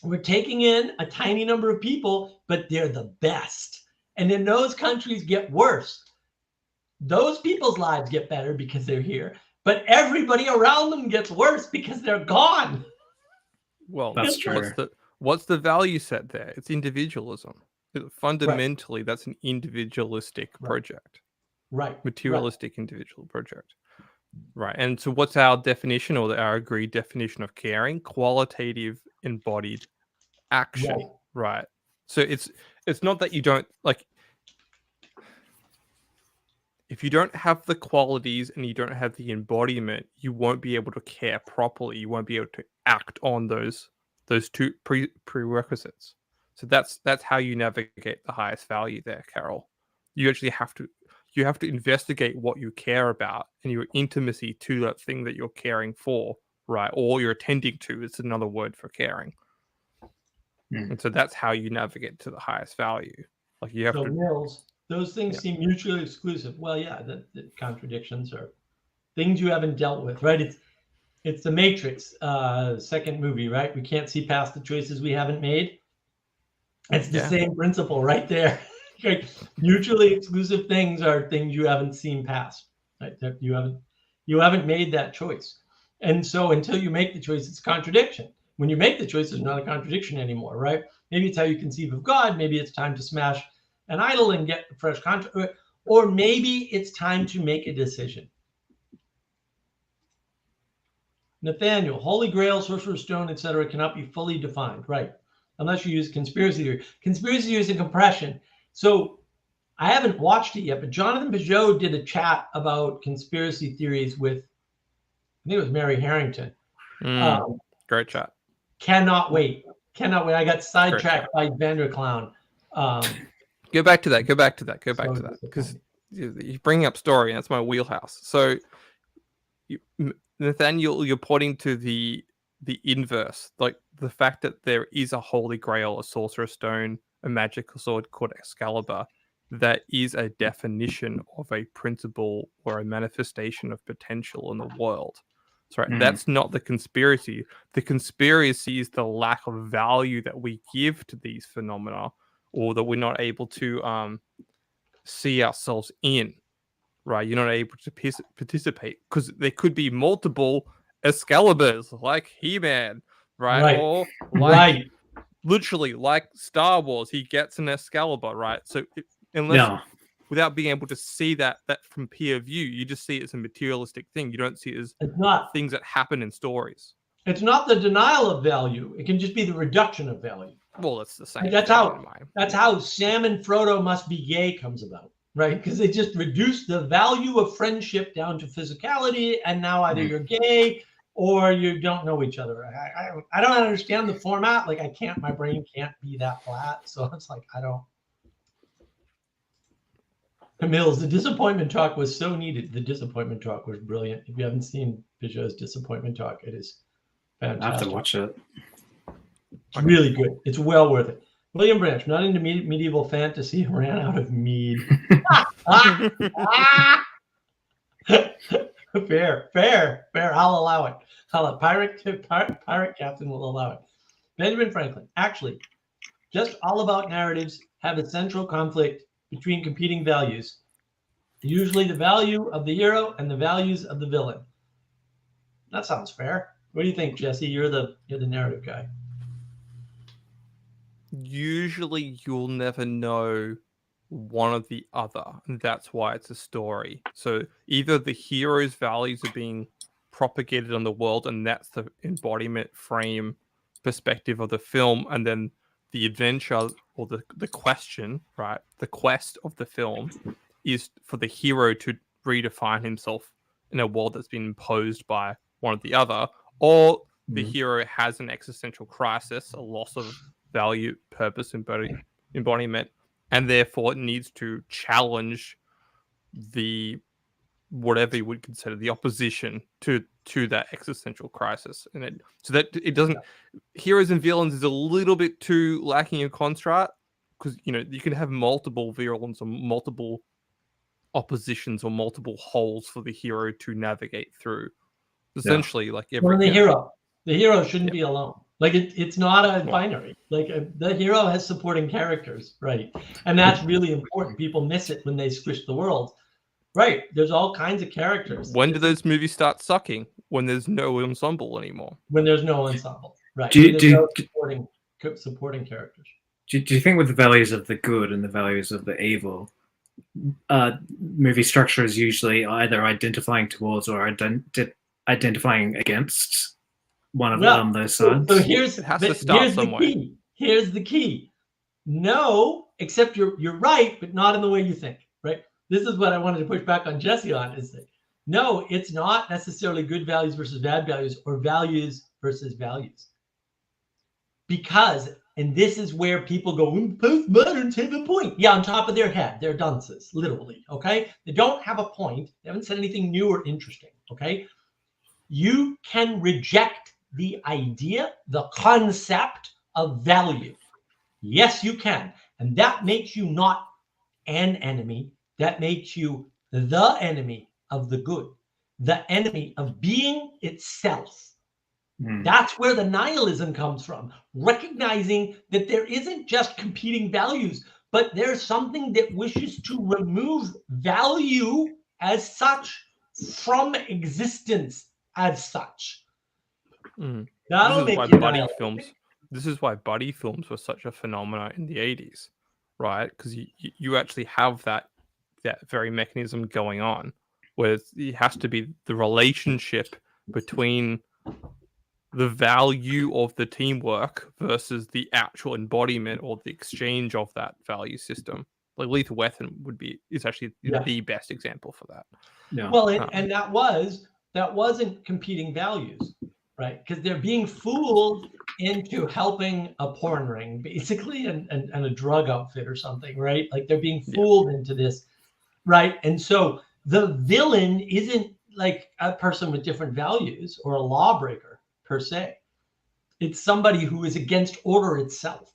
we're taking in a tiny number of people, but they're the best. And then those countries get worse. Those people's lives get better because they're here, but everybody around them gets worse because they're gone. Well, that's true. What's the value set there? It's individualism. Fundamentally, that's an individualistic project. Right. Materialistic individual project. Right. And so what's our definition, or our agreed definition of caring? Qualitative embodied action. Right. So it's not that you don't, like, if you don't have the qualities and you don't have the embodiment, you won't be able to care properly. You won't be able to act on those two prerequisites. So that's how you navigate the highest value there, Carol. You actually have to investigate what you care about and your intimacy to that thing that you're caring for, right? Or you're attending to. It's another word for caring. And so that's how you navigate to the highest value. Like, you have to. Mills, those things seem mutually exclusive. Well, yeah, the contradictions are things you haven't dealt with, right? It's the Matrix second movie, right? We can't see past the choices we haven't made. It's the same principle right there. Like, mutually exclusive things are things you haven't seen past, right? You haven't made that choice. And so until you make the choice, it's a contradiction. When you make the choice, it's not a contradiction anymore, right? Maybe it's how you conceive of God. Maybe it's time to smash an idol and get a fresh contract. Or maybe it's time to make a decision. Nathaniel, Holy Grail, Sorcerer's Stone, etc., cannot be fully defined, right? Unless you use conspiracy theory. Conspiracy theory is a compression. So I haven't watched it yet, but Jonathan Peugeot did a chat about conspiracy theories with think it was Mary Harrington. Great chat. Cannot wait. I got Great sidetracked chat. by Vanderclown. Go back to that. So Because you're bringing up story, and that's my wheelhouse. So, Nathaniel, you're pointing to the inverse, like the fact that there is a holy grail, a sorcerer's stone, a magical sword called Excalibur, that is a definition of a principle or a manifestation of potential in the world. So that's not the conspiracy. The conspiracy is the lack of value that we give to these phenomena, or that we're not able to see ourselves in. Right, you're not able to participate because there could be multiple Excaliburs, like He-Man, right? Or like literally like Star Wars, he gets an Excalibur, right? So without being able to see that from peer view, you just see it as a materialistic thing. You don't see it as things that happen in stories. It's not the denial of value. It can just be the reduction of value. Well, that's the same. That's how Sam and Frodo must be gay comes about. Right, because they just reduce the value of friendship down to physicality, and now either you're gay or you don't know each other. I don't understand the format. Like my brain can't be that flat. So it's like I don't. Mills, the disappointment talk was so needed. The disappointment talk was brilliant. If you haven't seen Peugeot's disappointment talk, it is fantastic. I have to watch it. It's really good. It's well worth it. William Branch, not into medieval fantasy, ran out of mead. Fair. I'll allow it. Pirate captain will allow it. Benjamin Franklin, actually, just all about narratives have a central conflict between competing values, usually the value of the hero and the values of the villain. That sounds fair. What do you think, Jesse? You're the narrative guy. Usually you'll never know one or the other, and that's why it's a story. So either the hero's values are being propagated on the world, and that's the embodiment frame perspective of the film, and then the adventure or the question, right? The quest of the film is for the hero to redefine himself in a world that's been imposed by one or the other, or the hero has an existential crisis, a loss of value, purpose, embodiment, and therefore it needs to challenge the whatever you would consider the opposition to that existential crisis. And so that it doesn't. Heroes and villains is a little bit too lacking in construct, because you can have multiple villains or multiple oppositions or multiple holes for the hero to navigate through. Essentially, like the hero shouldn't be alone. Like it's not a binary. Like the hero has supporting characters, right? And that's really important. People miss it when they squish the world. Right. There's all kinds of characters. When do those movies start sucking? When there's no ensemble anymore. When there's no ensemble. Right. Supporting characters. Do you think with the values of the good and the values of the evil, movie structure is usually either identifying towards or identifying against one of those sides? So it has to start somewhere. Here's the key. No, except you're right, but not in the way you think, right? This is what I wanted to push back on Jesse on, is that no, it's not necessarily good values versus bad values or values versus values. Because, and this is where people go, postmoderns have a point. Yeah, on top of their head. They're dunces, literally, okay? They don't have a point. They haven't said anything new or interesting, okay? You can reject the idea, the concept of value. Yes, you can. And that makes you not an enemy. That makes you the enemy of the good, the enemy of being itself. That's where the nihilism comes from, recognizing that there isn't just competing values, but there's something that wishes to remove value as such from existence as such. That'll make you buddy films. This is why buddy films were such a phenomenon in the 80s, right? Because you actually have that very mechanism going on, where it has to be the relationship between the value of the teamwork versus the actual embodiment or the exchange of that value system. Like Lethal Weapon is actually the best example for that. Yeah. Well, and that was that wasn't competing values, right? Because they're being fooled into helping a porn ring, basically, and a drug outfit or something, right? Like they're being fooled into this, right? And so the villain isn't like a person with different values or a lawbreaker per se. It's somebody who is against order itself.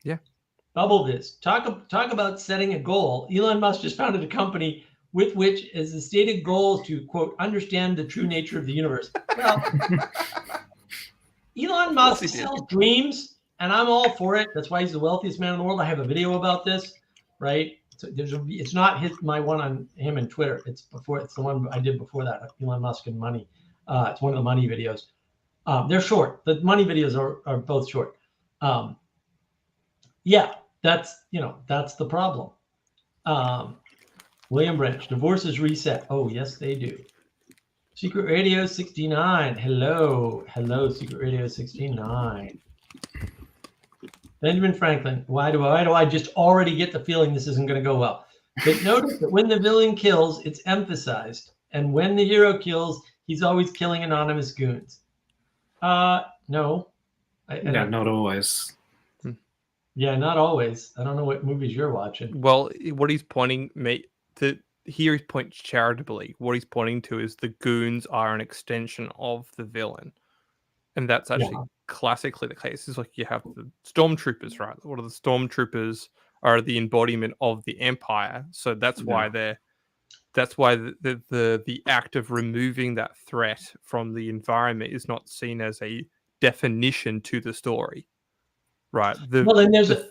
Yeah. Bubble Viz. Talk about setting a goal. Elon Musk just founded a company with which is the stated goal to, quote, understand the true nature of the universe. Well, Elon Musk sells dreams, and I'm all for it. That's why he's the wealthiest man in the world. I have a video about this, right? So it's not my one on him and Twitter. It's the one I did before that, Elon Musk and money. It's one of the money videos. They're short. The money videos are both short. Yeah, that's the problem. William Branch, divorces reset. Oh, yes, they do. Secret Radio 69. Hello, Secret Radio 69. Benjamin Franklin. Why do I just already get the feeling this isn't going to go well? But notice that when the villain kills, it's emphasized, and when the hero kills, he's always killing anonymous goons. No. Not always. Yeah, not always. I don't know what movies you're watching. Well, what he's pointing to here, he points charitably. What he's pointing to is the goons are an extension of the villain, and that's actually classically the case. It's like you have the stormtroopers, right? What are the stormtroopers are the embodiment of the Empire, so that's why the act of removing that threat from the environment is not seen as a definition to the story. Right. Well, then there's the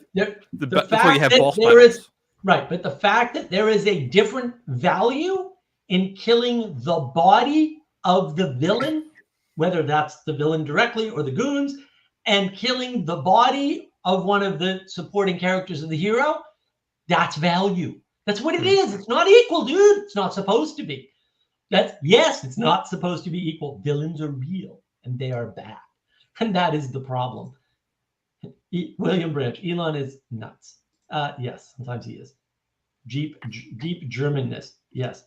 fact that there is right, but the fact that there is a different value in killing the body of the villain, whether that's the villain directly or the goons, and killing the body of one of the supporting characters of the hero, that's value. That's what it is. It's not equal, dude. It's not supposed to be. It's not supposed to be equal. Villains are real and they are bad, and that is the problem. William Branch, Elon is nuts. Yes, sometimes he is. Deep Germanness. Yes.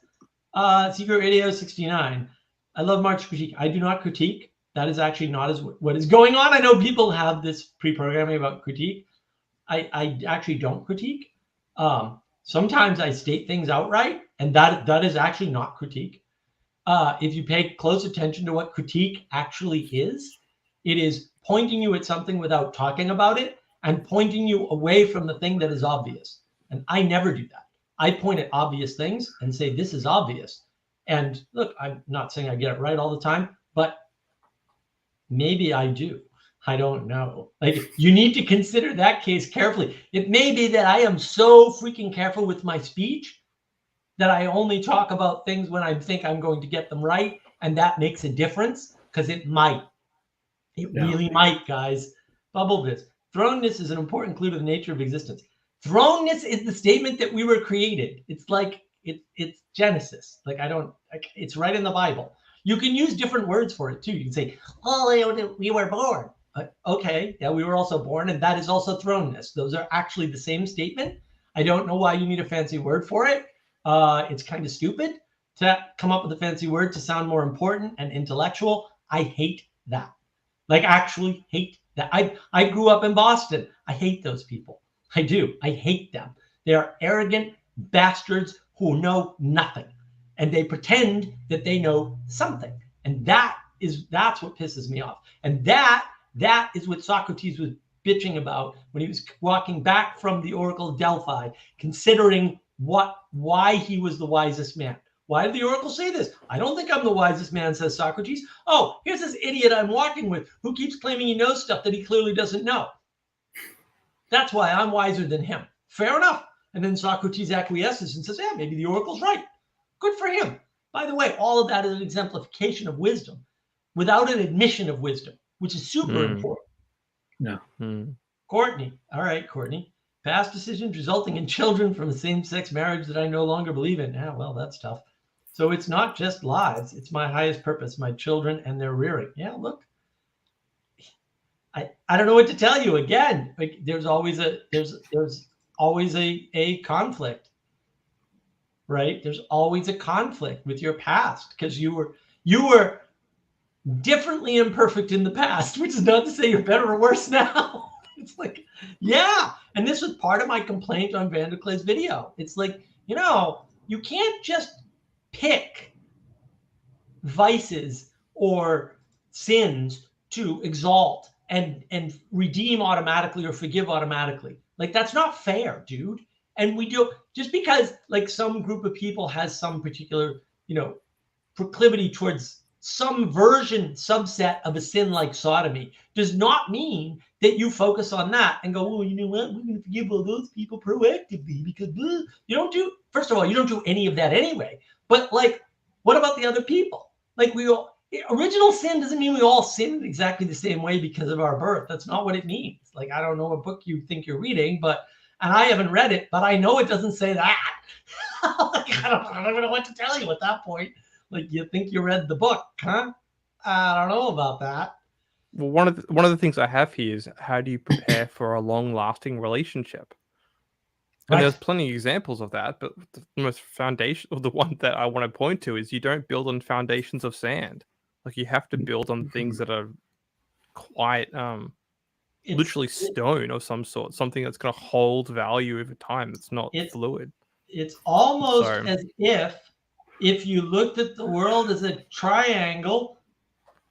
Secret Radio 69. I love Mark's critique. I do not critique. That is actually not what is going on. I know people have this pre-programming about critique. I actually don't critique. Sometimes I state things outright, and that is actually not critique. If you pay close attention to what critique actually is, it is pointing you at something without talking about it and pointing you away from the thing that is obvious. And I never do that. I point at obvious things and say, this is obvious. And look, I'm not saying I get it right all the time, but maybe I do. I don't know. Like, you need to consider that case carefully. It may be that I am so freaking careful with my speech that I only talk about things when I think I'm going to get them right. And that makes a difference, because it might. It really might, guys. Bubble Viz. Throneness is an important clue to the nature of existence. Throneness is the statement that we were created. It's like it's Genesis. Like it's right in the Bible. You can use different words for it too. You can say, "Oh, we were born." Okay, yeah, we were also born, and that is also throneness. Those are actually the same statement. I don't know why you need a fancy word for it. It's kind of stupid to come up with a fancy word to sound more important and intellectual. I hate that. Like, actually hate that. I grew up in Boston. I hate those people. I do. I hate them. They are arrogant bastards who know nothing. And they pretend that they know something. And that's what pisses me off. And that is what Socrates was bitching about when he was walking back from the Oracle of Delphi, considering why he was the wisest man. Why did the Oracle say this? I don't think I'm the wisest man, says Socrates. Oh, here's this idiot I'm walking with who keeps claiming he knows stuff that he clearly doesn't know. That's why I'm wiser than him. Fair enough. And then Socrates acquiesces and says, yeah, maybe the Oracle's right. Good for him. By the way, all of that is an exemplification of wisdom without an admission of wisdom, which is super important. No. Courtney. All right, Courtney. Past decisions resulting in children from a same-sex marriage that I no longer believe in. Yeah, well, that's tough. So it's not just lives. It's my highest purpose, my children and their rearing. Yeah, look. I don't know what to tell you. Again, like, there's always a conflict, right? There's always a conflict with your past, because you You were differently imperfect in the past, which is not to say you're better or worse now. It's like, yeah. And this was part of my complaint on Vanderklay's video. It's like, you can't just pick vices or sins to exalt and redeem automatically or forgive automatically. Like, that's not fair, dude. And we do, just because like some group of people has some particular, proclivity towards some subset of a sin like sodomy, does not mean that you focus on that and go, well, you know what, we're going to forgive all those people proactively because first of all, you don't do any of that anyway. But like, what about the other people? Like, original sin doesn't mean we all sin exactly the same way because of our birth. That's not what it means. Like, I don't know what book you think you're reading, and I haven't read it, but I know it doesn't say that. Like, I don't even know what to tell you at that point. Like, you think you read the book, huh? I don't know about that. Well, one of the things I have here is, how do you prepare for a long-lasting relationship? And there's plenty of examples of that, but the most foundational, the one that I want to point to, is you don't build on foundations of sand. Like, you have to build on things that are quite literally stone of some sort, something that's going to hold value over time. It's not fluid. It's almost as if you looked at the world as a triangle,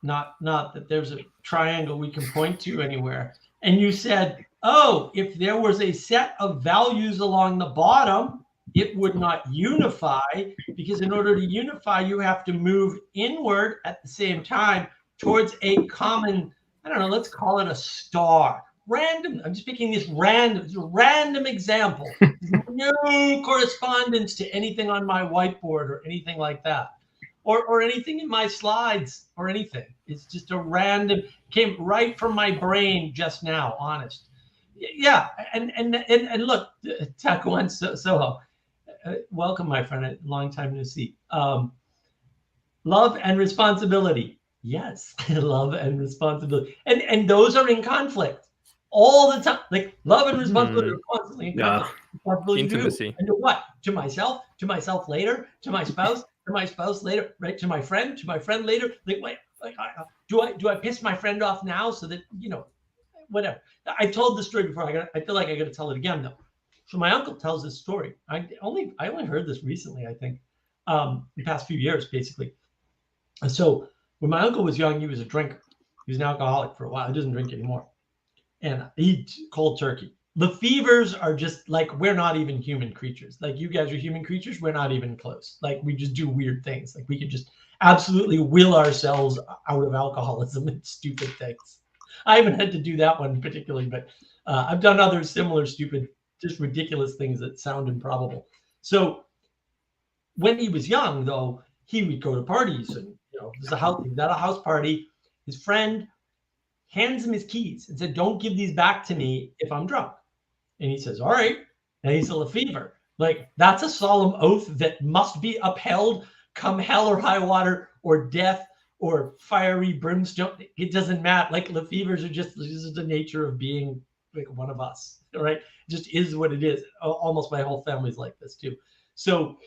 not that there's a triangle we can point to anywhere, and you said, oh, if there was a set of values along the bottom, it would not unify, because in order to unify, you have to move inward at the same time towards a common, I don't know, let's call it a star. Random, I'm just picking this random example. No correspondence to anything on my whiteboard or anything like that, or anything in my slides or anything. It's just a random, came right from my brain just now, honest. Yeah, and look, Taco and Soho, welcome, my friend. Long time no see. Love and responsibility. Yes, love and responsibility, and those are in conflict all the time. Like, love and responsibility are constantly in conflict. Responsibility Intimacy. And to what? To myself later, to my spouse later, right? To my friend later. Like, wait, do I piss my friend off now so that, whatever. I told the story before. I feel like I got to tell it again though. So my uncle tells this story. I only heard this recently, I think, the past few years, basically. And so when my uncle was young, he was a drinker. He was an alcoholic for a while. He doesn't drink anymore. And he cold turkey. The fevers are just like, we're not even human creatures. Like, you guys are human creatures. We're not even close. Like, we just do weird things. Like, we could just absolutely will ourselves out of alcoholism and stupid things. I haven't had to do that one particularly, but I've done other similar stupid, just ridiculous things that sound improbable. So when he was young, though, he would go to parties, and there's a house party. His friend hands him his keys and said, "Don't give these back to me if I'm drunk." And he says, "All right." And he's a Lefevre. Like, that's a solemn oath that must be upheld, come hell or high water or death or fiery brimstone. It doesn't matter. Like, Lefevres are just, this is the nature of being like one of us, right? It just is what it is. Almost my whole family's like this too. So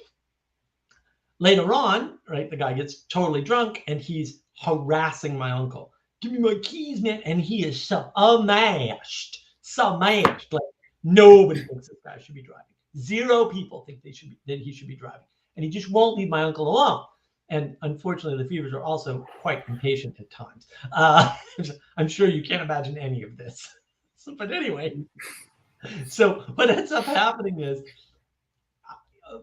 later on, right, the guy gets totally drunk and he's harassing my uncle. "Give me my keys, man." And he is so smashed. Like, nobody thinks this guy should be driving. Zero people think that he should be driving. And he just won't leave my uncle alone. And unfortunately, the Lefevres are also quite impatient at times. I'm sure you can't imagine any of this. But anyway, so what ends up happening is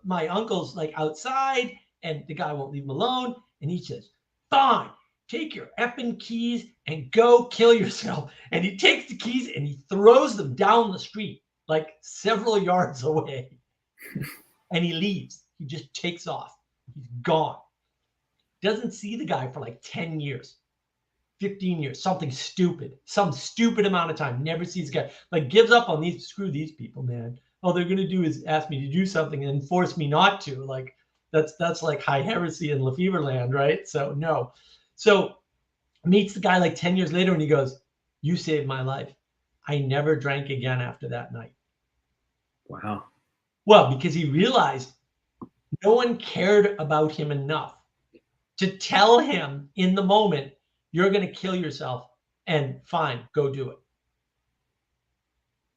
my uncle's like outside and the guy won't leave him alone. And he says, "Fine, take your effing keys and go kill yourself." And he takes the keys and he throws them down the street, like several yards away. And he leaves. He just takes off. He's gone. Doesn't see the guy for like 10 years, 15 years, some stupid amount of time. Never sees the guy. Like, gives up on these, screw these people, man. All they're going to do is ask me to do something and force me not to. Like, that's like high heresy in Lefevre land, right? So no. So meets the guy like 10 years later and he goes, "You saved my life. I never drank again after that night." Wow. Well, because he realized no one cared about him enough to tell him in the moment, you're going to kill yourself and fine, go do it.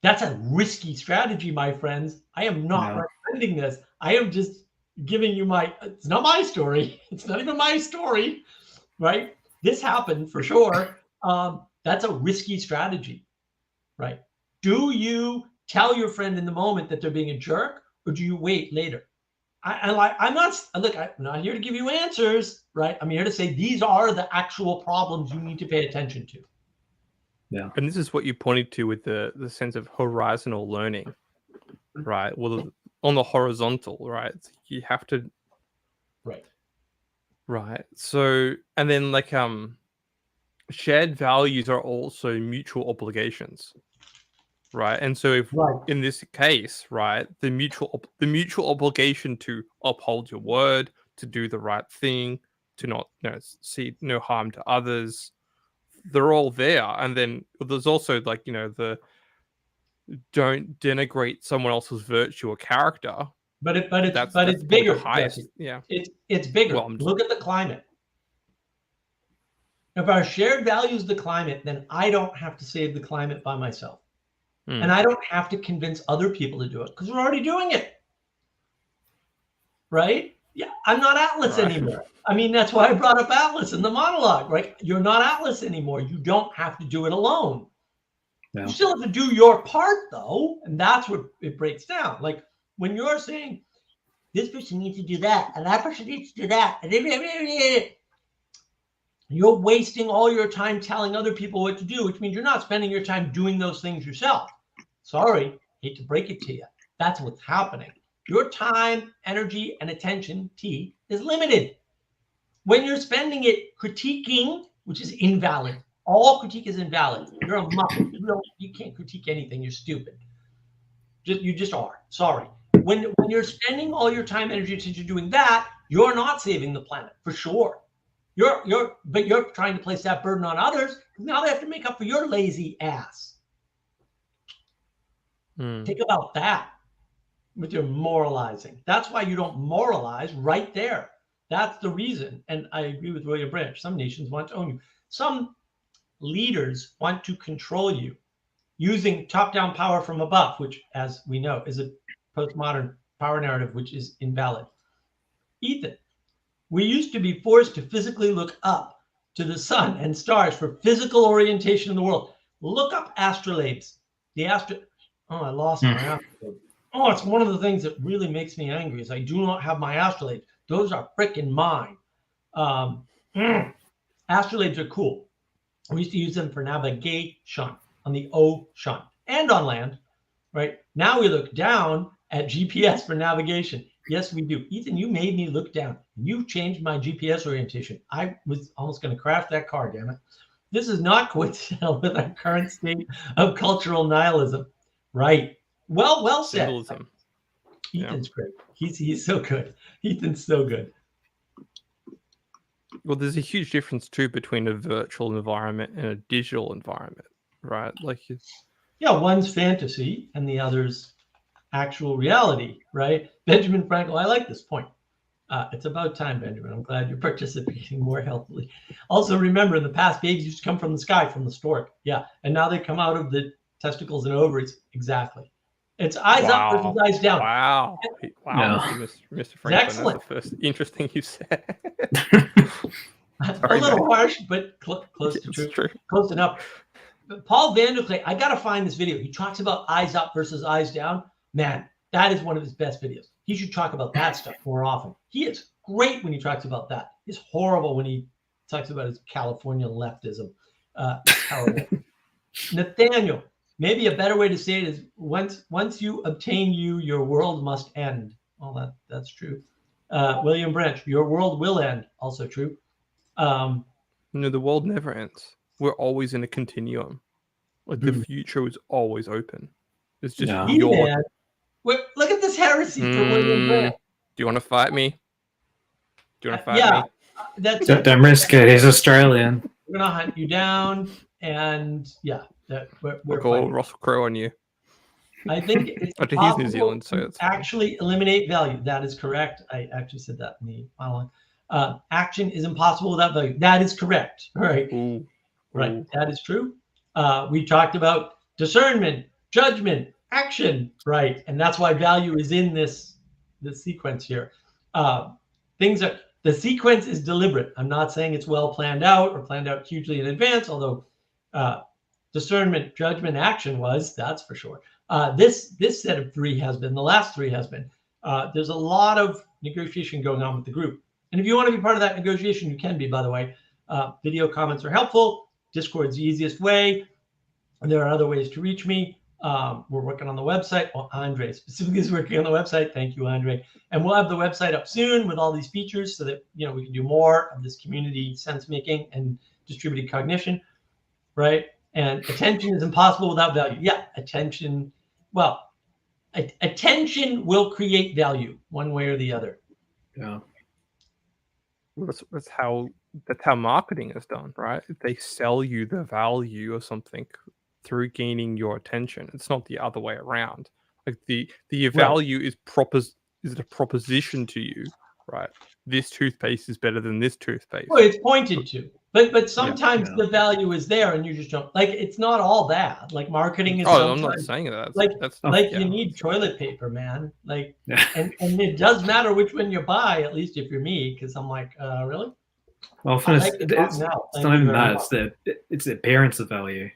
That's a risky strategy, my friends. I am not recommending this. I am just giving you it's not my story. It's not even my story, right? This happened for sure. That's a risky strategy, right? Do you tell your friend in the moment that they're being a jerk, or do you wait later? I'm not here to give you answers, right? I'm here to say these are the actual problems you need to pay attention to. Yeah. And this is what you pointed to with the sense of horizontal learning, right? Well, on the horizontal, right? You have to, right. So, and then like shared values are also mutual obligations, right? And so if in this case, right, the mutual obligation to uphold your word, to do the right thing, to not see no harm to others, they're all there. And then there's also like, the don't denigrate someone else's virtue or character. But it's bigger. Highest, Jesse. yeah. It's bigger. Well, look at the climate. If our shared value is the climate, then I don't have to save the climate by myself. And I don't have to convince other people to do it because we're already doing it. Right? Yeah, I'm not Atlas anymore. I mean, that's why I brought up Atlas in the monologue, right? You're not Atlas anymore. You don't have to do it alone. No. You still have to do your part, though, and that's what it breaks down. Like when you're saying, this person needs to do that, and that person needs to do that, you're wasting all your time telling other people what to do, which means you're not spending your time doing those things yourself. Sorry, hate to break it to you. That's what's happening. Your time, energy, and attention, T, is limited. When you're spending it critiquing, which is invalid, all critique is invalid. You're a muppet. You can't critique anything. You're stupid. You just are. Sorry. When you're spending all your time, energy, attention doing that, you're not saving the planet for sure. But you're trying to place that burden on others. Now they have to make up for your lazy ass. Think about that with your moralizing. That's why you don't moralize right there. That's the reason. And I agree with William Branch. Some nations want to own you. Some leaders want to control you using top-down power from above, which, as we know, is a postmodern power narrative, which is invalid. Ethan, we used to be forced to physically look up to the sun and stars for physical orientation in the world. Look up astrolabes. I lost my astrolabe. Oh, it's one of the things that really makes me angry is I do not have my astrolabes. Those are freaking mine. Astrolabes are cool. We used to use them for navigation on the ocean and on land, right? Now we look down at GPS for navigation. Yes, we do. Ethan, you made me look down. You changed my GPS orientation. I was almost going to crash that car, damn it. This is not coincidental with our current state of cultural nihilism. Right. Well said. Symbolism. Ethan's great. He's so good. Ethan's so good. Well, there's a huge difference too between a virtual environment and a digital environment, right? Like, one's fantasy and the other's actual reality, right? Benjamin Frankel, I like this point. It's about time, Benjamin. I'm glad you're participating more healthily. Also, remember, in the past, babies used to come from the sky, from the stork. Yeah, and now they come out of the testicles and ovaries. Exactly. It's eyes up versus eyes down. Wow. No. Mr. Franklin, excellent. That's the first interesting you said. A little harsh, but close to true. Close enough. Paul Vanderklay, I got to find this video. He talks about eyes up versus eyes down. Man, that is one of his best videos. He should talk about that stuff more often. He is great when he talks about that. He's horrible when he talks about his California leftism. Nathaniel, maybe a better way to say it is once you obtain your world must end. Oh, that's true. William Branch, your world will end. Also true. No, the world never ends. We're always in a continuum. Like the future is always open. It's just your. Look at this heresy for William Branch. Do you want to fight me? Do you want to fight me? Don't risk it. He's Australian. We're gonna hunt you down, and we're call Russell Crowe on you. I think it's he's New Zealand, so it's actually eliminate value. That is correct. I actually said that in the monologue. Action is impossible without value. That is correct. All right. Ooh. Right. Ooh. That is true. We talked about discernment, judgment, action. Right. And that's why value is in this sequence here. The sequence is deliberate. I'm not saying it's well planned out or planned out hugely in advance, although discernment, judgment, action was, that's for sure. This set of 3 has been, the last 3 has been. There's a lot of negotiation going on with the group. And if you want to be part of that negotiation, you can be, by the way. Video comments are helpful. Discord's the easiest way. And there are other ways to reach me. We're working on the website. Well, Andre specifically is working on the website. Thank you, Andre. And we'll have the website up soon with all these features so that we can do more of this community sense making and distributed cognition, right? And attention is impossible without value. Yeah, attention. Well, attention will create value one way or the other. Yeah. That's how marketing is done, right? They sell you the value of something through gaining your attention. It's not the other way around. Like the value is a proposition to you, right? This toothpaste is better than this toothpaste. Well, it's pointed to, but sometimes the value is there, and you just don't like. It's not all bad. Like marketing is. Oh, I'm not saying that. You need toilet paper, man. Like, and it does matter which one you buy. At least if you're me, because I'm like, really? Well, it's not even that. It's the appearance of value.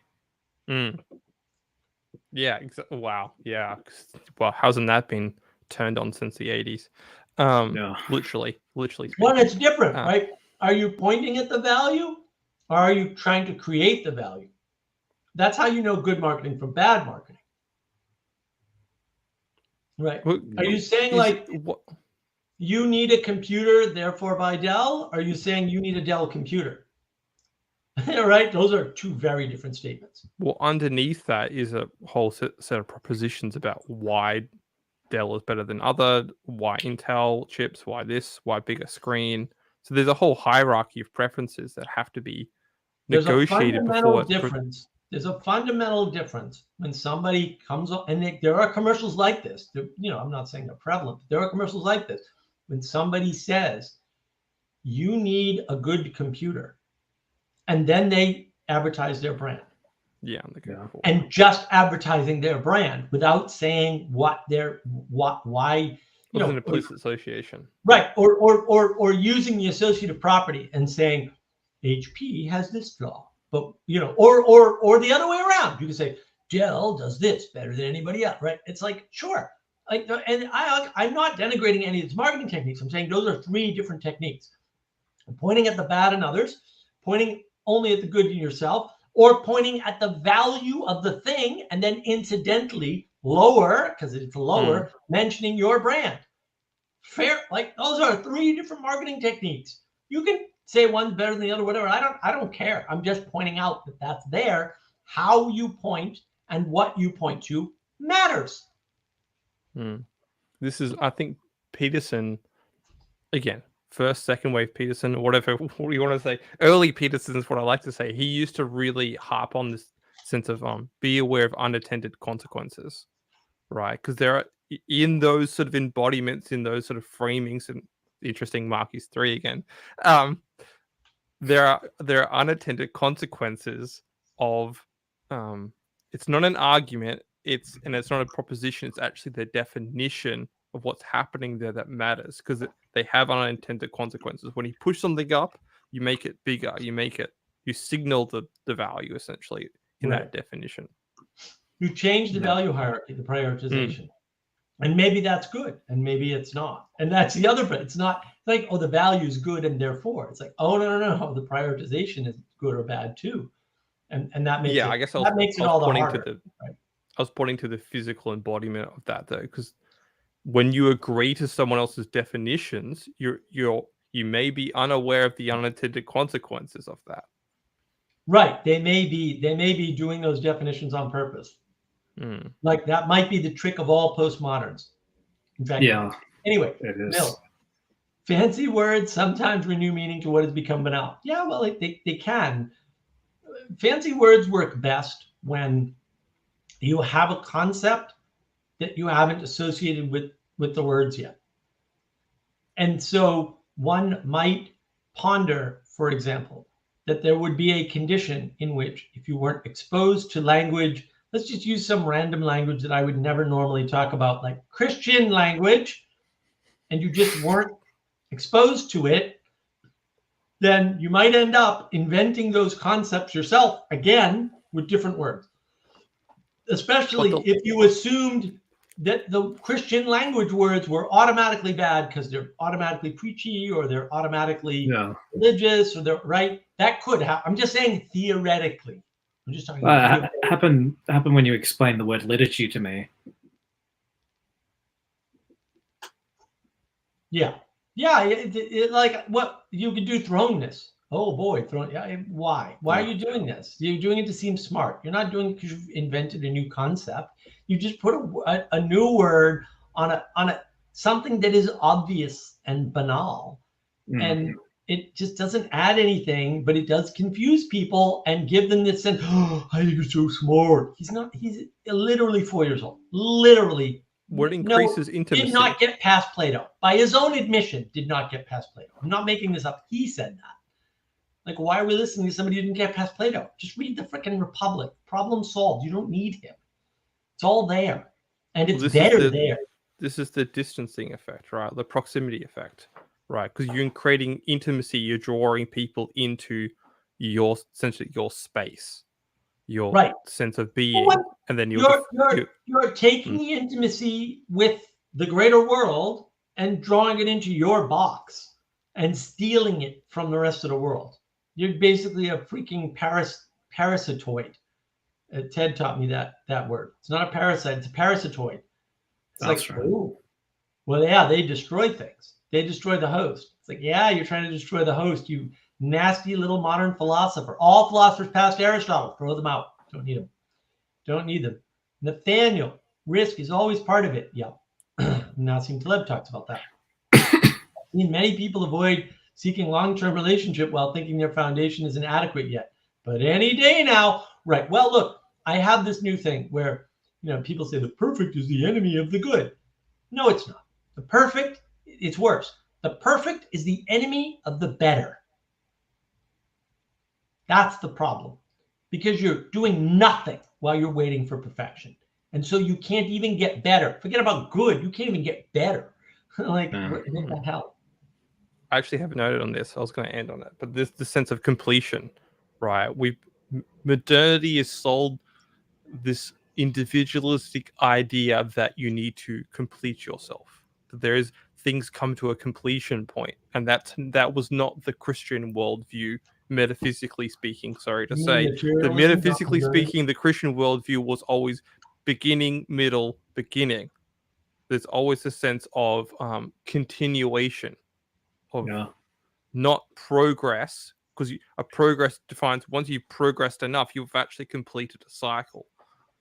Yeah. Wow. Yeah. Well, hasn't that been turned on since the 80s? Literally. Well, it's different, right? Are you pointing at the value, or are you trying to create the value? That's how you know good marketing from bad marketing, right? Are you saying you need a computer, therefore buy Dell? Or are you saying you need a Dell computer? Right? Those are 2 very different statements. Well, underneath that is a whole set of propositions about why Dell is better than why Intel chips, why this, why bigger screen. So there's a whole hierarchy of preferences that have to be negotiated before. There's a fundamental difference when somebody comes up, and there are commercials like this. I'm not saying they're prevalent, but there are commercials like this. When somebody says, you need a good computer, and then they advertise their brand. Yeah. And just advertising their brand without saying why, an implicit association. Right. Or using the associative property and saying HP has this flaw. But or the other way around. You can say Dell does this better than anybody else, right? It's like, sure. And I'm not denigrating any of these marketing techniques. I'm saying those are 3 different techniques. Pointing at the bad in others, pointing only at the good in yourself, or pointing at the value of the thing and then incidentally lower, because it's lower, mentioning your brand. Fair, like those are 3 different marketing techniques. You can say one's better than the other, whatever. I don't care. I'm just pointing out that that's there. How you point and what you point to matters. This is, I think, Peterson, again, first, second wave Peterson, whatever you want to say. Early Peterson is what I like to say. He used to really harp on this sense of be aware of unintended consequences, right? Because there are, in those sort of embodiments, in those sort of framings, and interesting Marquis 3 again, there are unattended consequences of it's not an argument, it's not a proposition, it's actually the definition of what's happening there that matters, because they have unintended consequences. When you push something up, you make it bigger, you signal the value essentially in that definition. You change the value hierarchy, the prioritization. And maybe that's good, and maybe it's not. And that's the other bit. It's not like, oh, the value is good, and therefore it's like, oh, no, the prioritization is good or bad too. And that makes I guess that makes it all the harder. Right? I was pointing to the physical embodiment of that though, because when you agree to someone else's definitions, you may be unaware of the unintended consequences of that. Right. They may be doing those definitions on purpose. Like that might be the trick of all postmoderns. In fact, anyway, Mill, fancy words sometimes renew meaning to what has become banal. Yeah, well, they can. Fancy words work best when you have a concept that you haven't associated with the words yet. And so one might ponder, for example, that there would be a condition in which if you weren't exposed to language, let's just use some random language that I would never normally talk about, like Christian language, and you just weren't exposed to it, then you might end up inventing those concepts yourself again with different words. Especially if you assumed that the Christian language words were automatically bad because they're automatically preachy or they're automatically religious or they're right. That could happen. I'm just saying theoretically. I'm just talking about happened when you explained the word liturgy to me. Yeah. Like what you could do thrownness. Oh boy, throne. Yeah, why? Why are you doing this? You're doing it to seem smart. You're not doing it because you've invented a new concept. You just put a new word on a something that is obvious and banal, and it just doesn't add anything, but it does confuse people and give them this sense. Oh, I think you're so smart. He's not. He's literally 4 years old. Literally. What increases intimacy? Did not get past Plato. By his own admission, did not get past Plato. I'm not making this up. He said that. Like, why are we listening to somebody who didn't get past Plato? Just read the freaking Republic. Problem solved. You don't need him. It's all there. And it's better there. This is the distancing effect, right? The proximity effect, right? Because you're creating intimacy. You're drawing people into essentially your space, your sense of being. And then you're taking the intimacy with the greater world and drawing it into your box and stealing it from the rest of the world. You're basically a freaking parasitoid. Ted taught me that word. It's not a parasite, it's a parasitoid. It's That's like, right. ooh. Well, yeah, they destroy things. They destroy the host. It's like, yeah, you're trying to destroy the host, you nasty little modern philosopher. All philosophers past Aristotle, throw them out. Don't need them. Don't need them. Nathaniel, risk is always part of it. Yeah. Nassim Taleb talks about that. I've seen many people avoid seeking long-term relationship while thinking their foundation isn't adequate yet. But any day now, right. Well, look, I have this new thing where, people say the perfect is the enemy of the good. No, it's not. The perfect, it's worse. The perfect is the enemy of the better. That's the problem. Because you're doing nothing while you're waiting for perfection. And so you can't even get better. Forget about good. You can't even get better. Like, what the hell? I actually have noted on this. I was going to end on it. But the sense of completion, right? Modernity is sold this individualistic idea that you need to complete yourself. That there is things come to a completion point. And that was not the Christian worldview. Metaphysically speaking, sorry to say, that metaphysically speaking, the Christian worldview was always beginning, middle, beginning. There's always a sense of continuation, of not progress, because a progress defines once you've progressed enough, you've actually completed a cycle.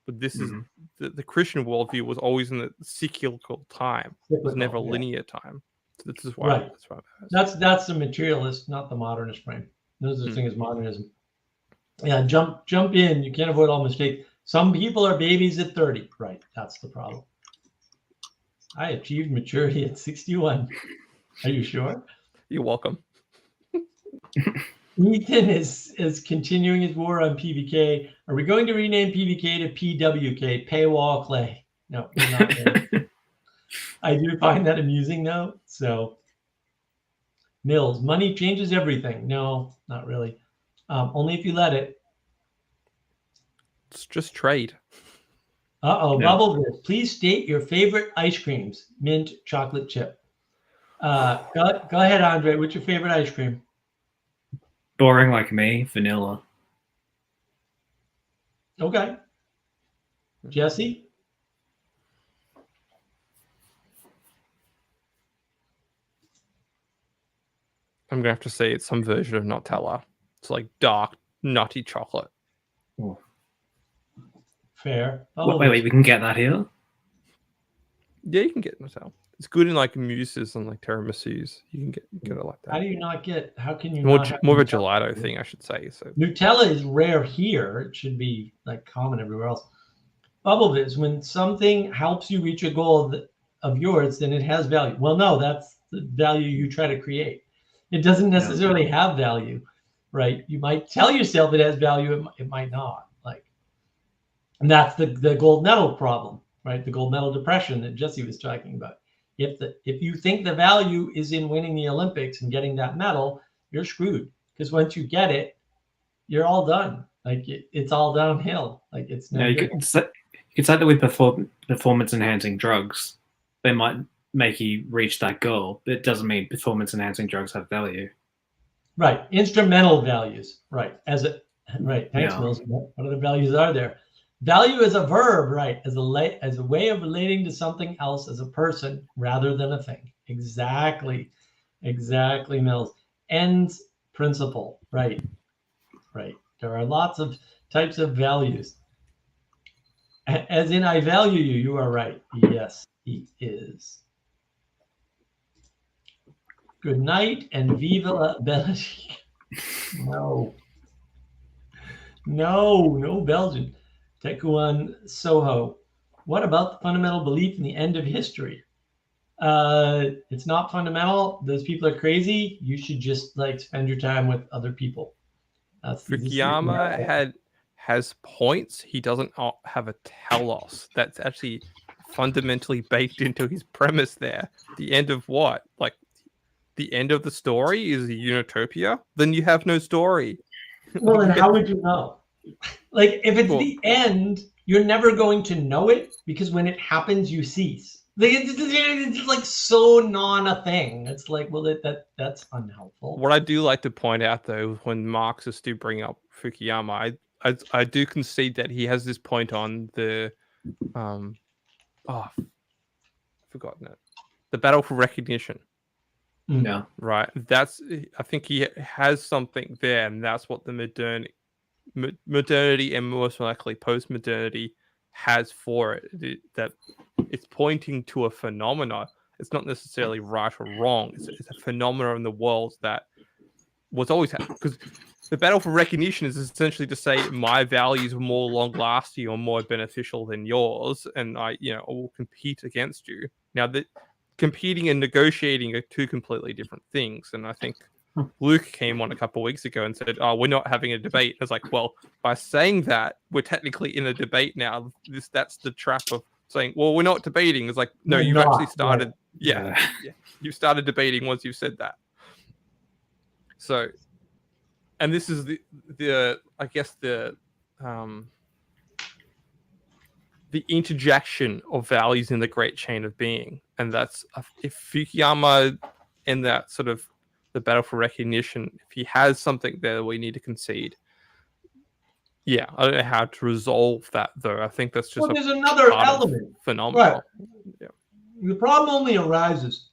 But this is the Christian worldview was always in the cyclical time. It was never linear time. So this is why. That's the materialist, not the modernist frame. There's a thing as modernism. Yeah, jump in. You can't avoid all mistakes. Some people are babies at 30. Right. That's the problem. I achieved maturity at 61. Are you sure? You're welcome. Ethan is continuing his war on PVK. Are we going to rename PVK to PWK? Paywall Clay. No, we're not there. I do find that amusing though. So Mills, money changes everything. No, not really. Only if you let it. It's just trade. Bubble Biz. Please state your favorite ice creams. Mint, chocolate chip. Go ahead, Andre. What's your favorite ice cream? Boring like me, vanilla. Okay. Jesse? I'm gonna have to say it's some version of Nutella. It's like dark, nutty chocolate. Oh. Fair. Wait, we can get that here? Yeah, you can get Nutella. It's good in like mousses and like tiramisus. You can get it like that. How do you not get? How can you more not more of a gelato thing, I should say. So Nutella is rare here. It should be like common everywhere else. Bubble Viz, when something helps you reach a goal of yours, then it has value. Well, no, that's the value you try to create. It doesn't necessarily have value, right? You might tell yourself it has value, it might not. Like, and that's the gold medal problem, right? The gold medal depression that Jesse was talking about. If you think the value is in winning the Olympics and getting that medal, you're screwed, because once you get it, you're all done. Like it's all downhill. Like it's no. You could say that with performance enhancing drugs, they might make you reach that goal. It doesn't mean performance enhancing drugs have value. Right, instrumental values. Right, right. Thanks, Mills. What other values are there? Value is a verb, right? As a way of relating to something else as a person rather than a thing. Exactly, Mills. Ends principle, right? Right. There are lots of types of values. As in, I value you. You are right. Yes, he is. Good night and viva la Belgique. No Belgian. Tekuan Soho. What about the fundamental belief in the end of history? It's not fundamental. Those people are crazy. You should just like spend your time with other people. Fukuyama has points. He doesn't have a telos. That's actually fundamentally baked into his premise there. The end of what? Like, the end of the story is a Unitopia? Then you have no story. Well, then how would you know? Like, if it's the end, you're never going to know it, because when it happens, you cease. Like, it's like so a thing. It's like, well, that's unhelpful. What I do like to point out, though, when Marxists do bring up Fukuyama, I do concede that he has this point on the I've forgotten it. The battle for recognition. Yeah. Right. I think he has something there, and that's what the modernity and most likely post-modernity has for it. That it's pointing to a phenomena. It's not necessarily right or wrong. It's a phenomenon in the world that was always happening. Because the battle for recognition is essentially to say my values are more long-lasting or more beneficial than yours, and I will compete against you. Now that competing and negotiating are two completely different things, and I think Luke came on a couple of weeks ago and said, "Oh, we're not having a debate." I was like, "Well, by saying that, we're technically in a debate now. That's the trap of saying, well, we're not debating." It's like, no, you've actually started. Yeah, you started debating once you said that. So, and this is the I guess the interjection of values in the great chain of being, and that's if Fukuyama in that sort of the battle for recognition, if he has something there we need to concede. Yeah, I don't know how to resolve that, though. I think that's just there's another element. Phenomenal. Right. Yeah. The problem only arises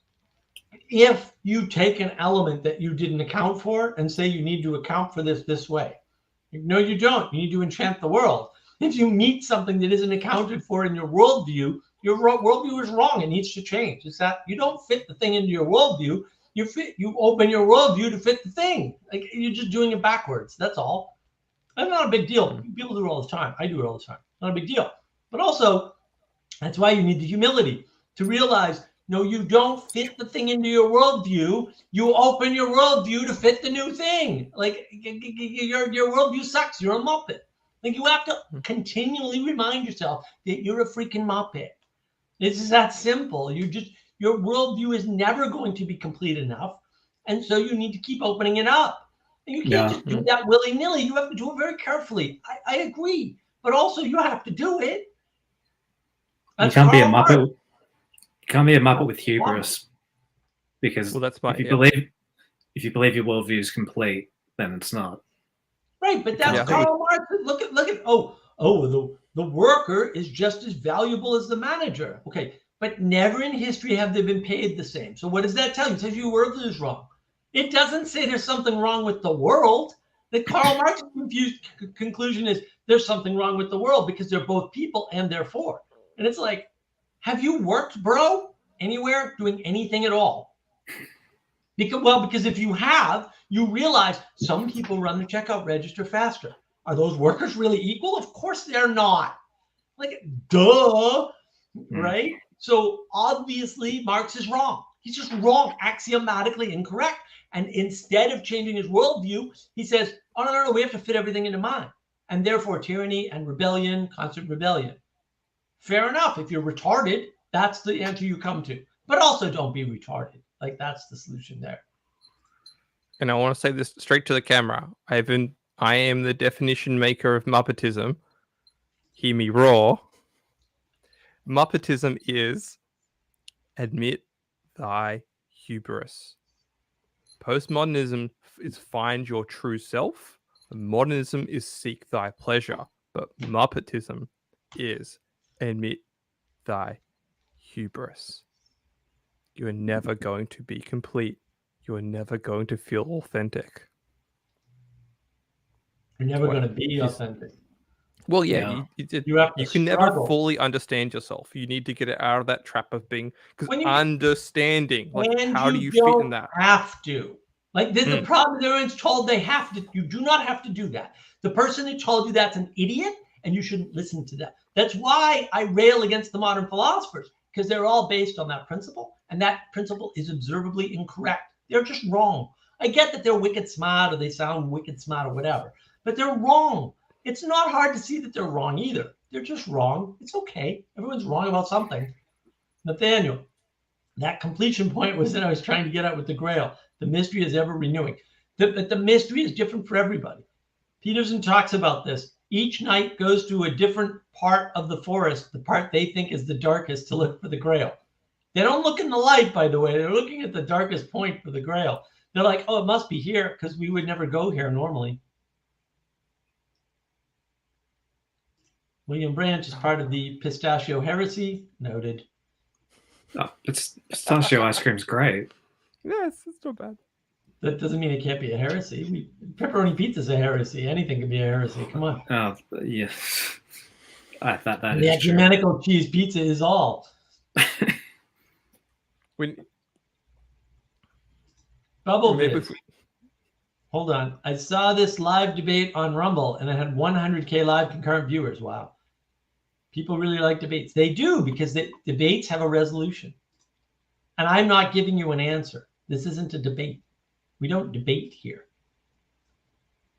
if you take an element that you didn't account for and say you need to account for this way. No, you don't. You need to enchant the world. If you meet something that isn't accounted for in your worldview is wrong. It needs to change. It's that you don't fit the thing into your worldview. You open your worldview to fit the thing. Like, you're just doing it backwards. That's all. That's not a big deal. People do it all the time. I do it all the time. Not a big deal. But also, that's why you need the humility to realize, no, you don't fit the thing into your worldview. You open your worldview to fit the new thing. Like, your worldview sucks. You're a Muppet. Like, you have to continually remind yourself that you're a freaking Muppet. It's just that simple. Your worldview is never going to be complete enough. And so you need to keep opening it up. And you can't just do that willy-nilly. You have to do it very carefully. I agree. But also you have to do it. You can't be a Muppet. You can't be a Muppet with hubris. Because if you believe your worldview is complete, then it's not. Right, but that's Karl Marx. Look at the worker is just as valuable as the manager. Okay, but never in history have they been paid the same. So what does that tell you? It tells you your worldview is wrong. It doesn't say there's something wrong with the world. The Karl Marx conclusion is there's something wrong with the world because they're both people and therefore. And it's like, have you worked, bro, anywhere doing anything at all? Because if you have, you realize some people run the checkout register faster. Are those workers really equal? Of course they're not. Like, duh, right? So obviously Marx is wrong. He's just wrong, axiomatically incorrect. And instead of changing his worldview, he says, oh, no, we have to fit everything into mine. And therefore, tyranny and rebellion, constant rebellion. Fair enough. If you're retarded, that's the answer you come to. But also don't be retarded. Like, that's the solution there. And I want to say this straight to the camera. I am the definition maker of Muppetism. Hear me roar. Muppetism is admit thy hubris. Postmodernism is find your true self. Modernism is seek thy pleasure. But Muppetism is admit thy hubris. You are never going to be complete. You are never going to feel authentic. You're never going to be authentic. Well, yeah. You can never fully understand yourself. You need to get it out of that trap of being, because understanding, like, how do you fit in that? Have to. Like, the problem is everyone's told they have to. You do not have to do that. The person who told you that's an idiot, and you shouldn't listen to that. That's why I rail against the modern philosophers, because they're all based on that principle, and that principle is observably incorrect. They're just wrong. I get that they're wicked smart, or they sound wicked smart, or whatever, but they're wrong. It's not hard to see that they're wrong either. They're just wrong. It's okay. Everyone's wrong about something. Nathaniel, that completion point was that I was trying to get at with the Grail. The mystery is ever renewing. The mystery is different for everybody. Peterson talks about this. Each knight goes to a different part of the forest, the part they think is the darkest, to look for the Grail. They don't look in the light, by the way. They're looking at the darkest point for the Grail. They're like, oh, it must be here, because we would never go here normally. William Branch is part of the pistachio heresy. Noted. Oh, pistachio ice cream's great. Yes, it's not bad. That doesn't mean it can't be a heresy. Pepperoni pizza is a heresy. Anything can be a heresy. Come on. Oh, yes. I thought that the is true. ecumenical cheese pizza is all. Bubble Viz. Hold on. I saw this live debate on Rumble, and it had 100K live concurrent viewers. Wow. People really like debates. They do, because debates have a resolution. And I'm not giving you an answer. This isn't a debate. We don't debate here.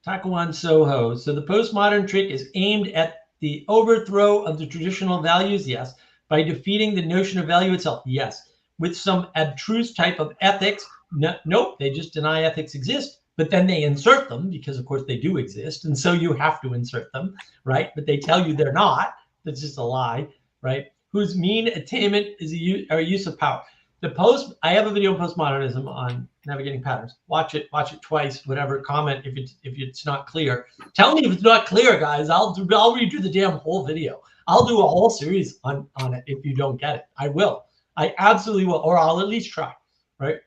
Takuan Soho. So the postmodern trick is aimed at the overthrow of the traditional values, yes. By defeating the notion of value itself, yes. With some abstruse type of ethics, nope, they just deny ethics exist. But then they insert them, because of course they do exist. And so you have to insert them, right? But they tell you they're not. That's just a lie, right? Whose mean attainment is a use of power. I have a video on postmodernism on navigating patterns. Watch it twice, whatever. Comment if it's not clear. Tell me if it's not clear, guys. I'll redo the damn whole video. I'll do a whole series on it if you don't get it. I will. I absolutely will, or I'll at least try, right?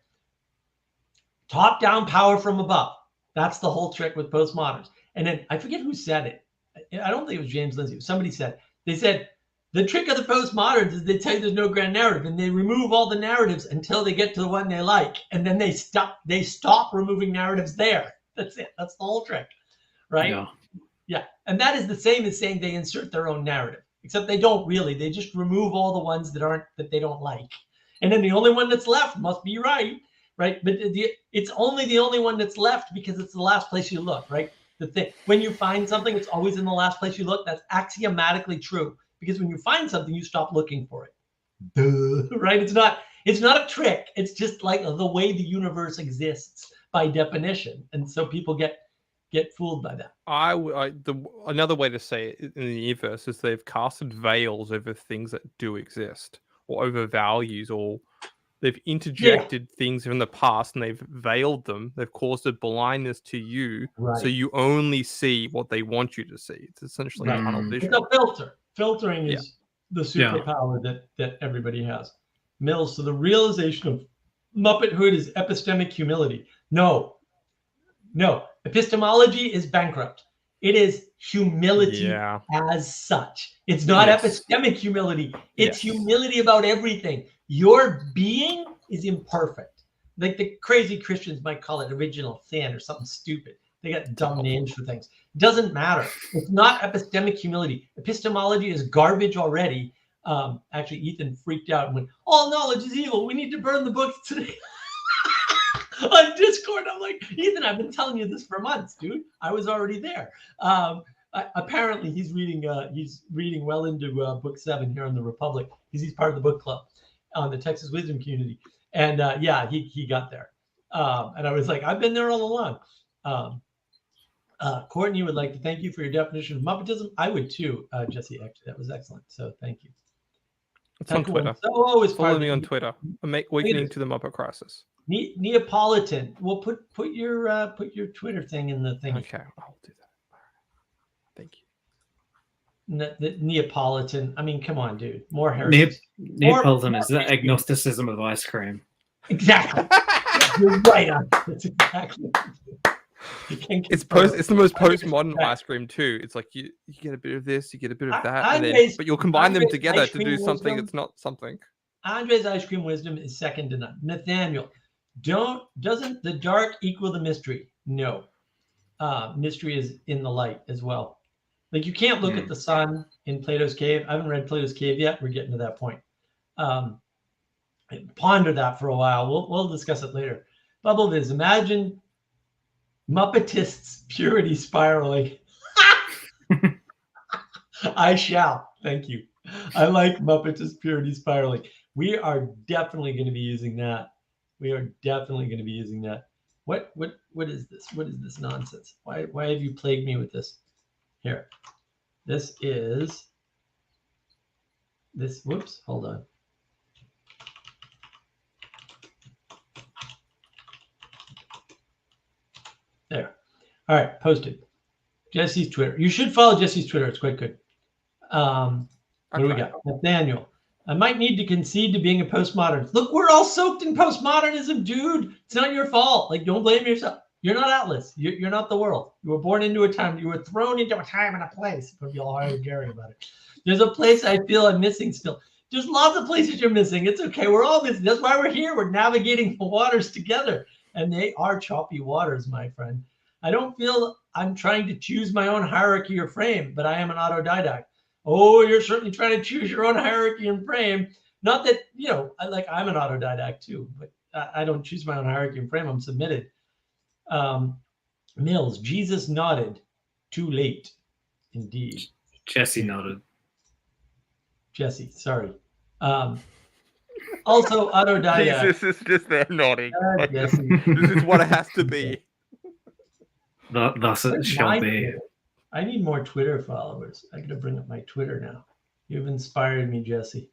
Top-down power from above. That's the whole trick with postmoderns. And then I forget who said it. I don't think it was James Lindsay. Somebody said, they said, the trick of the postmoderns is they tell you there's no grand narrative, and they remove all the narratives until they get to the one they like. And then they stop removing narratives there. That's it. That's the whole trick, right? Yeah. And that is the same as saying they insert their own narrative, except they don't really. They just remove all the ones that they don't like. And then the only one that's left must be right. Right, but it's only the only one that's left because it's the last place you look, right? When you find something, it's always in the last place you look. That's axiomatically true, because when you find something, you stop looking for it. Duh, right? It's not a trick. It's just like the way the universe exists by definition, and so people get fooled by that. Another way to say it in the universe is they've casted veils over things that do exist, or over values, or they've interjected things from the past and they've veiled them. They've caused a blindness to you, so you only see what they want you to see. It's essentially tunnel vision. It's a filter. Filtering is the superpower that everybody has. Mills, so the realization of Muppethood is epistemic humility. No. Epistemology is bankrupt. It is humility as such. It's not epistemic humility. It's humility about everything. Your being is imperfect. Like the crazy Christians might call it original sin or something stupid. They got dumb names for things. It doesn't matter. It's not epistemic humility. Epistemology is garbage already. Actually, Ethan freaked out and went, "All knowledge is evil. We need to burn the books today." On Discord, I'm like, Ethan, I've been telling you this for months, dude. I was already there. Apparently, he's reading well into book 7 here on the Republic because he's part of the book club on the Texas Wisdom community. And he got there. And I was like, I've been there all along. Courtney would like to thank you for your definition of Muppetism. I would too, Jesse. Actually, that was excellent. So thank you. It's on Twitter. Follow me on Twitter. Awakening to the Muppet Crisis. Neapolitan. Well, put your Twitter thing in the thing. Okay, I'll do that. Thank you. The Neapolitan. I mean, come on, dude. More heresy. Neapolitan is the agnosticism of ice cream. Exactly. You're right on. That's exactly. It's the most postmodern ice cream too. It's like you get a bit of this, you get a bit of that, but you'll combine them together to do something that's not something. Andre's ice cream wisdom is second to none. Nathaniel, doesn't the dark equal the mystery? No. Mystery is in the light as well. Like you can't look at the sun in Plato's cave. I haven't read Plato's cave yet. We're getting to that point. Ponder that for a while. We'll discuss it later. Bubble Viz, imagine Muppetists purity spiraling. I shall. Thank you. I like Muppetist purity spiraling. We are definitely going to be using that. What is this? What is this nonsense? Why have you plagued me with this? Here. This is this. Whoops. Hold on. There. All right. Posted. Jesse's Twitter. You should follow Jesse's Twitter. It's quite good. What do we got? Nathaniel. I might need to concede to being a postmodernist. Look, we're all soaked in postmodernism, dude. It's not your fault. Like, don't blame yourself. You're not Atlas. You're not the world. You were born into a time. You were thrown into a time and a place. But you'll hire Gary about it. There's a place I feel I'm missing still. There's lots of places you're missing. It's okay. We're all missing. That's why we're here. We're navigating the waters together. And they are choppy waters, my friend. I don't feel I'm trying to choose my own hierarchy or frame, but I am an autodidact. Oh, you're certainly trying to choose your own hierarchy and frame. Not that, I'm an autodidact too, but I don't choose my own hierarchy and frame. I'm submitted. Mills, Jesus nodded. Too late. Indeed. Jesse nodded. Jesse, sorry. Also, autodidact. Jesus is just there nodding. Jesse. This is what it has to be. Thus it shall be. I need more Twitter followers. I got to bring up my Twitter now. You've inspired me, Jesse.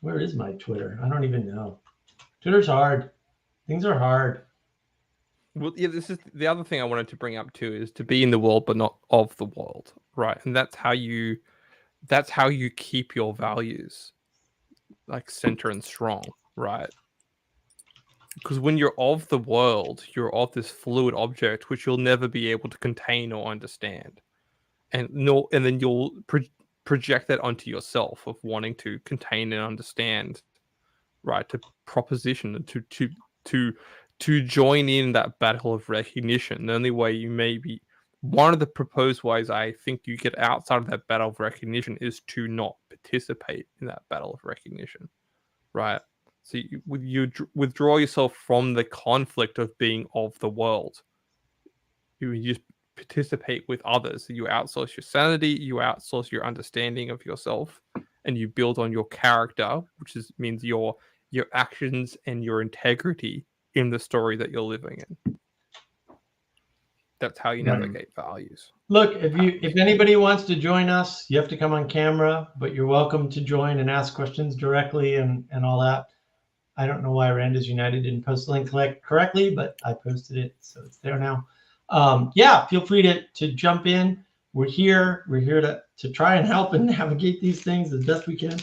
Where is my Twitter? I don't even know. Twitter's hard. Things are hard. Well, yeah, this is the other thing I wanted to bring up too, is to be in the world but not of the world, right? And that's how you keep your values like center and strong, right? Because when you're of the world, you're of this fluid object which you'll never be able to contain or understand, and then you'll project that onto yourself of wanting to contain and understand, right? To proposition and to join in that battle of recognition. The only way you may be one of the proposed ways I think you get outside of that battle of recognition is to not participate in that battle of recognition, right? So you withdraw yourself from the conflict of being of the world. You just participate with others. You outsource your sanity, you outsource your understanding of yourself, and you build on your character, which means your actions and your integrity in the story that you're living in. That's how you navigate values. Look, if anybody wants to join us, you have to come on camera, but you're welcome to join and ask questions directly and all that. I don't know why Randa's United didn't post the link correctly, but I posted it, so it's there now. Feel free to jump in. We're here to try and help and navigate these things as best we can.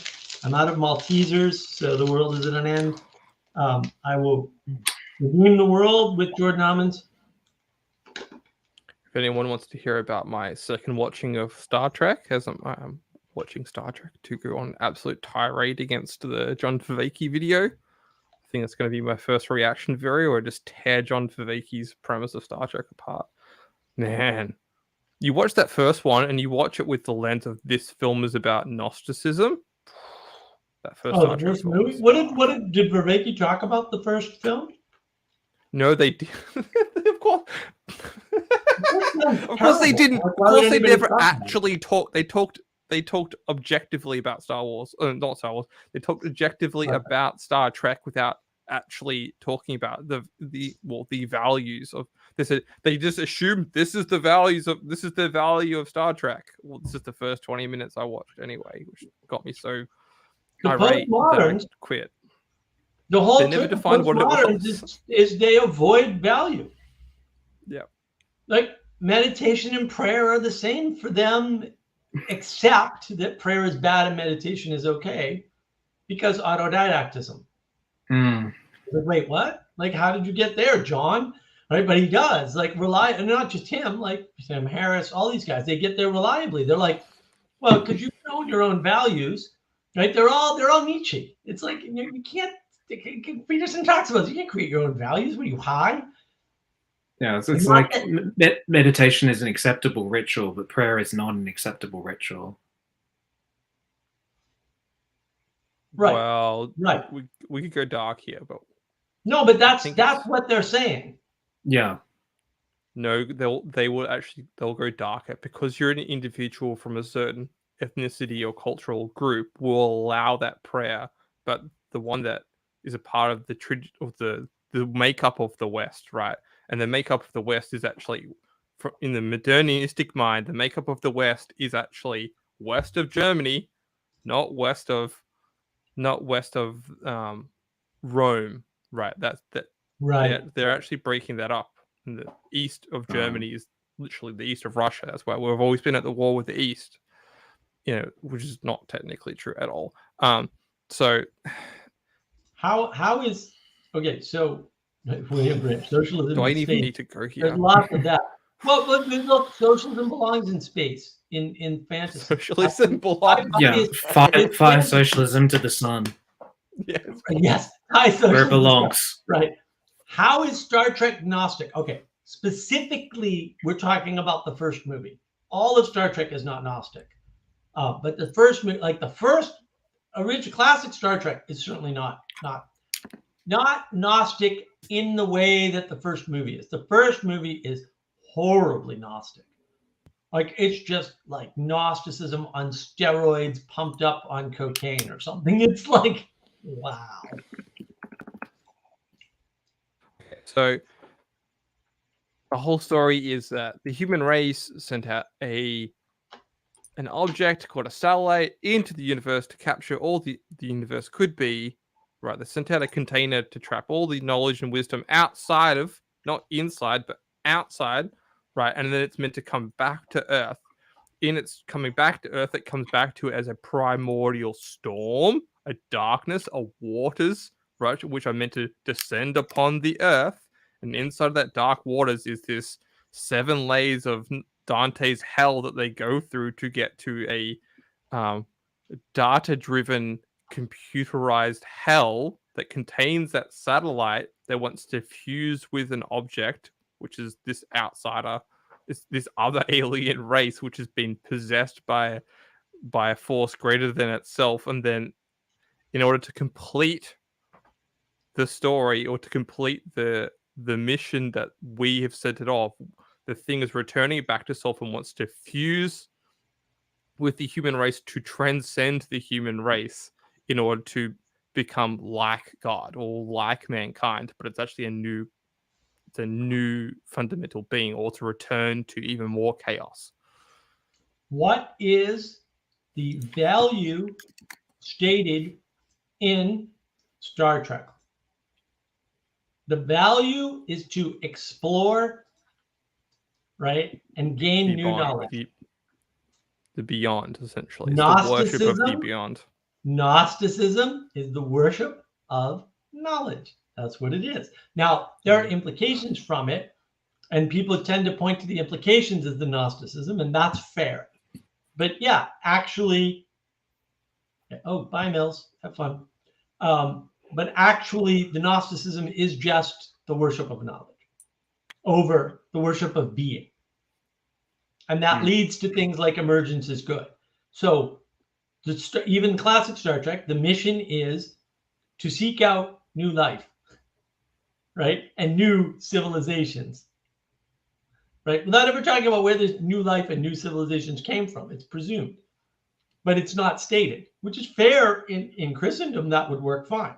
I'm out of Maltesers, so the world is at an end. I will redeem the world with Jordan Ammons. If anyone wants to hear about my second watching of Star Trek, as I'm watching Star Trek to go on an absolute tirade against the John Favreau video, I think it's going to be my first reaction video, or just tear John Favreau's premise of Star Trek apart. Man, You watch that first one, and you watch it with the lens of this film is about Gnosticism. That first Star the Trek first film. movie. Did Vervaeke talk about the first film? No, they did. Of course. Of course they Terrible. didn't. Like, Of why would course they anybody never talk about it? actually talked. They talked objectively about Star Wars. Not Star Wars. They talked objectively Okay. about Star Trek without actually talking about the values of this. They just assumed this is the value of Star Trek. Well, this is the first 20 minutes I watched anyway, which got me so The irate that I postmoderns, quit. the whole They never thing of defined what it postmoderns was. is they avoid value. Yeah. Like meditation and prayer are the same for them, except that prayer is bad and meditation is okay because autodidactism. Mm. Like, wait, what? Like, how did you get there, John? Right, but he does like rely, and not just him, like Sam Harris, all these guys, they get there reliably. They're like, well, because you own your own values, right? They're all Nietzsche. It's like you can't. Peterson talks about this. You can't create your own values. What are you, high? Yeah, it's And like not meditation is an acceptable ritual, but prayer is not an acceptable ritual. Right. Well, Right. we could go dark here, but No, but that's think it's- what they're saying. Yeah. no, they'll go darker because you're an individual from a certain ethnicity or cultural group will allow that prayer, but the one that is a part of the makeup of the West, right? And the makeup of the West is actually, in the modernistic mind, the makeup of the West is actually west of Germany, not west of Rome, right? That's that. Right. They're actually breaking that up. And the east of Germany is literally the east of Russia. That's why we've always been at the war with the East, which is not technically true at all. So how is okay? So William Bridge, socialism. do I in even space. need to go here? There's lots of that. Well, look, socialism belongs in space, in fantasy. Socialism belongs. Yeah, fire socialism to the sun. Yes. Yes, high socialism. Where it belongs. Right. How is Star Trek Gnostic? Okay, specifically, we're talking about the first movie. All of Star Trek is not Gnostic, but the first, like the first original classic Star Trek, is certainly not Gnostic in the way that the first movie is. The first movie is horribly Gnostic. Like it's just like Gnosticism on steroids, pumped up on cocaine or something. It's like, wow. So the whole story is that the human race sent out an object called a satellite into the universe to capture all the universe could be. Right, they sent out a container to trap all the knowledge and wisdom outside of, not inside, but outside. Right, and then it's meant to come back to Earth. In its coming back to Earth, it comes back to it as a primordial storm, a darkness, a waters, right, which are meant to descend upon the Earth. And inside of that dark waters is this 7 layers of Dante's hell that they go through to get to a data-driven, computerized hell that contains that satellite that wants to fuse with an object, which is this outsider, this other alien race, which has been possessed by a force greater than itself. And then in order to complete the story or to complete the mission that we have set it off, the thing is returning back to self and wants to fuse with the human race to transcend the human race in order to become like God or like mankind. But it's actually a new fundamental being, or to return to even more chaos. What is the value stated in Star Trek? The value is to explore, right, and gain new knowledge. The beyond, essentially. It's the worship of the beyond. Gnosticism is the worship of knowledge. That's what it is. Now, there are implications from it, and people tend to point to the implications as the Gnosticism, and that's fair. But yeah, actually, oh, bye, Mills. Have fun. But actually, the Gnosticism is just the worship of knowledge over the worship of being. And that leads to things like emergence is good. So even classic Star Trek, the mission is to seek out new life, right? And new civilizations, right? Without ever talking about where this new life and new civilizations came from. It's presumed, but it's not stated, which is fair in Christendom. That would work fine.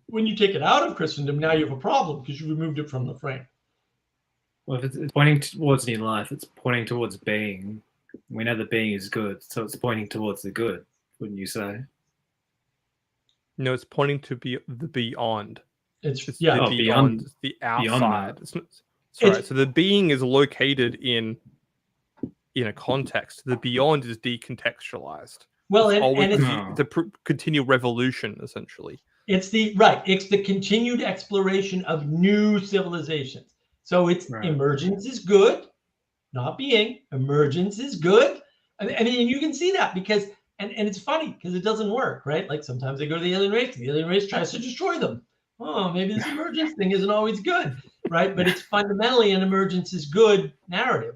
When you take it out of Christendom, now you have a problem because you removed it from the frame. Well, if it's pointing towards new life, it's pointing towards being. We know that being is good, so it's pointing towards the good, wouldn't you say? No, it's pointing to the beyond. It's the beyond beyond, the outside. So the being is located in a context. The beyond is decontextualized. Well, it's the continual revolution, essentially. It's the continued exploration of new civilizations. So it's emergence is good, not being. Emergence is good. I mean, you can see that because, and it's funny because it doesn't work, right? Like sometimes they go to the alien race. The alien race tries to destroy them. Oh, maybe this emergence thing isn't always good, right? But it's fundamentally an emergence is good narrative.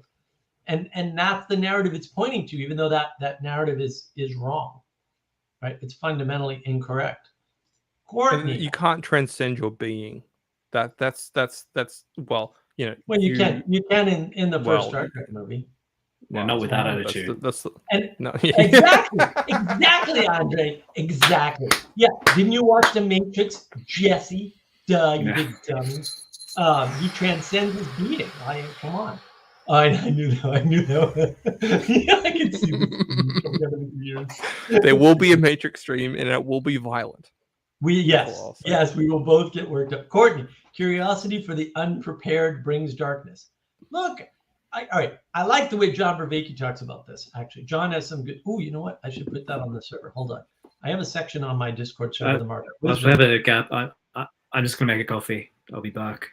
And that's the narrative it's pointing to, even though that narrative is wrong, right? It's fundamentally incorrect. Courtney, you can't transcend your being. That's well, Well, you can in the first Star Trek movie. No, not with that attitude. Exactly, Andre. Exactly. Yeah. Didn't you watch The Matrix, Jesse? Duh, you big dummy. He transcends his being. Come on. I knew that. Yeah, I can see this. There will be a Matrix stream, and it will be violent. Yes, we will both get worked up. Courtney, curiosity for the unprepared brings darkness. Look, all right. I like the way John Vervaeke talks about this. Actually, John has some good. Oh, you know what? I should put that on the server. Hold on. I have a section on my Discord server. The market. Let's have a gap. I'm just gonna make a coffee. I'll be back.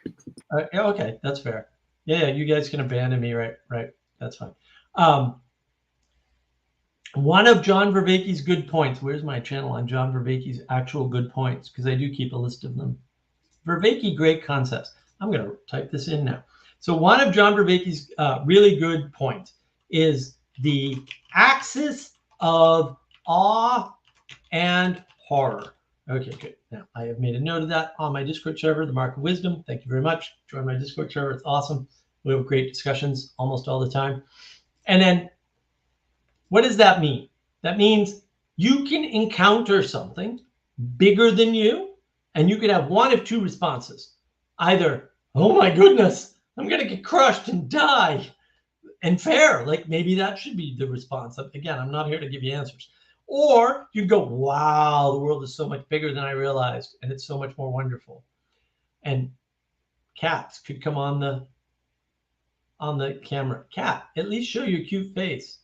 Okay, that's fair. Yeah, you guys can abandon me, right? That's fine. One of John Vervaeke's good points. Where's my channel on John Vervaeke's actual good points? Because I do keep a list of them. Vervaeke, great concepts. I'm going to type this in now. So one of John Vervaeke's really good points is the axis of awe and horror. Okay, good. Now I have made a note of that on my Discord server, the Mark of Wisdom. Thank you very much. Join my Discord server. It's awesome. We have great discussions almost all the time. And then what does that mean? That means you can encounter something bigger than you, and you could have one of two responses. Either, oh my goodness, I'm going to get crushed and die. And fair, like maybe that should be the response. Again, I'm not here to give you answers. Or you go, wow, the world is so much bigger than I realized, and it's so much more wonderful. And cats could come on the camera. Cat, at least show your cute face.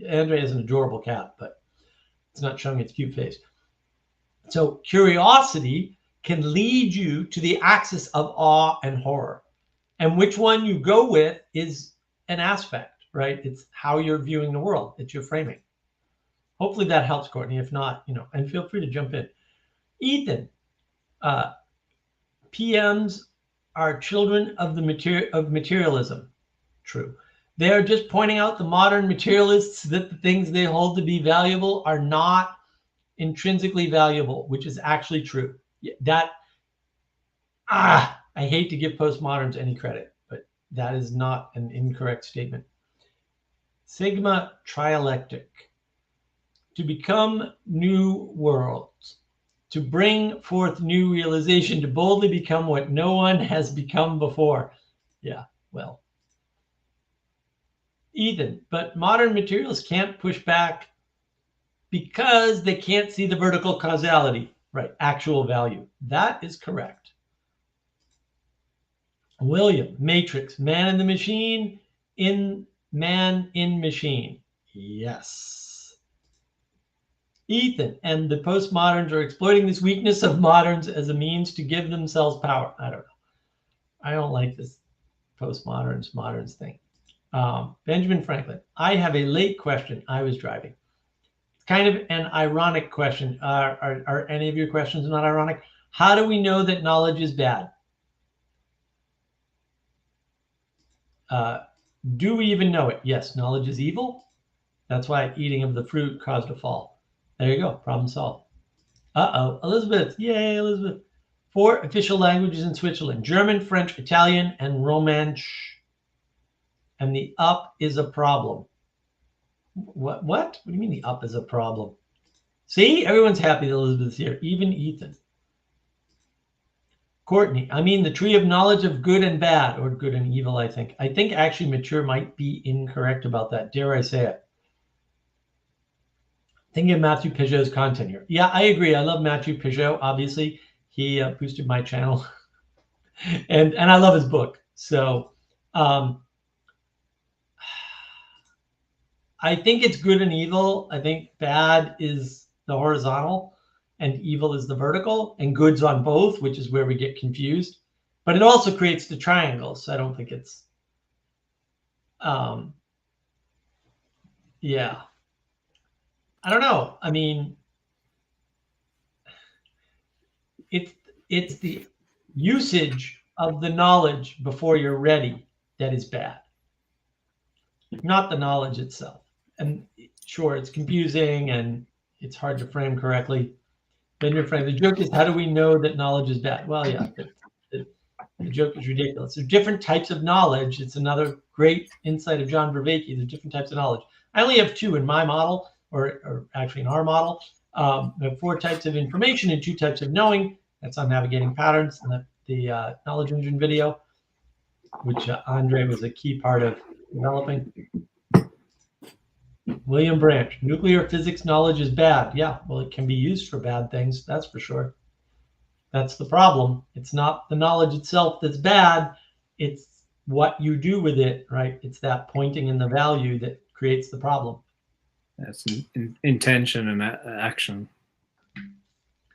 Andre is an adorable cat, but it's not showing its cute face. So curiosity can lead you to the axis of awe and horror. And which one you go with is an aspect, right? It's how you're viewing the world. It's your framing. Hopefully that helps, Courtney. If not, and feel free to jump in. Ethan, PMs are children of materialism. True. They are just pointing out the modern materialists that the things they hold to be valuable are not intrinsically valuable, which is actually true. I hate to give postmoderns any credit, but that is not an incorrect statement. Sigma trialectic. To become new worlds, to bring forth new realization, to boldly become what no one has become before. Yeah, well. Ethan, but modern materialists can't push back because they can't see the vertical causality, right? Actual value. That is correct. William, Matrix, man in the machine, man in machine. Yes. Ethan, and the postmoderns are exploiting this weakness of moderns as a means to give themselves power. I don't know. I don't like this moderns thing. Benjamin Franklin, I have a late question. I was driving. It's kind of an ironic question. Are any of your questions not ironic? How do we know that knowledge is bad? Do we even know it? Yes, knowledge is evil. That's why eating of the fruit caused a fall. There you go. Problem solved. Uh-oh. Elizabeth. Yay, Elizabeth. 4 official languages in Switzerland: German, French, Italian, and Romansh. And the up is a problem. What? What do you mean the up is a problem? See, everyone's happy that Elizabeth's here, even Ethan. Courtney, I mean the tree of knowledge of good and bad, or good and evil, I think. I think actually Mature might be incorrect about that. Dare I say it? Thinking of Matthew Peugeot's content here. Yeah, I agree. I love Matthew Peugeot. Obviously, he boosted my channel, and I love his book. So I think it's good and evil. I think bad is the horizontal and evil is the vertical, and good's on both, which is where we get confused. But it also creates the triangle. So I don't think it's, yeah. I don't know. I mean, it's the usage of the knowledge before you're ready that is bad, not the knowledge itself. And sure, it's confusing and it's hard to frame correctly. Then you're framing. The joke is, how do we know that knowledge is bad? Well, yeah, the joke is ridiculous. There's different types of knowledge. It's another great insight of John Vervaeke. There's different types of knowledge. I only have 2 in my model, or actually in our model. We have 4 types of information and 2 types of knowing. That's on navigating patterns in the knowledge engine video, which Andre was a key part of developing. William Branch, nuclear physics knowledge is bad. Yeah, well, it can be used for bad things, that's for sure. That's the problem. It's not the knowledge itself that's bad. It's what you do with it, right? It's that pointing in the value that creates the problem. That's intention and action.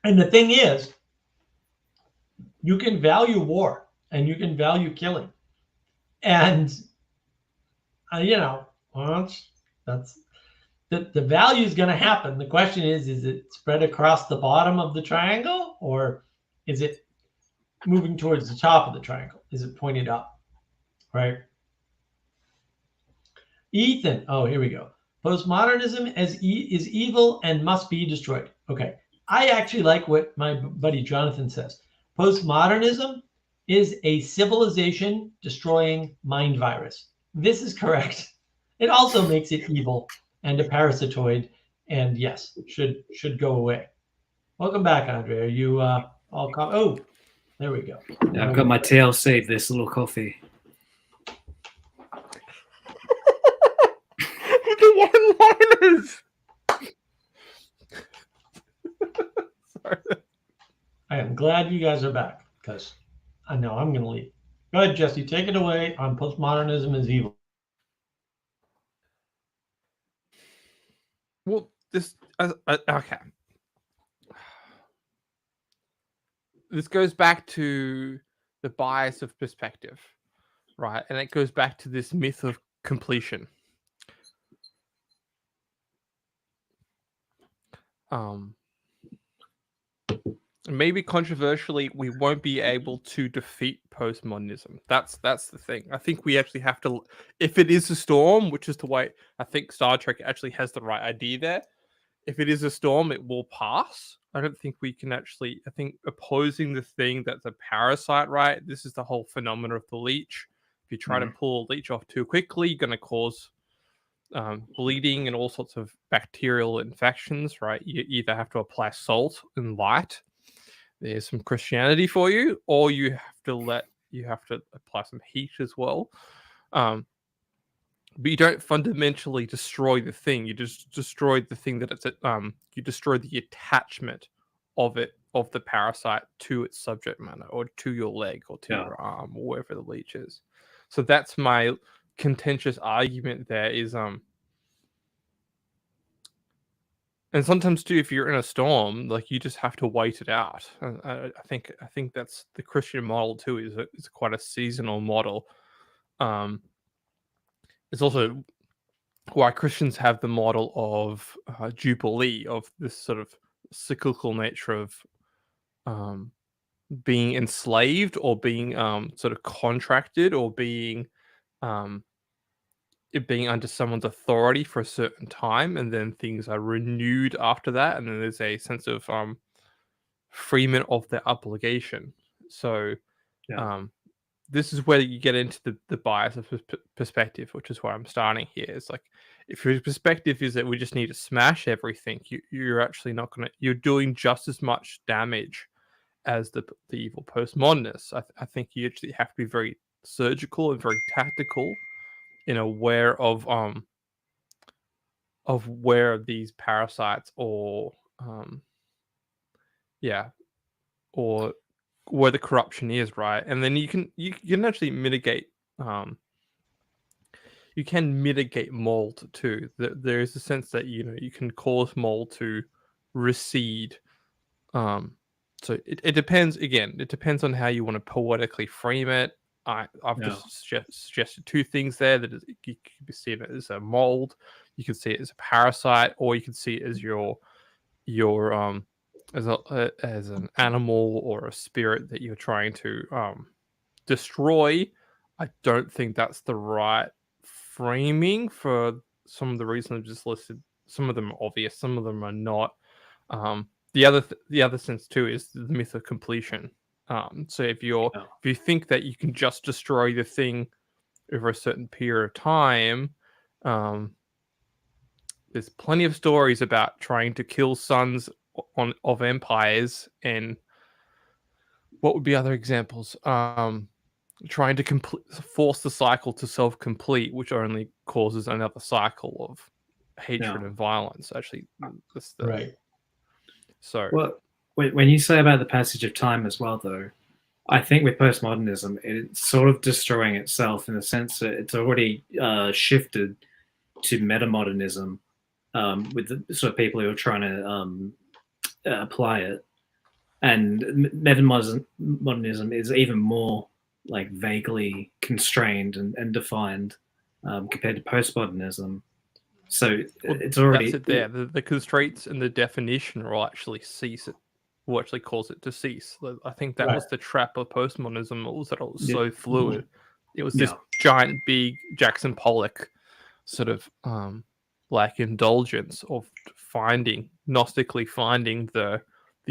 And the thing is, you can value war and you can value killing. And, that's the value is going to happen. The question is it spread across the bottom of the triangle, or is it moving towards the top of the triangle? Is it pointed up, right? Ethan, oh, here we go. Postmodernism is evil and must be destroyed. Okay, I actually like what my buddy Jonathan says. Postmodernism is a civilization destroying mind virus. This is correct. It also makes it evil and a parasitoid, and yes, should go away. Welcome back, Andre. Are you all oh, there we go. Yeah, I've got my TLC, this little coffee. The one-liners. Sorry. I am glad you guys are back, because I know I'm going to leave. Go ahead, Jesse. Take it away on postmodernism is evil. Well, this okay. This goes back to the bias of perspective, right? And it goes back to this myth of completion. Maybe controversially, we won't be able to defeat postmodernism. That's the thing. I think we actually have to, if it is a storm, which is the way I think Star Trek actually has the right idea there. If it is a storm, it will pass. I don't think we can actually, I think opposing the thing that's a parasite, right? This is the whole phenomena of the leech. If you try to pull a leech off too quickly, you're going to cause bleeding and all sorts of bacterial infections, right? You either have to apply salt and light. There's some Christianity for you, or you have to apply some heat as well. But you don't fundamentally destroy the thing. You just destroy the thing that it's you destroy the attachment of the parasite to its subject matter, or to your leg, or to your arm, or wherever the leech is. So that's my contentious argument there is and sometimes too, if you're in a storm, like you just have to wait it out. I think that's the Christian model too. Is quite a seasonal model. It's also why Christians have the model of Jubilee, of this sort of cyclical nature of being enslaved, or being sort of contracted, or being it being under someone's authority for a certain time, and then things are renewed after that, and then there's a sense of freement of their obligation. So Yeah. this is where you get into the bias of perspective, which is where I'm starting here. It's like, if your perspective is that we just need to smash everything, you're actually not gonna. You're doing just as much damage as the evil postmodernists. I think you actually have to be very surgical and very tactical and aware of where these parasites or or where the corruption is, right? And then you can actually mitigate you can mitigate mold too. There is a sense that you can cause mold to recede. So it depends. Again, it depends on how you want to poetically frame it. I've just suggested two things there. That you can see it as a mold, you can see it as a parasite, or you can see it as your as an animal or a spirit that you're trying to destroy. I don't think that's the right framing for some of the reasons I've just listed. Some of them are obvious, some of them are not. The other sense too is the myth of completion. So if you think that you can just destroy the thing over a certain period of time, there's plenty of stories about trying to kill sons of empires, and what would be other examples? Trying to force the cycle to self-complete, which only causes another cycle of hatred and violence. Actually, right. So, well, when you say about the passage of time as well, though, I think with postmodernism, it's sort of destroying itself in the sense that it's already shifted to metamodernism with the sort of people who are trying to apply it. And metamodernism is even more like vaguely constrained and defined compared to postmodernism. So it's already that's it there. The constraints and the definition will actually cease it. Will actually cause it to cease. I think that was the trap of postmodernism. Was that it was so fluid. It was this giant, big Jackson Pollock sort of like indulgence of gnostically finding the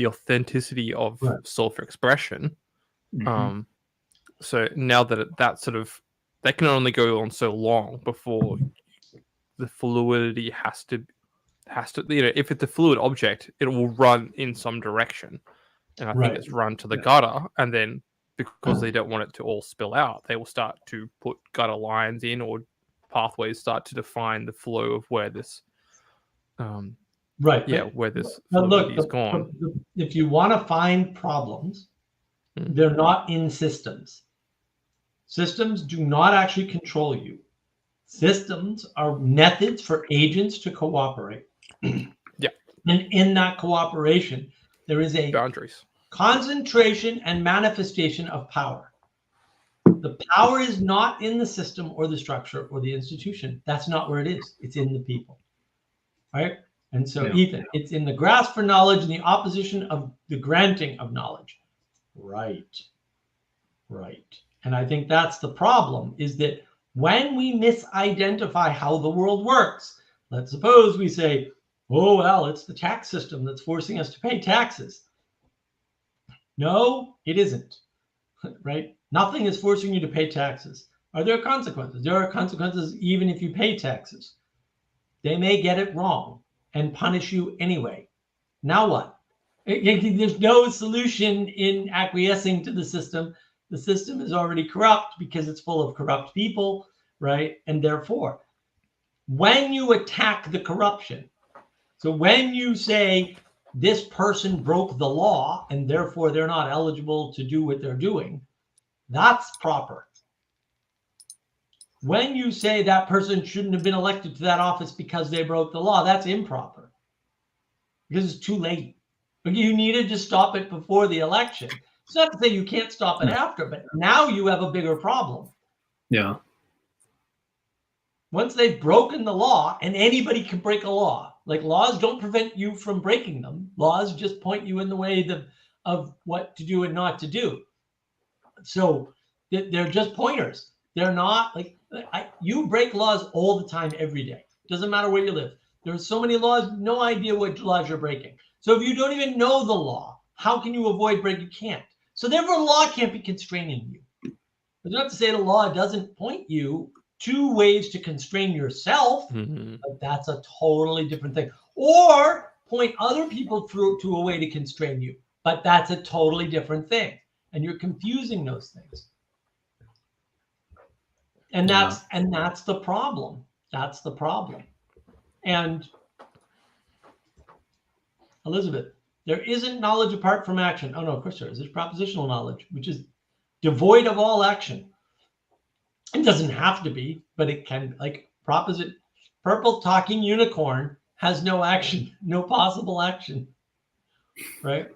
authenticity of self-expression. Mm-hmm. So now that sort of, that can only go on so long before the fluidity has to if it's a fluid object, it will run in some direction, and I think it's run to the gutter, and then because they don't want it to all spill out, they will start to put gutter lines in, or pathways start to define the flow of where this where this fluidity is gone. If you want to find problems, they're not in systems. Systems do not actually control you. Systems are methods for agents to cooperate. And in that cooperation, there is a boundaries, concentration and manifestation of power. The power is not in the system or the structure or the institution. That's not where it is. It's in the people. Right? And so, Ethan, it's in the grasp for knowledge and the opposition of the granting of knowledge. Right. And I think that's the problem, is that when we misidentify how the world works, let's suppose we say, oh, well, it's the tax system that's forcing us to pay taxes. No, it isn't, right? Nothing is forcing you to pay taxes. Are there consequences? There are consequences even if you pay taxes. They may get it wrong and punish you anyway. Now what? There's no solution in acquiescing to the system. The system is already corrupt because it's full of corrupt people, right? And therefore, when you attack the corruption, so when you say this person broke the law and therefore they're not eligible to do what they're doing, that's proper. When you say that person shouldn't have been elected to that office because they broke the law, that's improper, because it's too late. You needed to stop it before the election. It's not to say you can't stop it after, but now you have a bigger problem. Yeah. Once they've broken the law, and anybody can break a law, like laws don't prevent you from breaking them. Laws just point you in the way of what to do and not to do. So they're just pointers. They're not like you break laws all the time, every day. Doesn't matter where you live. There's so many laws, no idea what laws you're breaking. So if you don't even know the law, how can you avoid breaking? You can't. So therefore, law can't be constraining you. It's not to say the law doesn't point you to ways to constrain yourself, but that's a totally different thing. Or point other people through to a way to constrain you, but that's a totally different thing. And you're confusing those things. And that's the problem. That's the problem. And Elizabeth, there isn't knowledge apart from action. Oh no, of course there is. There's propositional knowledge, which is devoid of all action. It doesn't have to be, but it can. Like purple talking unicorn has no action, no possible action, right?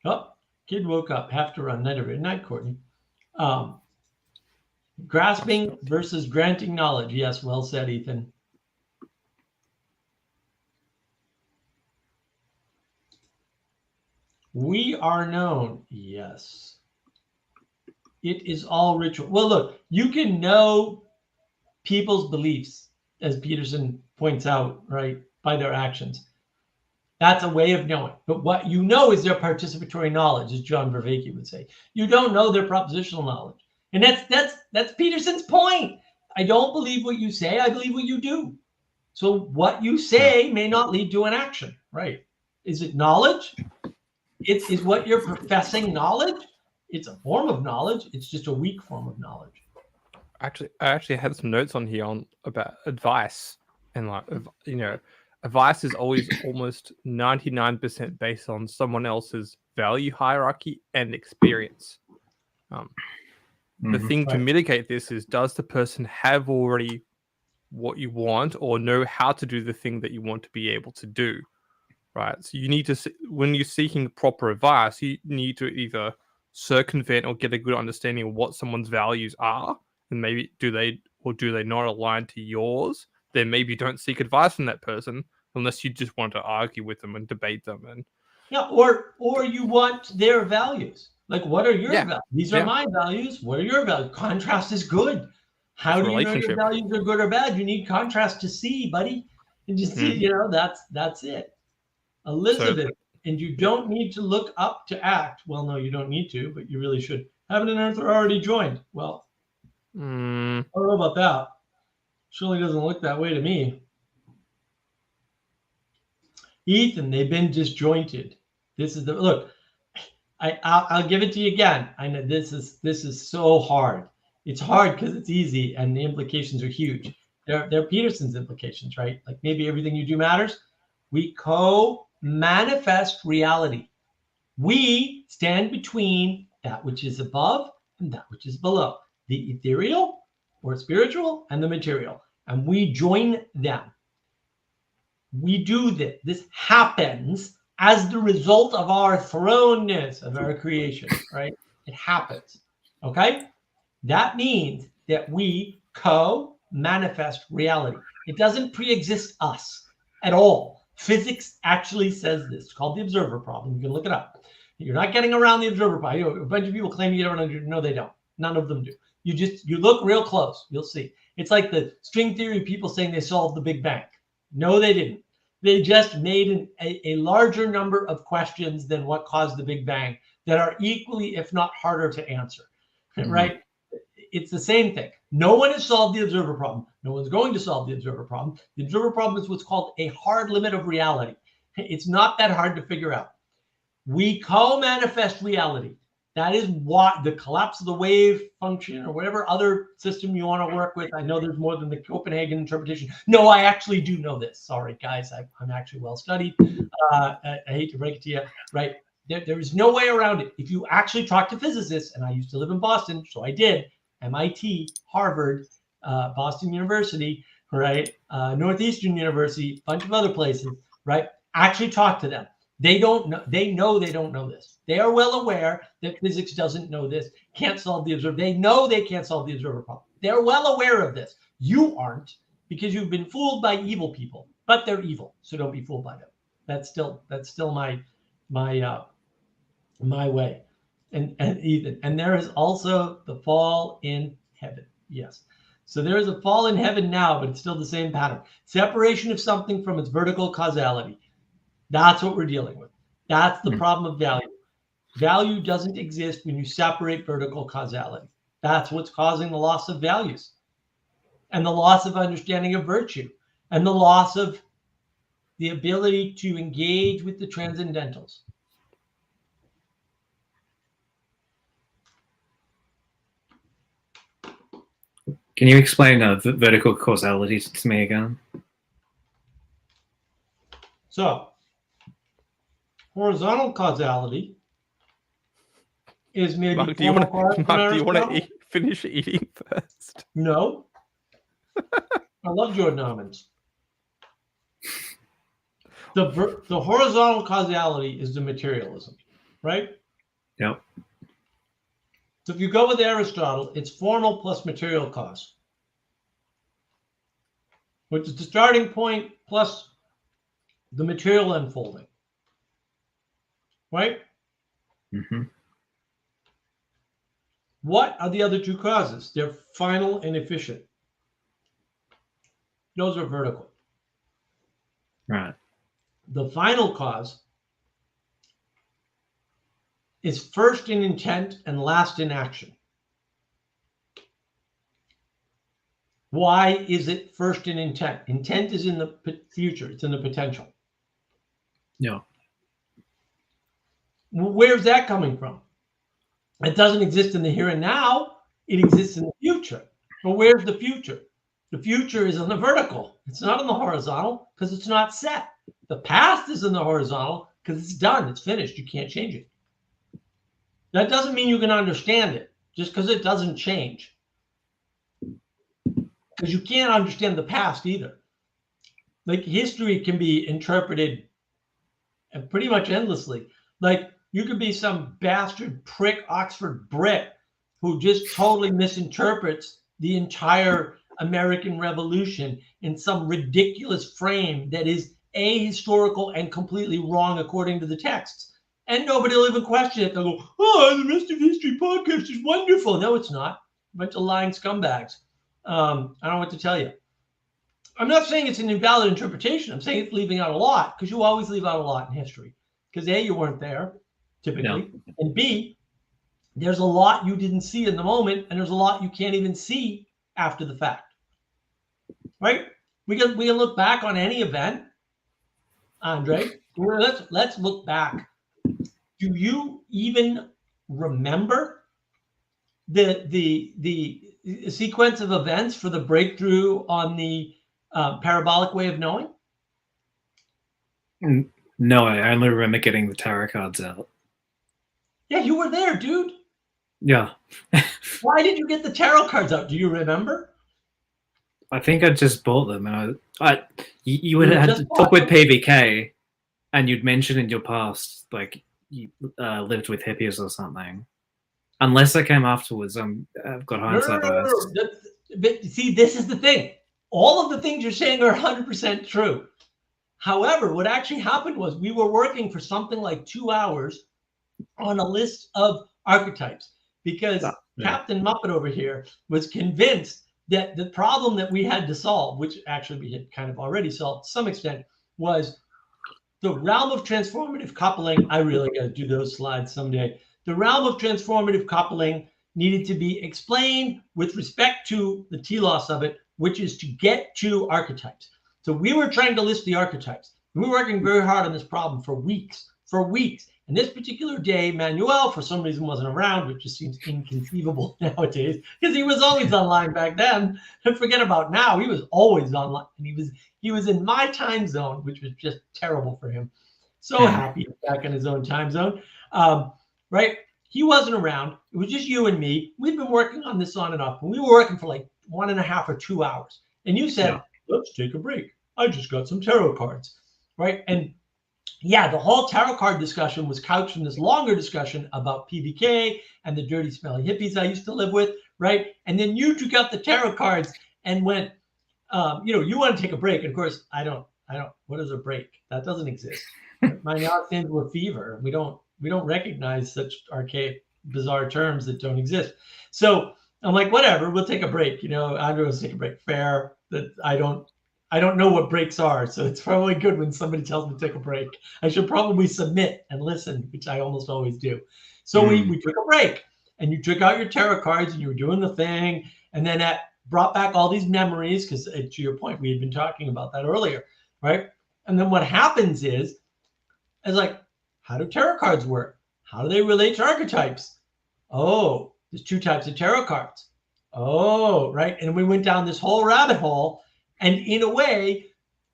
Oh, kid woke up, have to run. Night, Courtney. Grasping versus granting knowledge. Yes, well said, Ethan. We are known. Yes. It is all ritual. Well, look, you can know people's beliefs, as Peterson points out, right, by their actions. That's a way of knowing. But what you know is their participatory knowledge, as John Vervaeke would say. You don't know their propositional knowledge. And that's Peterson's point. I don't believe what you say. I believe what you do. So what you say may not lead to an action, right? Is it knowledge? Is what you're professing knowledge? It's a form of knowledge. It's just a weak form of knowledge. I actually had some notes on here about advice, and advice is always almost 99% based on someone else's value hierarchy and experience. The thing to mitigate this is, does the person have already what you want, or know how to do the thing that you want to be able to do, right? So you need to, when you're seeking proper advice, you need to either circumvent or get a good understanding of what someone's values are, and maybe do they not align to yours. Then maybe don't seek advice from that person unless you just want to argue with them and debate them. And or you want their values. Like, what are your values? These are my values. What are your values? Contrast is good. How do you know your values are good or bad? You need contrast to see, buddy. And just see, that's it. Elizabeth, and you don't need to look up to act. Well, no, you don't need to, but you really should. Heaven and earth are already joined. Well, I don't know about that. Surely doesn't look that way to me. Ethan, they've been disjointed. This is the look. I'll give it to you again. I know this is so hard. It's hard because it's easy and the implications are huge. They're Peterson's implications, right? Like, maybe everything you do matters. We co-manifest reality. We stand between that which is above and that which is below, the ethereal or spiritual and the material, and we join them. We do this. This happens as the result of our thrownness of our creation, right? It happens, okay? That means that we co-manifest reality. It doesn't pre-exist us at all. Physics actually says this. It's called the observer problem. You can look it up. You're not getting around the observer problem. A bunch of people claim you get around it. No, they don't. None of them do. You look real close. You'll see. It's like the string theory people saying they solved the Big Bang. No, they didn't. They just made a larger number of questions than what caused the Big Bang that are equally, if not harder, to answer, right? It's the same thing. No one has solved the observer problem. No one's going to solve the observer problem. The observer problem is what's called a hard limit of reality. It's not that hard to figure out. We co-manifest reality. That is what the collapse of the wave function or whatever other system you want to work with. I know there's more than the Copenhagen interpretation. No, I actually do know this. Sorry, guys. I'm actually well studied. I hate to break it to you, right? There is no way around it. If you actually talk to physicists, and I used to live in Boston, so I did, MIT, Harvard, Boston University, right? Northeastern University, a bunch of other places, right? Actually talk to them. They don't know. They know they don't know this. They are well aware that physics doesn't know this, can't solve the observer. They know they can't solve the observer problem. They're well aware of this. You aren't, because you've been fooled by evil people. But they're evil, so don't be fooled by them. That's still my way. And Ethan. And there is also the fall in heaven. Yes. So there is a fall in heaven now, but it's still the same pattern. Separation of something from its vertical causality. That's what we're dealing with. That's the problem of value. Value doesn't exist when you separate vertical causality. That's what's causing the loss of values and the loss of understanding of virtue and the loss of the ability to engage with the transcendentals. Can you explain vertical causality to me again? So, horizontal causality is maybe Mark, do you want to finish eating first? No. I love Jordan almonds. The horizontal causality is the materialism, right? Yep. So if you go with Aristotle, it's formal plus material cause, which is the starting point plus the material unfolding, right? Mm-hmm. What are the other two causes? They're final and efficient. Those are vertical. Right. The final cause is first in intent and last in action. Why is it first in intent? Intent is in the future. It's in the potential. Yeah. Where's that coming from? It doesn't exist in the here and now. It exists in the future. But where's the future? The future is in the vertical. It's not in the horizontal because it's not set. The past is in the horizontal because it's done. It's finished. You can't change it. That doesn't mean you can understand it just because it doesn't change. Because you can't understand the past either. Like history can be interpreted and pretty much endlessly. Like you could be some bastard prick Oxford Brit who just totally misinterprets the entire American Revolution in some ridiculous frame that is ahistorical and completely wrong according to the texts. And nobody will even question it. They'll go, oh, the Rest of History podcast is wonderful. No, it's not. A bunch of lying scumbags. I don't know what to tell you. I'm not saying it's an invalid interpretation. I'm saying it's leaving out a lot because you always leave out a lot in history. Because A, you weren't there, typically. No. And B, there's a lot you didn't see in the moment, and there's a lot you can't even see after the fact. Right? We can look back on any event, Andre. Let's look back. Do you even remember the sequence of events for the breakthrough on the parabolic way of knowing? No, I only remember getting the tarot cards out. Yeah, you were there, dude. Yeah. Why did you get the tarot cards out? Do you remember? I think I just bought them, and you would have to talk with PVK, and you'd mention in your past like you lived with hippies or something. Unless I came afterwards, I've got hindsight bias. But see, this is the thing. All of the things you're saying are 100% true. However, what actually happened was we were working for something like 2 hours on a list of archetypes because Captain Muppet over here was convinced that the problem that we had to solve, which actually we had kind of already solved to some extent, was the realm of transformative coupling. I really got to do those slides someday. The realm of transformative coupling needed to be explained with respect to the telos of it, which is to get to archetypes. So we were trying to list the archetypes. We were working very hard on this problem for weeks. And this particular day, Manuel, for some reason, wasn't around, which just seems inconceivable nowadays, because he was always online back then. And forget about now. He was always online. And he was in my time zone, which was just terrible for him. So happy back in his own time zone. Right? He wasn't around. It was just you and me. We've been working on this on and off. And we were working for like 1.5 or 2 hours. And you said, let's take a break. I just got some tarot cards. Right? And yeah, the whole tarot card discussion was couched in this longer discussion about PVK and the dirty, smelly hippies I used to live with, right? And then you took out the tarot cards and went, you want to take a break. And of course, I don't. What is a break? That doesn't exist. My now stands for fever. We don't recognize such archaic, bizarre terms that don't exist. So I'm like, whatever, we'll take a break. Andrew wants to take a break. Fair. That I don't know what breaks are, so it's probably good when somebody tells me to take a break. I should probably submit and listen, which I almost always do. So we took a break, and you took out your tarot cards, and you were doing the thing, and then that brought back all these memories, because to your point, we had been talking about that earlier, right? And then what happens is like, how do tarot cards work? How do they relate to archetypes? Oh, there's 2 types of tarot cards. Oh, right. And we went down this whole rabbit hole. And in a way,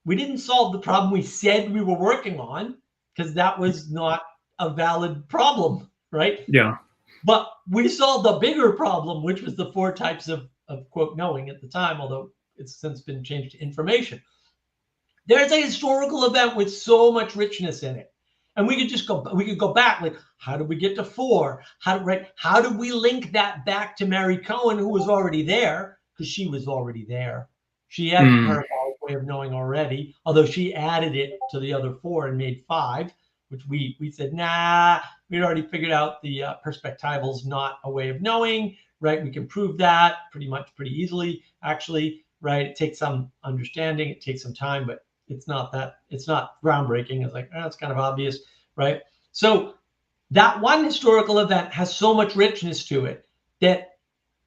we didn't solve the problem we said we were working on, because that was not a valid problem, right? Yeah. But we solved a bigger problem, which was the 4 types of quote knowing at the time, although it's since been changed to information. There's a historical event with so much richness in it. And we could go back, like, how did we get to 4? How did we link that back to Mary Cohen, who was already there? Because she was already there. She had a parabolic way of knowing already, although she added it to the other 4 and made 5, which we said, nah, we'd already figured out the perspectival's not a way of knowing, right? We can prove that pretty easily, actually, right? It takes some understanding, it takes some time, but it's not groundbreaking. It's like, it's kind of obvious, right? So that one historical event has so much richness to it that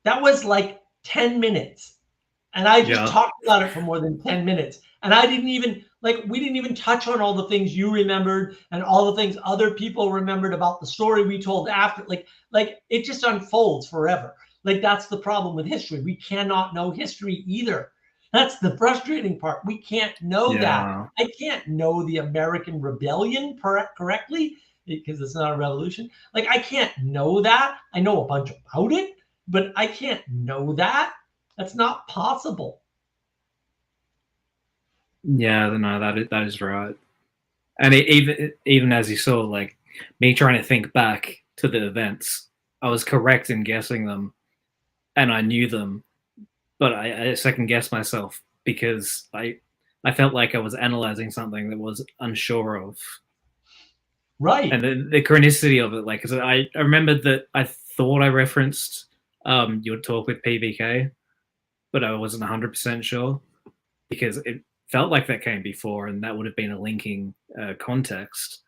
was like 10 minutes. And I just talked about it for more than 10 minutes. And we didn't even touch on all the things you remembered and all the things other people remembered about the story we told after. Like it just unfolds forever. Like, that's the problem with history. We cannot know history either. That's the frustrating part. We can't know that. I can't know the American Rebellion correctly, because it's not a revolution. Like, I can't know that. I know a bunch about it, but I can't know that. That's not possible. Yeah, no, that is right. And even as you saw, like, me trying to think back to the events, I was correct in guessing them, and I knew them, but I second guessed myself because I felt like I was analyzing something that was unsure of. Right. And the chronicity of it, like, 'cause I remembered that I thought I referenced your talk with PVK, but I wasn't 100% sure, because it felt like that came before, and that would have been a linking context.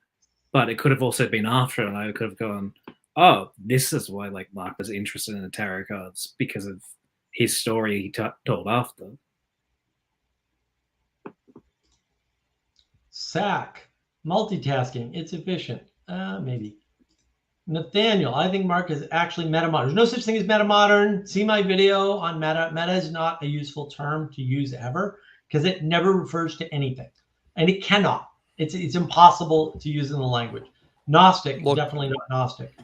But it could have also been after, and I could have gone, oh, this is why, like, Mark was interested in the tarot cards, because of his story he told after. Sack. Multitasking. It's efficient. Maybe. Nathaniel, I think Mark is actually metamodern. There's no such thing as metamodern. See my video on meta. Meta is not a useful term to use ever, because it never refers to anything. And it cannot. It's impossible to use in the language. Gnostic, definitely not Gnostic.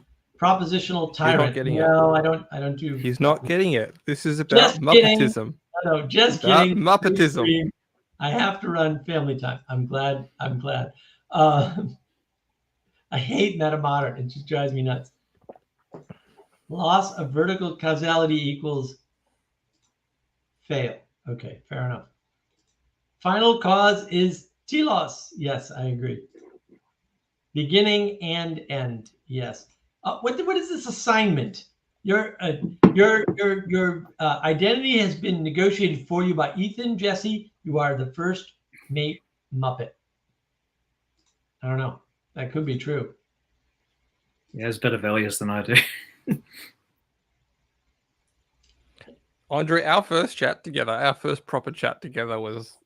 Propositional tyrant. No, I don't do. He's not getting it. This is about Muppetism. No, just kidding. Muppetism. I have to run family time. I'm glad. I hate metamodern. It just drives me nuts. Loss of vertical causality equals fail. Okay, fair enough. Final cause is telos. Yes, I agree. Beginning and end. Yes. What is this assignment? Your identity has been negotiated for you by Ethan. Jesse, you are the first mate Muppet. I don't know. That could be true. Yeah, it's better values than I do. Andre, our first chat together, our first proper chat together was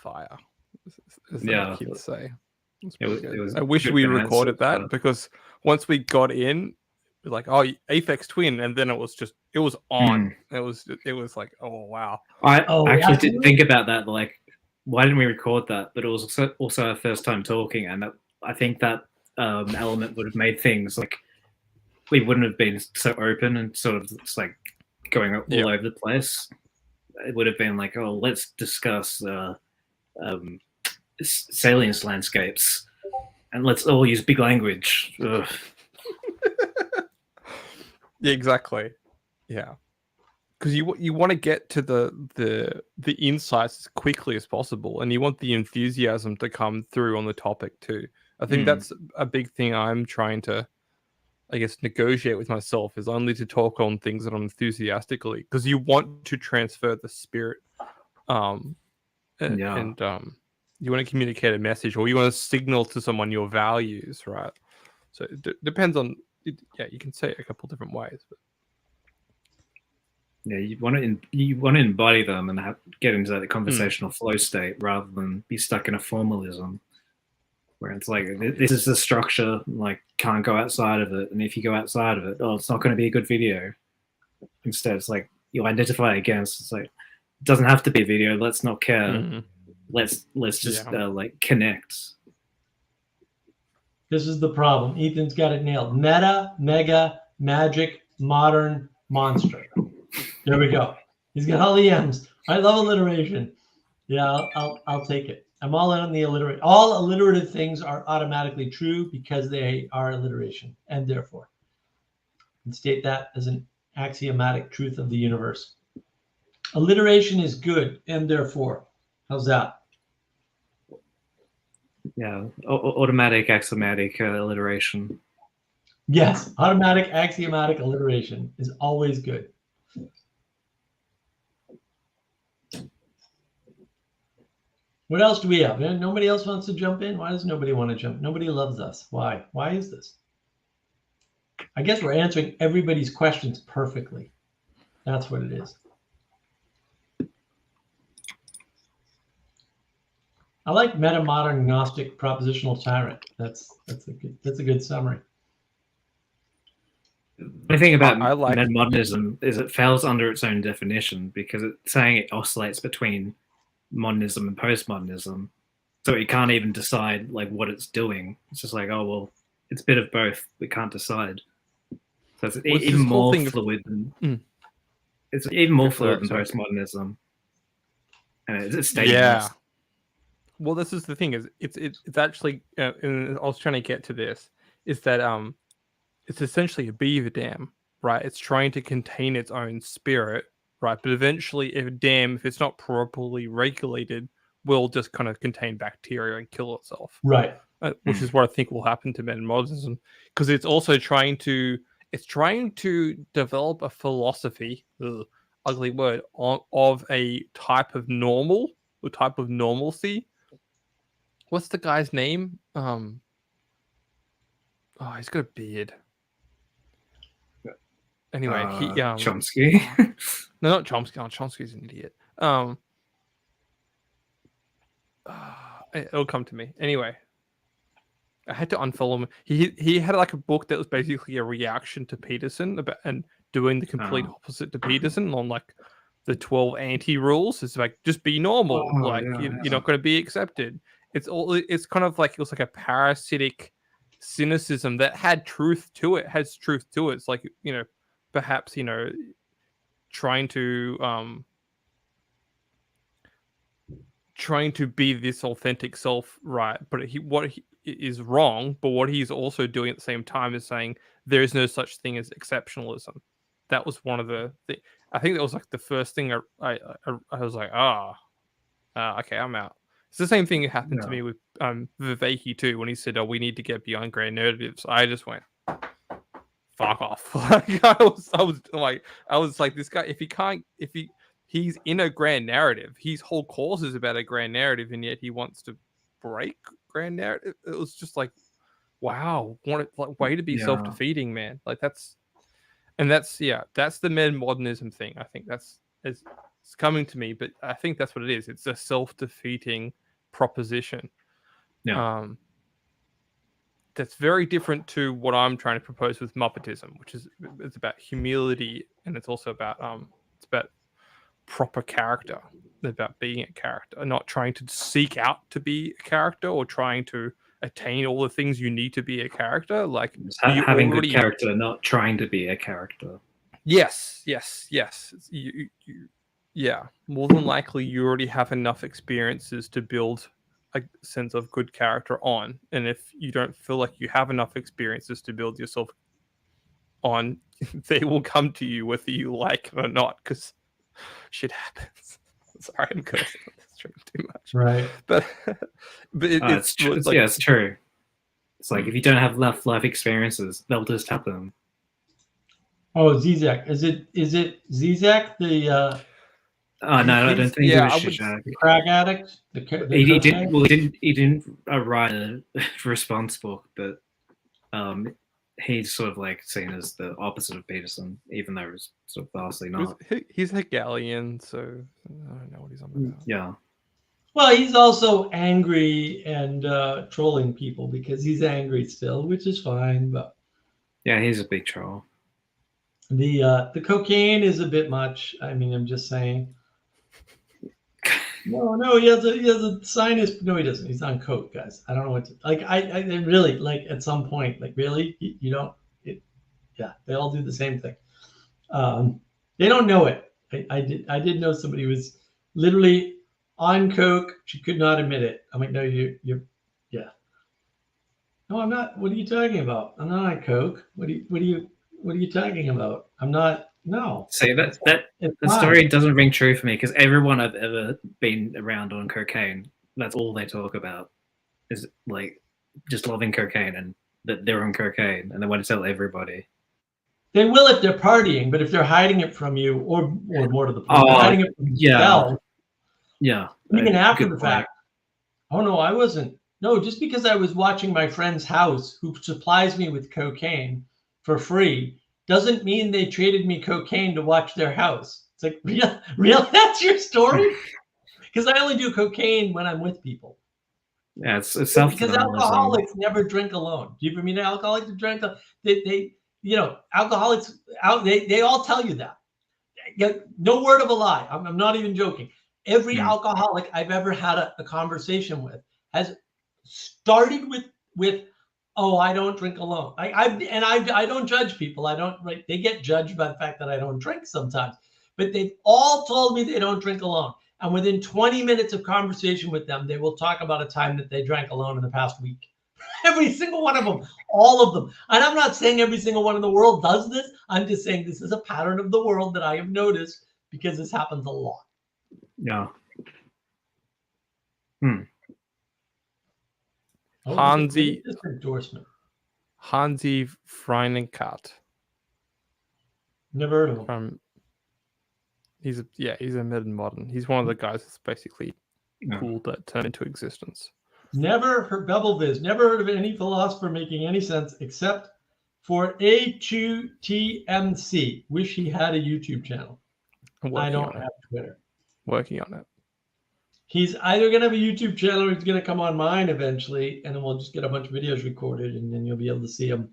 fire. As the kids say. It was I wish we recorded that, because once we got in, we're like, oh, Aphex Twin, and then it was on. It was like, oh wow. I actually didn't think about that. Like, why didn't we record that? But it was also our first time talking, and I think that element would have made things like, we wouldn't have been so open and sort of just like going all over the place. It would have been like, oh, let's discuss salience landscapes, and let's all use big language. Yeah, exactly. Yeah, because you want to get to the insights as quickly as possible, and you want the enthusiasm to come through on the topic too. I think that's a big thing I'm trying to I guess, negotiate with myself is only to talk on things that I'm enthusiastically, because you want to transfer the spirit, and you want to communicate a message, or you want to signal to someone your values, right? So it depends on it. Yeah, you can say it a couple different ways. But yeah, you want to embody them and get into that conversational flow state rather than be stuck in a formalism where it's like, this is the structure, like, can't go outside of it, and if you go outside of it, oh, it's not going to be a good video. Instead, it's like you identify against. It's like, it doesn't have to be a video. Let's not care. Let's just like connect. This is the problem. Ethan's got it nailed. Meta, mega, magic, modern, monster. There we go. He's got all the M's. I love alliteration. Yeah, I'll take it. I'm all in on the alliterate. All alliterative things are automatically true because they are alliteration, and therefore, and state that as an axiomatic truth of the universe. Alliteration is good, and therefore, how's that? Yeah, automatic axiomatic alliteration. Yes, automatic axiomatic alliteration is always good. What else do we have? Nobody else wants to jump in? Why does nobody want to jump? Nobody loves us. Why? Why is this? I guess we're answering everybody's questions perfectly. That's what it is. I like meta-modern Gnostic propositional tyrant. That's a good summary. The thing about meta-modernism is it fails under its own definition because it's saying it oscillates between modernism and postmodernism, so it can't even decide like what it's doing. It's just like, oh well, it's a bit of both. We can't decide. So it's even more fluid than it's even more fluid than postmodernism, and it's stateless. Well, this is the thing: is it's actually, and I was trying to get to this, is that it's essentially a beaver dam, right? It's trying to contain its own spirit, right? But eventually, if it's not properly regulated, will just kind of contain bacteria and kill itself, right? Which is what I think will happen to modernism, because it's also trying to develop a philosophy, ugly word, of a type of normal, or type of normalcy. What's the guy's name? Oh, he's got a beard. Anyway, Chomsky. No, not Chomsky. Oh, Chomsky's an idiot. It'll come to me. Anyway, I had to unfollow him. He had like a book that was basically a reaction to Peterson and doing the complete opposite to Peterson on like the 12 anti-rules. It's like, just be normal. You're not going to be accepted. It's kind of like, it was like a parasitic cynicism that had truth to it. It's like, perhaps, trying to be this authentic self, right? But what he is wrong, but what he's also doing at the same time is saying there is no such thing as exceptionalism. That was one of the I think that was like the first thing I was like, okay, I'm out. It's the same thing that happened to me with Viveki too, when he said, "Oh, we need to get beyond grand narratives." I just went, "Fuck off!" Like, I was like, this guy, he's in a grand narrative. His whole course is about a grand narrative, and yet he wants to break grand narrative. It was just like, wow, way to be self-defeating, man. Like that's the modernism thing. I think it's coming to me, but I think that's what it is. It's a self-defeating proposition. Yeah. That's very different to what I'm trying to propose with Muppetism, which is, it's about humility, and it's also about proper character. It's about being a character, not trying to seek out to be a character or trying to attain all the things you need to be a character. Like having good character, not trying to be a character. Yes. Yeah, more than likely you already have enough experiences to build a sense of good character on, and if you don't feel like you have enough experiences to build yourself on, they will come to you whether you like it or not, because shit happens. Sorry, I'm cursing on this stream too much. Right. But it's true. It's true. It's like if you don't have enough life experiences, they'll just happen. Oh, Zizek. Is it Zizek, the Oh no, I don't think Yeah, he was I would- Shishak. crack addict? The He cocaine? didn't. Well, he didn't write a response book, but he's sort of like seen as the opposite of Peterson, even though he's sort of vastly not. He's Hegelian, so I don't know what he's on about. Yeah, Well, he's also angry and trolling people because he's angry still, which is fine. But yeah, he's a big troll. the cocaine is a bit much. I mean, I'm just saying. No, he has a sinus. No, he doesn't. He's on coke, guys. I don't know what to like. I really like at some point, like really, you don't. Yeah, they all do the same thing. They don't know it. I did know somebody who was literally on coke. She could not admit it. I'm like, no, you're, yeah. No, I'm not. What are you talking about? I'm not on coke. What are you talking about? I'm not. No. See that It's the fine. story doesn't ring true for me because everyone I've ever been around on cocaine, that's all they talk about, is like just loving cocaine and that they're on cocaine and they want to tell everybody. They will if they're partying, but if they're hiding it from you, or more to the point, Oh, hiding it from yeah. themselves, Yeah, even after good the point. fact. Oh no, I wasn't. No, just because I was watching my friend's house, who supplies me with cocaine for free, doesn't mean they traded me cocaine to watch their house. It's like, real? That's your story? Because I only do cocaine when I'm with people. Yeah, it's self Because alcoholics never drink alone. Do you ever meet an alcoholic to drink? They alcoholics out. They all tell you that. No word of a lie. I'm not even joking. Every alcoholic I've ever had a conversation with has started with oh, I don't drink alone. I don't judge people. I don't, right? They get judged by the fact that I don't drink sometimes, but they've all told me they don't drink alone. And within 20 minutes of conversation with them, they will talk about a time that they drank alone in the past week. Every single one of them, all of them. And I'm not saying every single one in the world does this. I'm just saying this is a pattern of the world that I have noticed because this happens a lot. Yeah. Hansi endorsement. Hansi Freinenkat. Never heard of him. He's a mid-modern. He's one of the guys that's basically cool that turned into existence. Never heard Bevelviz. Never heard of any philosopher making any sense except for A2TMC. Wish he had a YouTube channel. I don't have Twitter. Working on it. He's either going to have a YouTube channel or he's going to come on mine eventually, and then we'll just get a bunch of videos recorded, and then you'll be able to see him.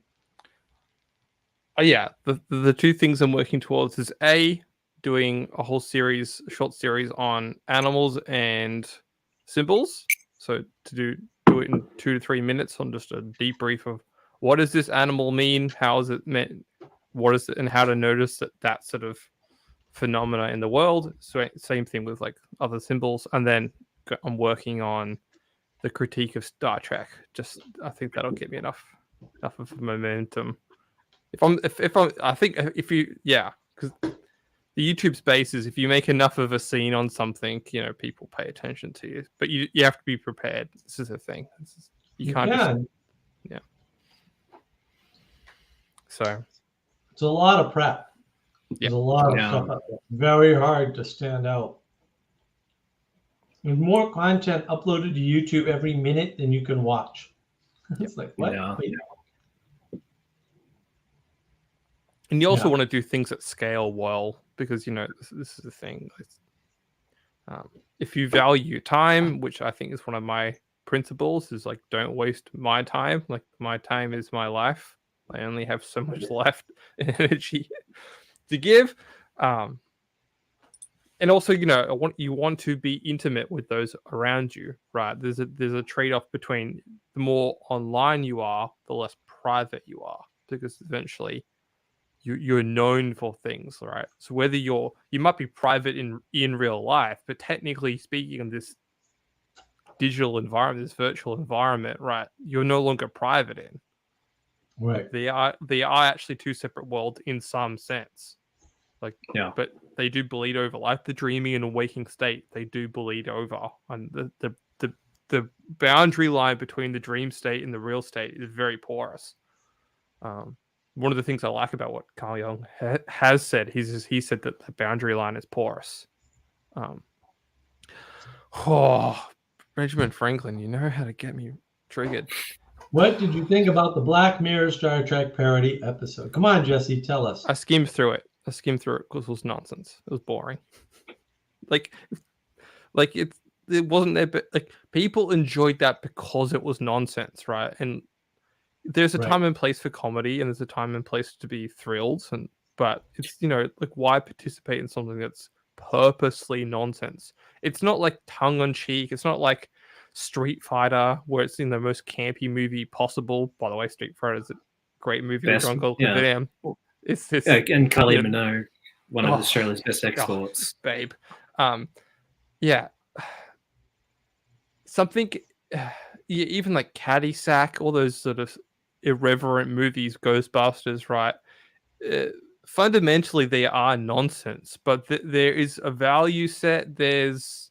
Yeah, the two things I'm working towards is A, doing a whole short series on animals and symbols. So to do it in 2 to 3 minutes on just a debrief of what does this animal mean, how is it meant, what is it, and how to notice that sort of phenomena in the world. So same thing with like other symbols, and then I'm working on the critique of Star Trek. Just I think that'll get me enough of momentum. Because the YouTube space is if you make enough of a scene on something, people pay attention to you. But you have to be prepared. This is the thing. You can't just. So it's a lot of prep. There's a lot of stuff out there. Very hard to stand out. There's more content uploaded to YouTube every minute than you can watch. It's like, what? Yeah. And you also want to do things at scale well, because, this is the thing. If you value time, which I think is one of my principles, is like, don't waste my time. Like, my time is my life. I only have so much left energy to give. And also, you want to be intimate with those around you, right? There's a trade-off between the more online you are, the less private you are, because eventually you're known for things, right? So whether you might be private in real life, but technically speaking, in this digital environment, this virtual environment, right, you're no longer private in. Right. Like they are actually two separate worlds in some sense. But they do bleed over. Like the dreaming and waking state, they do bleed over. And the the boundary line between the dream state and the real state is very porous. One of the things I like about what Carl Jung has said, he said that the boundary line is porous. Benjamin Franklin, you know how to get me triggered. What did you think about the Black Mirror Star Trek parody episode? Come on, Jesse, tell us. I skimmed through it because it was nonsense. It was boring. like it wasn't there, but like people enjoyed that because it was nonsense, right? And there's a time and place for comedy, and there's a time and place to be thrilled, but it's like why participate in something that's purposely nonsense? It's not like tongue in cheek. It's not like Street Fighter, where it's in the most campy movie possible. By the way, Street Fighter is a great movie. Best, John Gold, yeah. It's and Kylie Minogue, one of Australia's best exports, babe. Yeah, something. Even like Caddyshack, all those sort of irreverent movies, Ghostbusters, right? Fundamentally, they are nonsense, but there is a value set. There's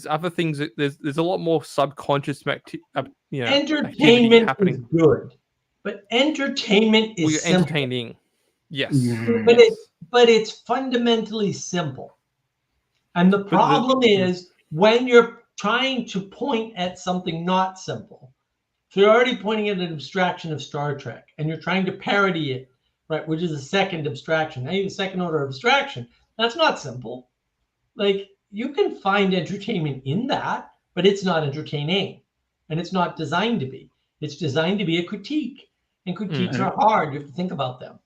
other things. There's a lot more subconscious, entertainment happening. is good, but entertainment is entertaining. Yes, but it's fundamentally simple, and the problem is when you're trying to point at something not simple. So you're already pointing at an abstraction of Star Trek, and you're trying to parody it, right? Which is a second abstraction. Now you have a second order abstraction. That's not simple. Like, you can find entertainment in that, but it's not entertaining, and it's not designed to be. It's designed to be a critique, and critiques are hard. You have to think about them.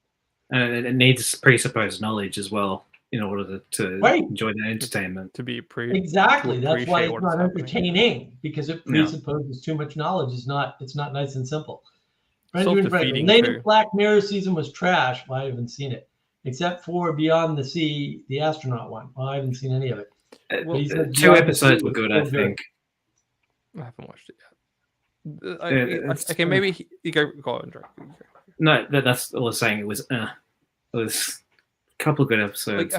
And it needs presupposed knowledge as well in order to enjoy the entertainment. To be exactly. That's why it's not entertaining, because it presupposes too much knowledge. It's not nice and simple. The latest Black Mirror season was trash. Well, I haven't seen it, except for Beyond the Sea, the astronaut one. Well, I haven't seen any of it. Two episodes were good, I think. I haven't watched it yet. Okay, maybe you go on, Drake. No, that's all I was saying. It was a couple of good episodes.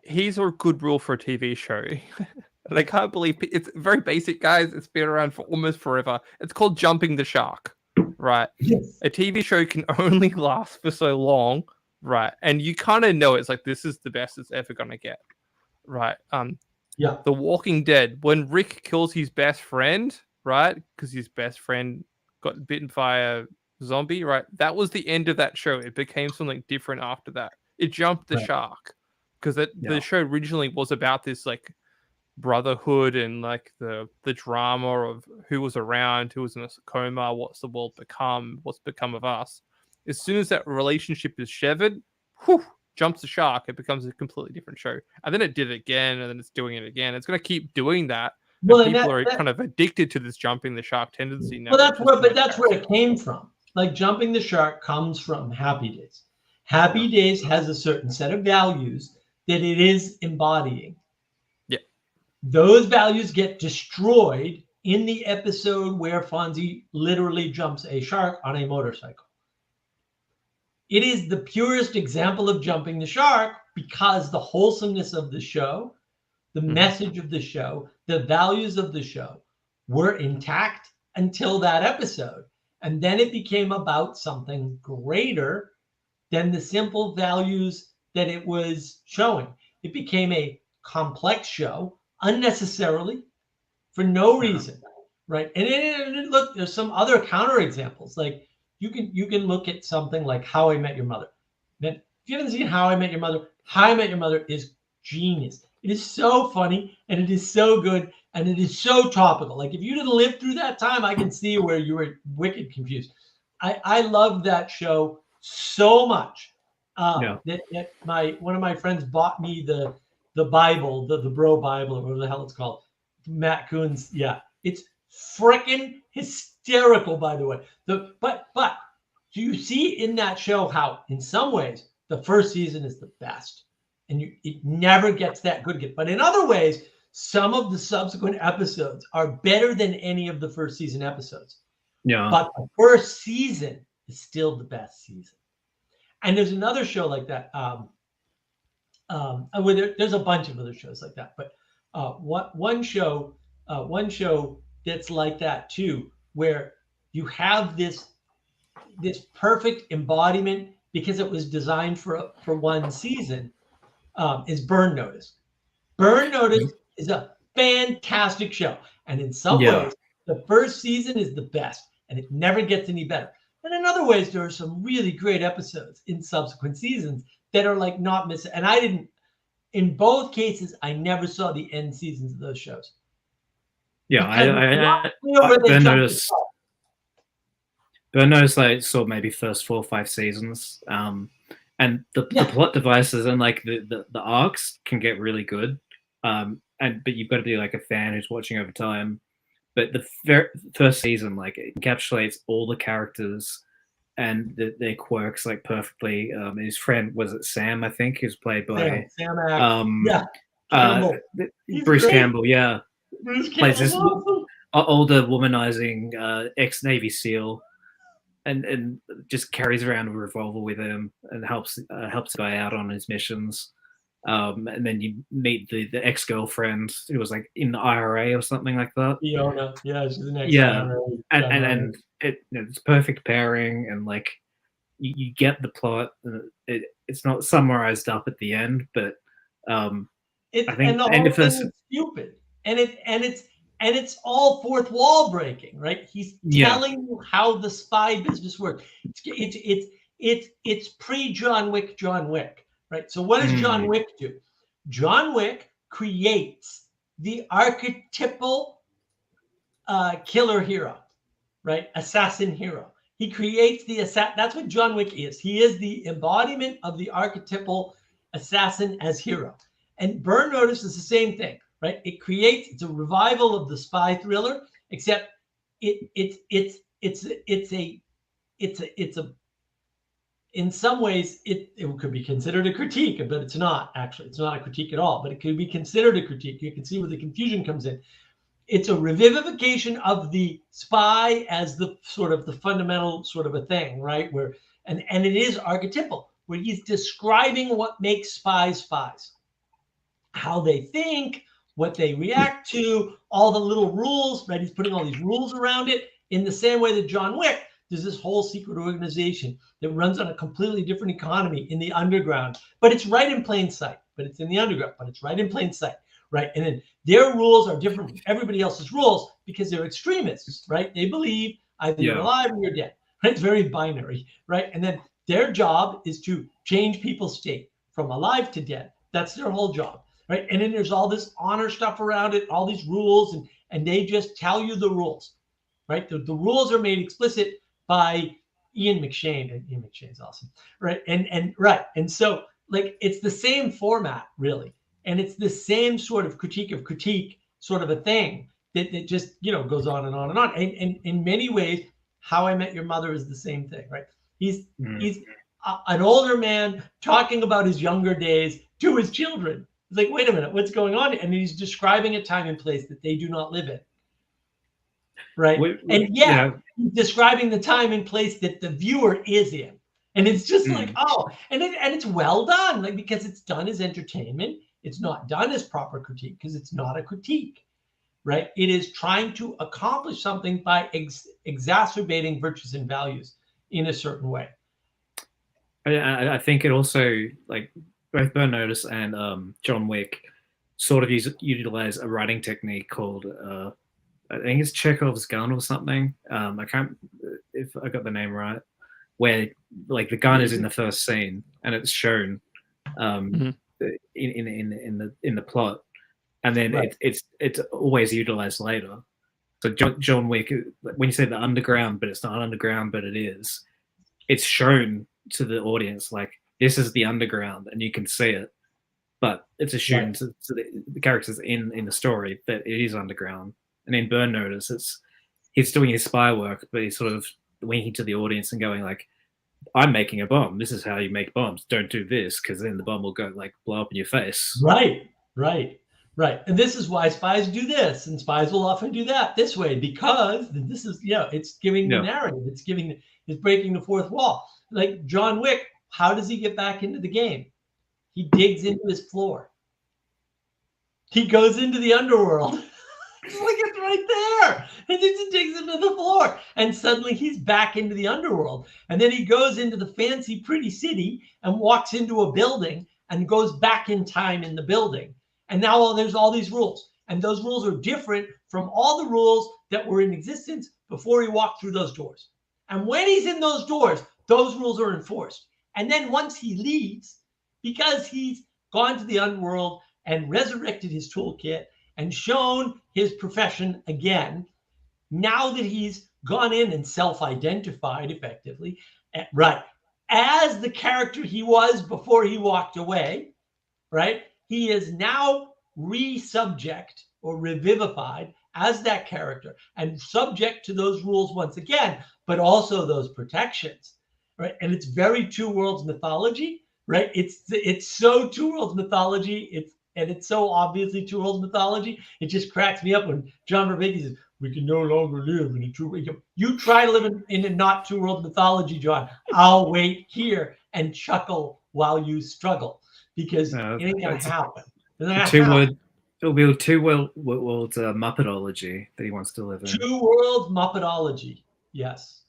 Here's a good rule for a TV show. And I can't believe it's very basic, guys. It's been around for almost forever. It's called jumping the shark, right? Yes. A TV show can only last for so long, right? And you kind of know it's like this is the best it's ever gonna get, right? The Walking Dead, when Rick kills his best friend, right? Because his best friend got bitten by a zombie, right? That was the end of that show. It became something different after that. It jumped the shark because the show originally was about this like brotherhood and like the drama of who was around, who was in a coma, what's the world become, what's become of us. As soon as that relationship is severed, jumps the shark, it becomes a completely different show. And then it did it again, and then it's doing it again. It's going to keep doing that. Well, people are kind of addicted to this jumping the shark tendency now. Well, that's where it came from. Like, jumping the shark comes from Happy Days. Happy Days has a certain set of values that it is embodying. Yeah. Those values get destroyed in the episode where Fonzie literally jumps a shark on a motorcycle. It is the purest example of jumping the shark because the wholesomeness of the show, the message of the show, the values of the show were intact until that episode. And then it became about something greater than the simple values that it was showing. It became a complex show unnecessarily for no reason, right? And look, there's some other counterexamples. Like you can look at something like How I Met Your Mother. Then if you haven't seen How I Met Your Mother is genius. It is so funny and it is so good and it is so topical. Like if you didn't live through that time, I can see where you were wicked confused. I love that show so much that one of my friends bought me the Bible, the Bro Bible, or whatever the hell it's called. Matt Coon's, it's freaking hysterical, by the way. But do you see in that show how, in some ways, the first season is the best, and it never gets that good again. But in other ways, some of the subsequent episodes are better than any of the first season episodes. Yeah. But the first season is still the best season. And there's another show like that. There's a bunch of other shows like that. But one show one show that's like that too, where you have this perfect embodiment because it was designed for one season. Is Burn Notice. Burn Notice is a fantastic show, and in some Yeah. ways, the first season is the best, and it never gets any better. And in other ways, there are some really great episodes in subsequent seasons that are like not missing. And I didn't. In both cases, I never saw the end seasons of those shows. Yeah, Because it's not clear where they Burn jumped Notice. the ball. Burn Notice, like, saw maybe first 4 or 5 seasons, and the plot devices and like the arcs can get really good, but you've got to be like a fan who's watching over time. But the first season, like, it encapsulates all the characters and their quirks like perfectly. His friend, was it Sam? I think, who's played by Sam Axe. Campbell. Bruce great. Campbell. Yeah, Bruce plays this Campbell's awesome. older womanizing ex-Navy SEAL, and just carries around a revolver with him and helps the guy out on his missions. And then you meet the ex-girlfriend who was like in the IRA or something like that. Fiona, yeah, she's the next. Yeah, and it's perfect pairing, and like you get the plot. It's not summarized up at the end, but I think and the whole thing is stupid, and it's all fourth wall breaking, right? He's telling you how the spy business works. It's pre John Wick, right? So what does John Wick do? John Wick creates the archetypal killer hero, right? Assassin hero. He creates the assassin. That's what John Wick is. He is the embodiment of the archetypal assassin as hero. And Burn Notice is the same thing, right? It's a revival of the spy thriller, except it's a in some ways it could be considered a critique, but it's not actually. It's not a critique at all, but it could be considered a critique. You can see where the confusion comes in. It's a revivification of the spy as the sort of the fundamental sort of a thing, right? Where and it is archetypal, where he's describing what makes spies spies, how they think, what they react to, all the little rules, right? He's putting all these rules around it in the same way that John Wick. There's this whole secret organization that runs on a completely different economy in the underground, but it's right in plain sight. But it's in the underground, but it's right in plain sight, right? And then their rules are different from everybody else's rules because they're extremists, right? They believe either you're alive or you're dead. Right? It's very binary, right? And then their job is to change people's state from alive to dead. That's their whole job, right? And then there's all this honor stuff around it, all these rules, and they just tell you the rules, right? The rules are made explicit by Ian McShane, and Ian McShane's awesome, right? And so like it's the same format really, and it's the same sort of critique of critique sort of a thing that just goes on and on and on. And in many ways, How I Met Your Mother is the same thing, right? He's an older man talking about his younger days to his children. It's like, wait a minute, what's going on? And he's describing a time and place that they do not live in. Right. And he's describing the time and place that the viewer is in. And it's just like, and it's well done, like, because it's done as entertainment. It's not done as proper critique because it's not a critique, right? It is trying to accomplish something by exacerbating virtues and values in a certain way. I think it also, like, both Burn Notice and John Wick sort of utilize a writing technique called I think it's Chekhov's gun or something. I can't, if I got the name right, where like the gun is in the first scene and it's shown in the plot, and then it's always utilized later. So John Wick, when you say the underground, but it's not underground, but it is, it's shown to the audience like this is the underground, and you can see it, but it's assumed to the characters in the story that it is underground. And in Burn Notice, he's doing his spy work, but he's sort of winking to the audience and going like, I'm making a bomb. This is how you make bombs. Don't do this, because then the bomb will go like blow up in your face. Right. And this is why spies do this, and spies will often do that this way, because this is, it's giving the narrative. It's breaking the fourth wall. Like John Wick, how does he get back into the game? He digs into his floor. He goes into the underworld. It's like it's right there. And it just takes him to the floor. And suddenly he's back into the underworld. And then he goes into the fancy, pretty city and walks into a building and goes back in time in the building. And now there's all these rules. And those rules are different from all the rules that were in existence before he walked through those doors. And when he's in those doors, those rules are enforced. And then once he leaves, because he's gone to the underworld and resurrected his toolkit and shown his profession again, now that he's gone in and self-identified effectively, right, as the character he was before he walked away, right, he is now re-subject or revivified as that character and subject to those rules once again, but also those protections, right? And it's very Two Worlds mythology, right? It's so Two Worlds mythology. It's so obviously Two Worlds mythology. It just cracks me up when John Vervaeke says, "We can no longer live in a two." You try to live in a not Two Worlds mythology, John. I'll wait here and chuckle while you struggle because it ain't gonna happen. It'll be a Two Worlds Muppetology that he wants to live in. Two Worlds Muppetology. Yes.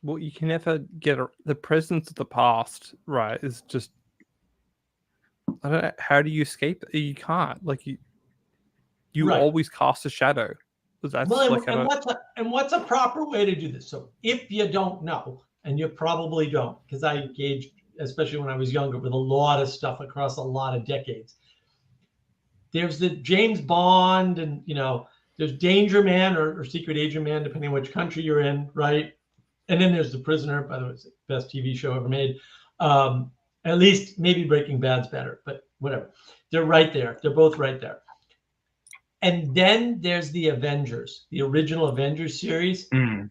Well, you can never get the presence of the past, right? Is just, I don't know. How do you escape it? You can't. Like you Right. always cast a shadow. That's well, and what's a proper way to do this? So if you don't know, and you probably don't, because I engaged, especially when I was younger, with a lot of stuff across a lot of decades. There's the James Bond, and there's Danger Man or Secret Agent Man, depending on which country you're in, right? And then there's The Prisoner. By the way, it's the best TV show ever made. At least maybe Breaking Bad's better, but whatever. They're right there. They're both right there. And then there's the Avengers, the original Avengers series. Mm.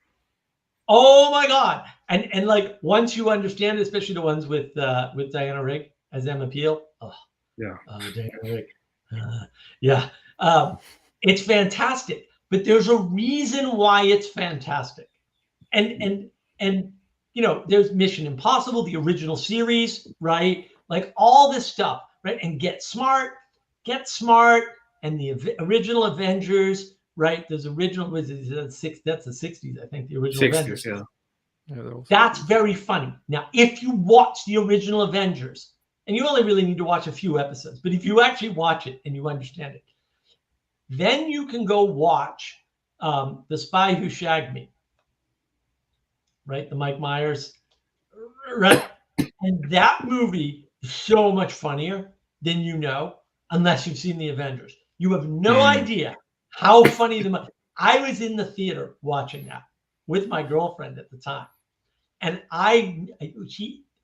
Oh my God! And like once you understand it, especially the ones with Diana Rigg as Emma Peel. Oh yeah, Diana Rigg. Yeah, it's fantastic. But there's a reason why it's fantastic, and there's Mission Impossible, the original series, right? Like all this stuff, right? And Get Smart, and the original Avengers, right? There's original, that's the 60s, I think, the original 60s, Avengers. Yeah. That's very funny. Now, if you watch the original Avengers, and you only really need to watch a few episodes, but if you actually watch it and you understand it, then you can go watch The Spy Who Shagged Me, right? The Mike Myers, right? And that movie is so much funnier than unless you've seen the Avengers. You have no idea how funny I was in the theater watching that with my girlfriend at the time. And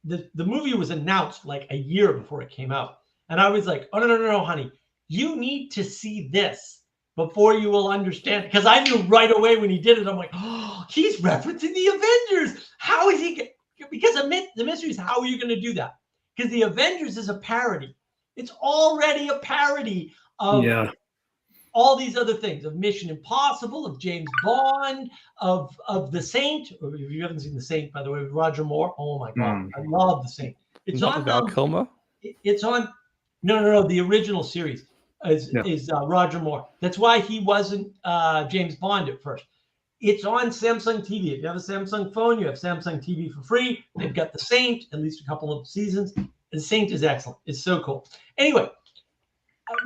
the movie was announced like a year before it came out. And I was like, "Oh, no, honey, you need to see this before you will understand." Because I knew right away when he did it, I'm like, "Oh, he's referencing the Avengers. How is he?" Because the mystery is, how are you going to do that? Because the Avengers is a parody. It's already a parody of all these other things, of Mission Impossible, of James Bond, of The Saint. If you haven't seen The Saint, by the way, with Roger Moore, oh my God, I love The Saint. It's Not on Val Kilmer. It's on no, the original series is Roger Moore. That's why he wasn't James Bond at first. It's on Samsung TV. If you have a Samsung phone, you have Samsung TV for free. They've got The Saint, at least a couple of seasons. The Saint is excellent. It's so cool. Anyway,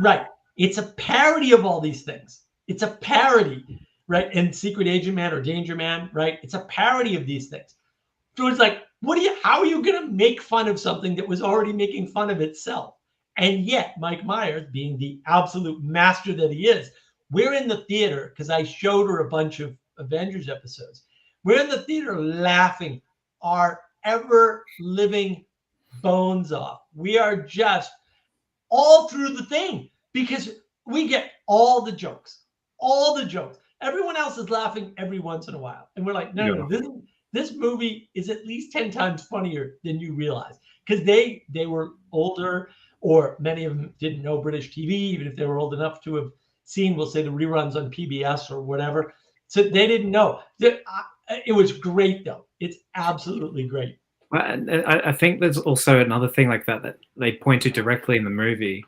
right. It's a parody of all these things. It's a parody, right? And Secret Agent Man or Danger Man, right? It's a parody of these things. So it's like, how are you going to make fun of something that was already making fun of itself? And yet, Mike Myers, being the absolute master that he is, we're in the theater, because I showed her a bunch of Avengers episodes. We're in the theater laughing our ever-living bones off. We are just all through the thing, because we get all the jokes. Everyone else is laughing every once in a while. And we're like, no, this movie is at least 10 times funnier than you realize. Because they were older, or many of them didn't know British TV, even if they were old enough to have seen, we'll say, the reruns on PBS or whatever. So they didn't know. It was great, though. It's absolutely great. I think there's also another thing like that they pointed directly in the movie,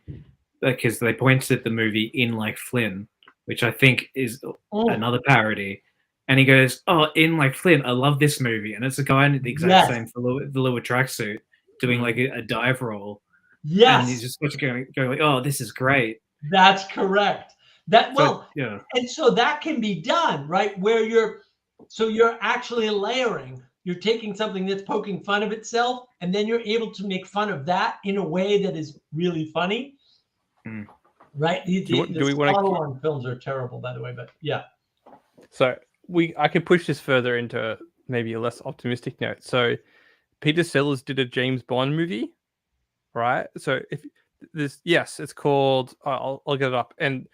because they pointed at the movie in like Flynn, which I think is Oh, another parody. And he goes, "Oh, in like Flint, I love this movie," and it's a guy in the exact yes, same velour tracksuit doing like a dive roll, and he's yes, just going like, "Oh, this is great." that's correct. That So well, yeah, and so that can be done, right? Where you're actually layering. You're taking something that's poking fun of itself, and then you're able to make fun of that in a way that is really funny, Mm. right? The do we want to? follow-on films are terrible, by the way, but yeah. So I could push this further into maybe a less optimistic note. So Peter Sellers did a James Bond movie, right? So if this, yes, it's called. I'll get it up. And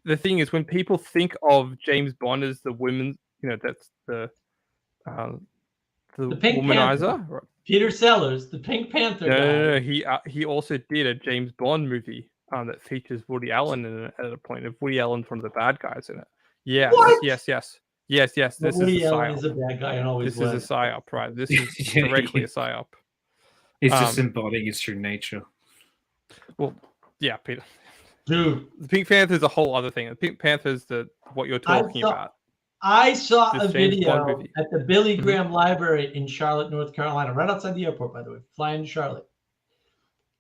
the thing is, when people think of James Bond as the women, that's the Pink Panther. womanizer. Right? Peter Sellers, the Pink Panther guy. No. He also did a James Bond movie that features Woody Allen in it at a point. Of Woody Allen's one of the bad guys in it. Yes, What? yes. This Woody is a Allen psyop. is a bad guy and always This is a psyop, right? This is Yeah, directly he a psyop. He's just embodying his true nature. Well, yeah, Peter. Dude, The Pink Panther is a whole other thing. The Pink Panther is what you're talking about. I saw This a James Bond video movie. at the Billy Graham Library in Charlotte, North Carolina, right outside the airport, by the way, flying to Charlotte.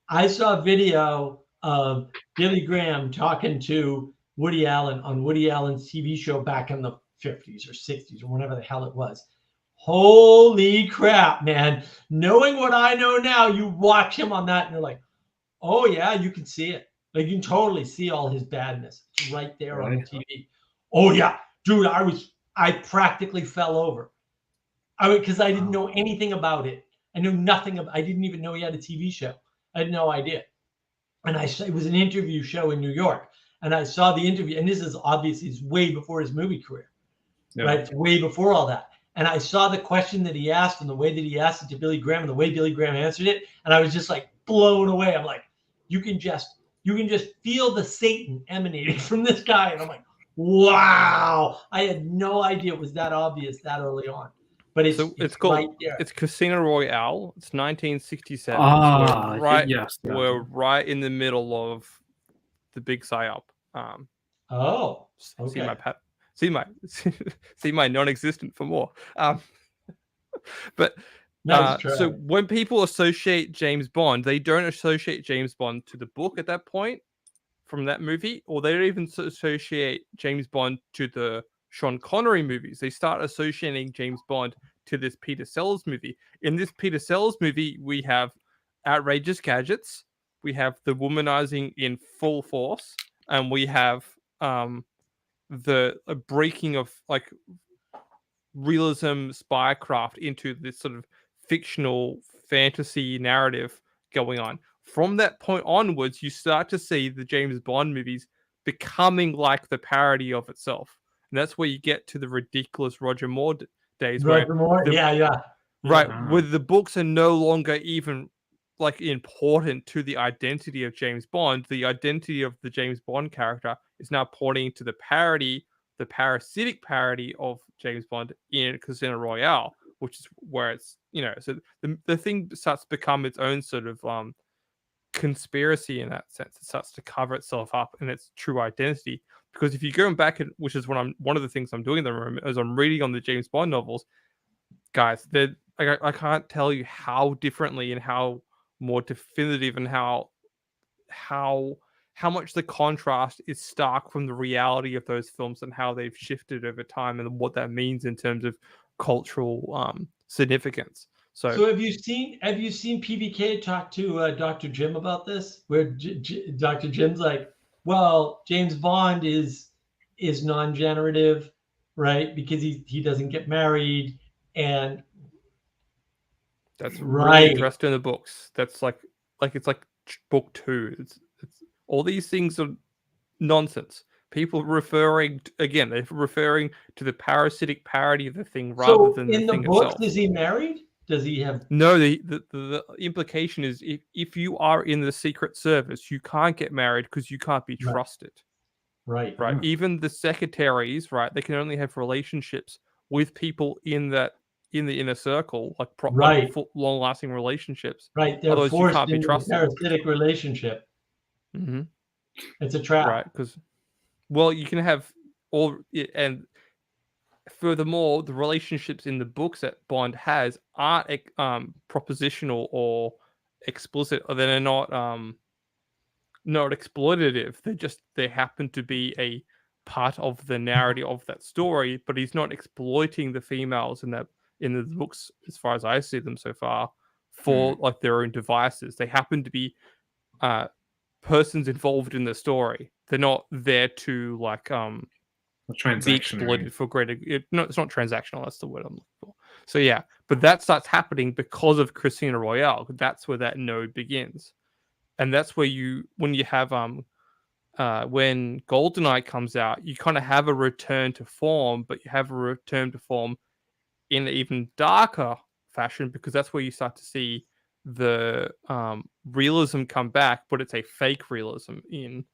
I saw a video of Billy Graham talking to Woody Allen on Woody Allen's TV show back in the 50s or 60s or whatever the hell it was. Holy crap, man. Knowing what I know now, you watch him on that and you're like, oh, yeah, you can see it. Like, you can totally see all his badness. It's right there on the TV. Oh, yeah. Dude, I practically fell over. Because I didn't know anything about it. I knew nothing about. I didn't even know he had a TV show. I had no idea. And it was an interview show in New York. And I saw the interview. And this is obviously it's way before his movie career. Yeah. Right? It's way before all that. And I saw the question that he asked and the way that he asked it to Billy Graham and the way Billy Graham answered it. And I was just like blown away. I'm like, you can just feel the Satan emanating from this guy. And I'm like, wow. I had no idea it was that obvious that early on. But it's called right there. It's Casino Royale. It's 1967. We're right in the middle of the big psyop. Okay. See my non-existent for more. But so when people associate James Bond, they don't associate James Bond to the book at that point from that movie, or they don't even associate James Bond to the Sean Connery movies. They start associating James Bond to this Peter Sellers movie. In this Peter Sellers movie, we have outrageous gadgets, we have the womanizing in full force, and we have the breaking of like realism spycraft into this sort of fictional fantasy narrative going on. From that point onwards, you start to see the James Bond movies becoming like the parody of itself. And that's where you get to the ridiculous Roger Moore days. Roger Moore? Yeah. Right, where the books are no longer even like important to the identity of James Bond. The identity of the James Bond character is now pointing to the parody, the parasitic parody of James Bond in Casino Royale, which is where it's, so the thing starts to become its own sort of conspiracy in that sense. It starts to cover itself up in its true identity. Because if you go back, which is one of the things I'm doing in the room, as I'm reading on the James Bond novels, guys, I can't tell you how differently and how more definitive and how much the contrast is stark from the reality of those films and how they've shifted over time and what that means in terms of cultural significance. So have you seen PBK talk to Dr. Jim about this? Where Dr. Jim's like, well, James Bond is non-generative, right? Because he doesn't get married, and that's really addressed in the books. That's like it's like book 2. It's all these things are nonsense. People referring to the parasitic parody of the thing rather than the thing itself. In the books, is he married? Does he have? No, the implication is if you are in the Secret Service, you can't get married because you can't be trusted. Right. Even the secretaries, right? They can only have relationships with people in the inner circle, like long-lasting relationships. Right. They're otherwise forced you can't be into trusted. A parasitic relationship. Mm-hmm. It's a trap. Right. Because, well, you can have and furthermore, the relationships in the books that Bond has aren't propositional or explicit, or they're not exploitative. They happen to be a part of the narrative of that story, but he's not exploiting the females in the books, as far as I see them so far, for like their own devices. They happen to be persons involved in the story. They're not there to like be exploited for greater. No, it's not transactional. That's the word I'm looking for. So yeah, but that starts happening because of Casino Royale. That's where that node begins, and that's where when you have when GoldenEye comes out, you kind of have a return to form, but you have a return to form in an even darker fashion, because that's where you start to see the realism come back, but it's a fake realism in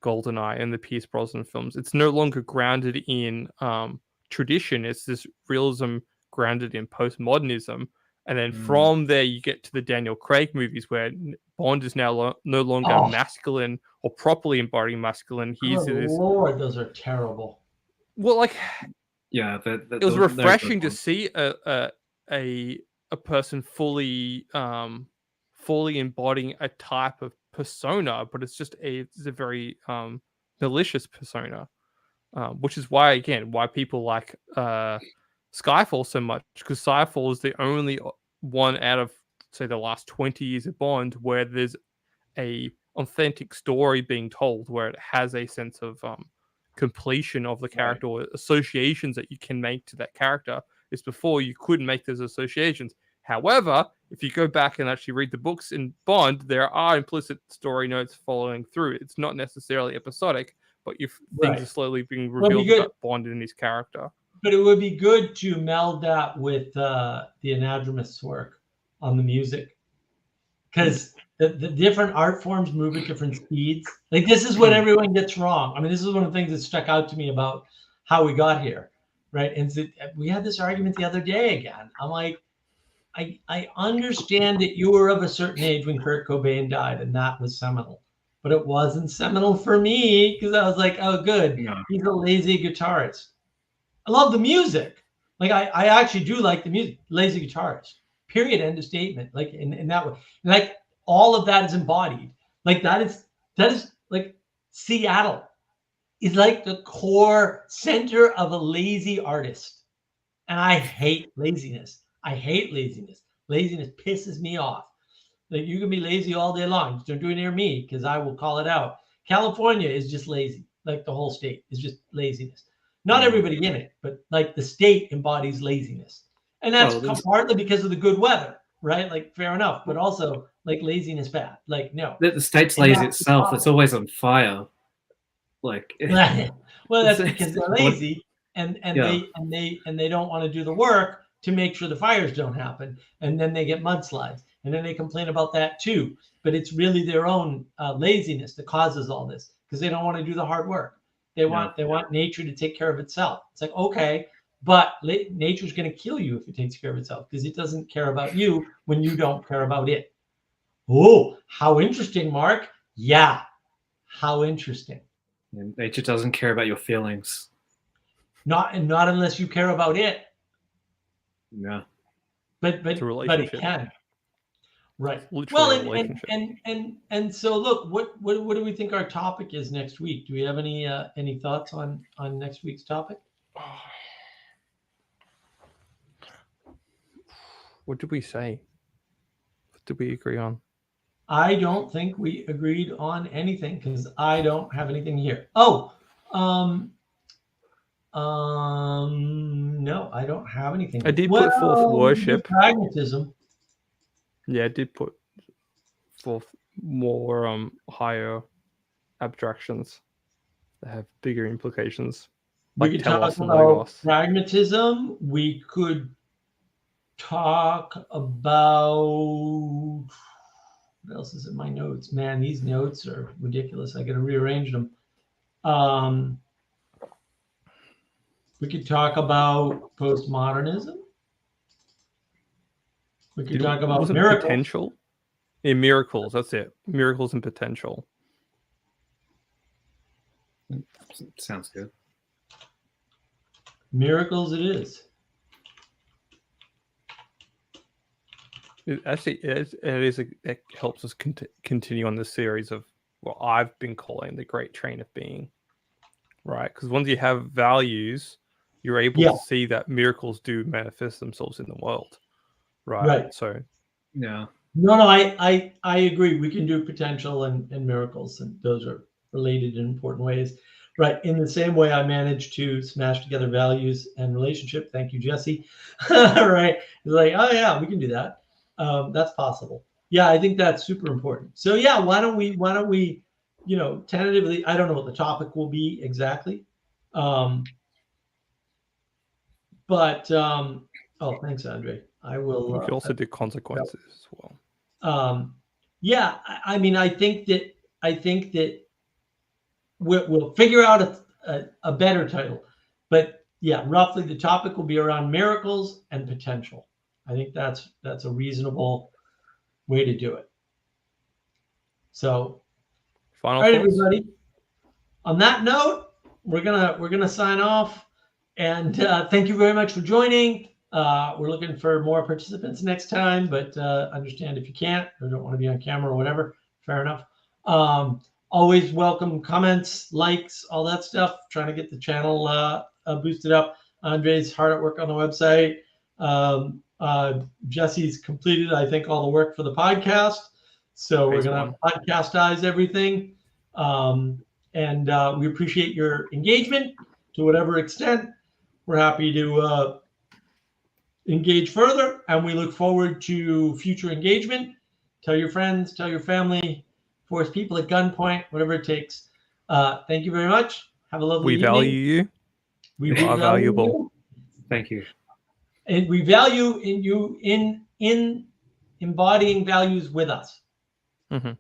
GoldenEye and the Pierce Brosnan films. It's no longer grounded in tradition. It's this realism grounded in postmodernism. And then from there, you get to the Daniel Craig movies, where Bond is now no longer masculine or properly embodying masculine. He's Lord, those are terrible. Well, like, yeah, it was refreshing to see a person fully embodying a type of persona, but it's a very malicious persona, which is why people like Skyfall so much, because Skyfall is the only one out of, say, the last 20 years of Bond where there's a authentic story being told, where it has a sense of completion of the character, or associations that you can make to that character. Is before you couldn't make those associations. However, if you go back and actually read the books in Bond, there are implicit story notes following through. It's not necessarily episodic, but things are slowly being revealed about Bond and his character. But it would be good to meld that with the anadromist's work on the music, because the different art forms move at different speeds. Like, this is what everyone gets wrong. I mean, this is one of the things that stuck out to me about how we got here, right? And so we had this argument the other day again. I'm like, I understand that you were of a certain age when Kurt Cobain died, and that was seminal. But it wasn't seminal for me, because I was like, oh, good. No. He's a lazy guitarist. I love the music. Like, I actually do like the music. Lazy guitarist. Period. End of statement. Like, in that way. Like, all of that is embodied. Like, that is like Seattle is like the core center of a lazy artist. And I hate laziness. I hate laziness. Laziness pisses me off. Like, you can be lazy all day long. Just don't do it near me, because I will call it out. California is just lazy. Like, the whole state is just laziness. Not everybody in it, but like the state embodies laziness. And that's partly because of the good weather, right? Like, fair enough. But also, like, laziness bad. Like, no. The state's lazy itself. It's always on fire. Like, well, that's because they're lazy and they don't want to do the work to make sure the fires don't happen, and then they get mudslides, and then they complain about that too. But it's really their own laziness that causes all this, because they don't want to do the hard work. They want nature to take care of itself. It's like, okay, but nature's going to kill you if it takes care of itself, because it doesn't care about you when you don't care about it. Oh, how interesting, Mark. Yeah, how interesting. And nature doesn't care about your feelings. Not unless you care about it. Yeah. But it can. Right. Well, and so look, what do we think our topic is next week? Do we have any thoughts on next week's topic? What did we say? What did we agree on? I don't think we agreed on anything, because I don't have anything here. Oh, no, I don't have anything. I did put forth worship. Pragmatism. Yeah, I did put forth more higher abstractions that have bigger implications. Like, we could talk about pragmatism. We could talk about, what else is in my notes? Man, these notes are ridiculous. I got to rearrange them. We could talk about postmodernism. We could talk about miracles. Potential. Yeah, miracles. That's it. Miracles and potential. Sounds good. Miracles it is. It helps us continue on this series of what I've been calling the great train of being, right? Because once you have values, you're able Yeah. to see that miracles do manifest themselves in the world, right? Right. So, Yeah. No, I agree. We can do potential and miracles, and those are related in important ways. Right. In the same way, I managed to smash together values and relationship. Thank you, Jesse. Right. It's like, oh yeah, we can do that. That's possible. Yeah, I think that's super important. So yeah, why don't we, tentatively, I don't know what the topic will be exactly. But oh, thanks, Andre. I will. we can also do consequences as well. Yeah, I mean, I think that we'll figure out a better title, but yeah, roughly the topic will be around miracles and potential. I think that's a reasonable way to do it. So, Final all right, thoughts? everybody. On that note, we're gonna sign off, and thank you very much for joining. We're looking for more participants next time, but understand if you can't or don't want to be on camera or whatever, fair enough. Always welcome comments, likes, all that stuff. Trying to get the channel boosted up. Andre's hard at work on the website. Jesse's completed, I think, all the work for the podcast. So we're Phase gonna one. podcastize everything. And we appreciate your engagement to whatever extent. We're happy to engage further, and we look forward to future engagement. Tell your friends, tell your family, force people at gunpoint, whatever it takes. Thank you very much. Have a lovely We evening. value you. We You are value valuable. you, Thank you. and we value in you in embodying values with us. Mhm.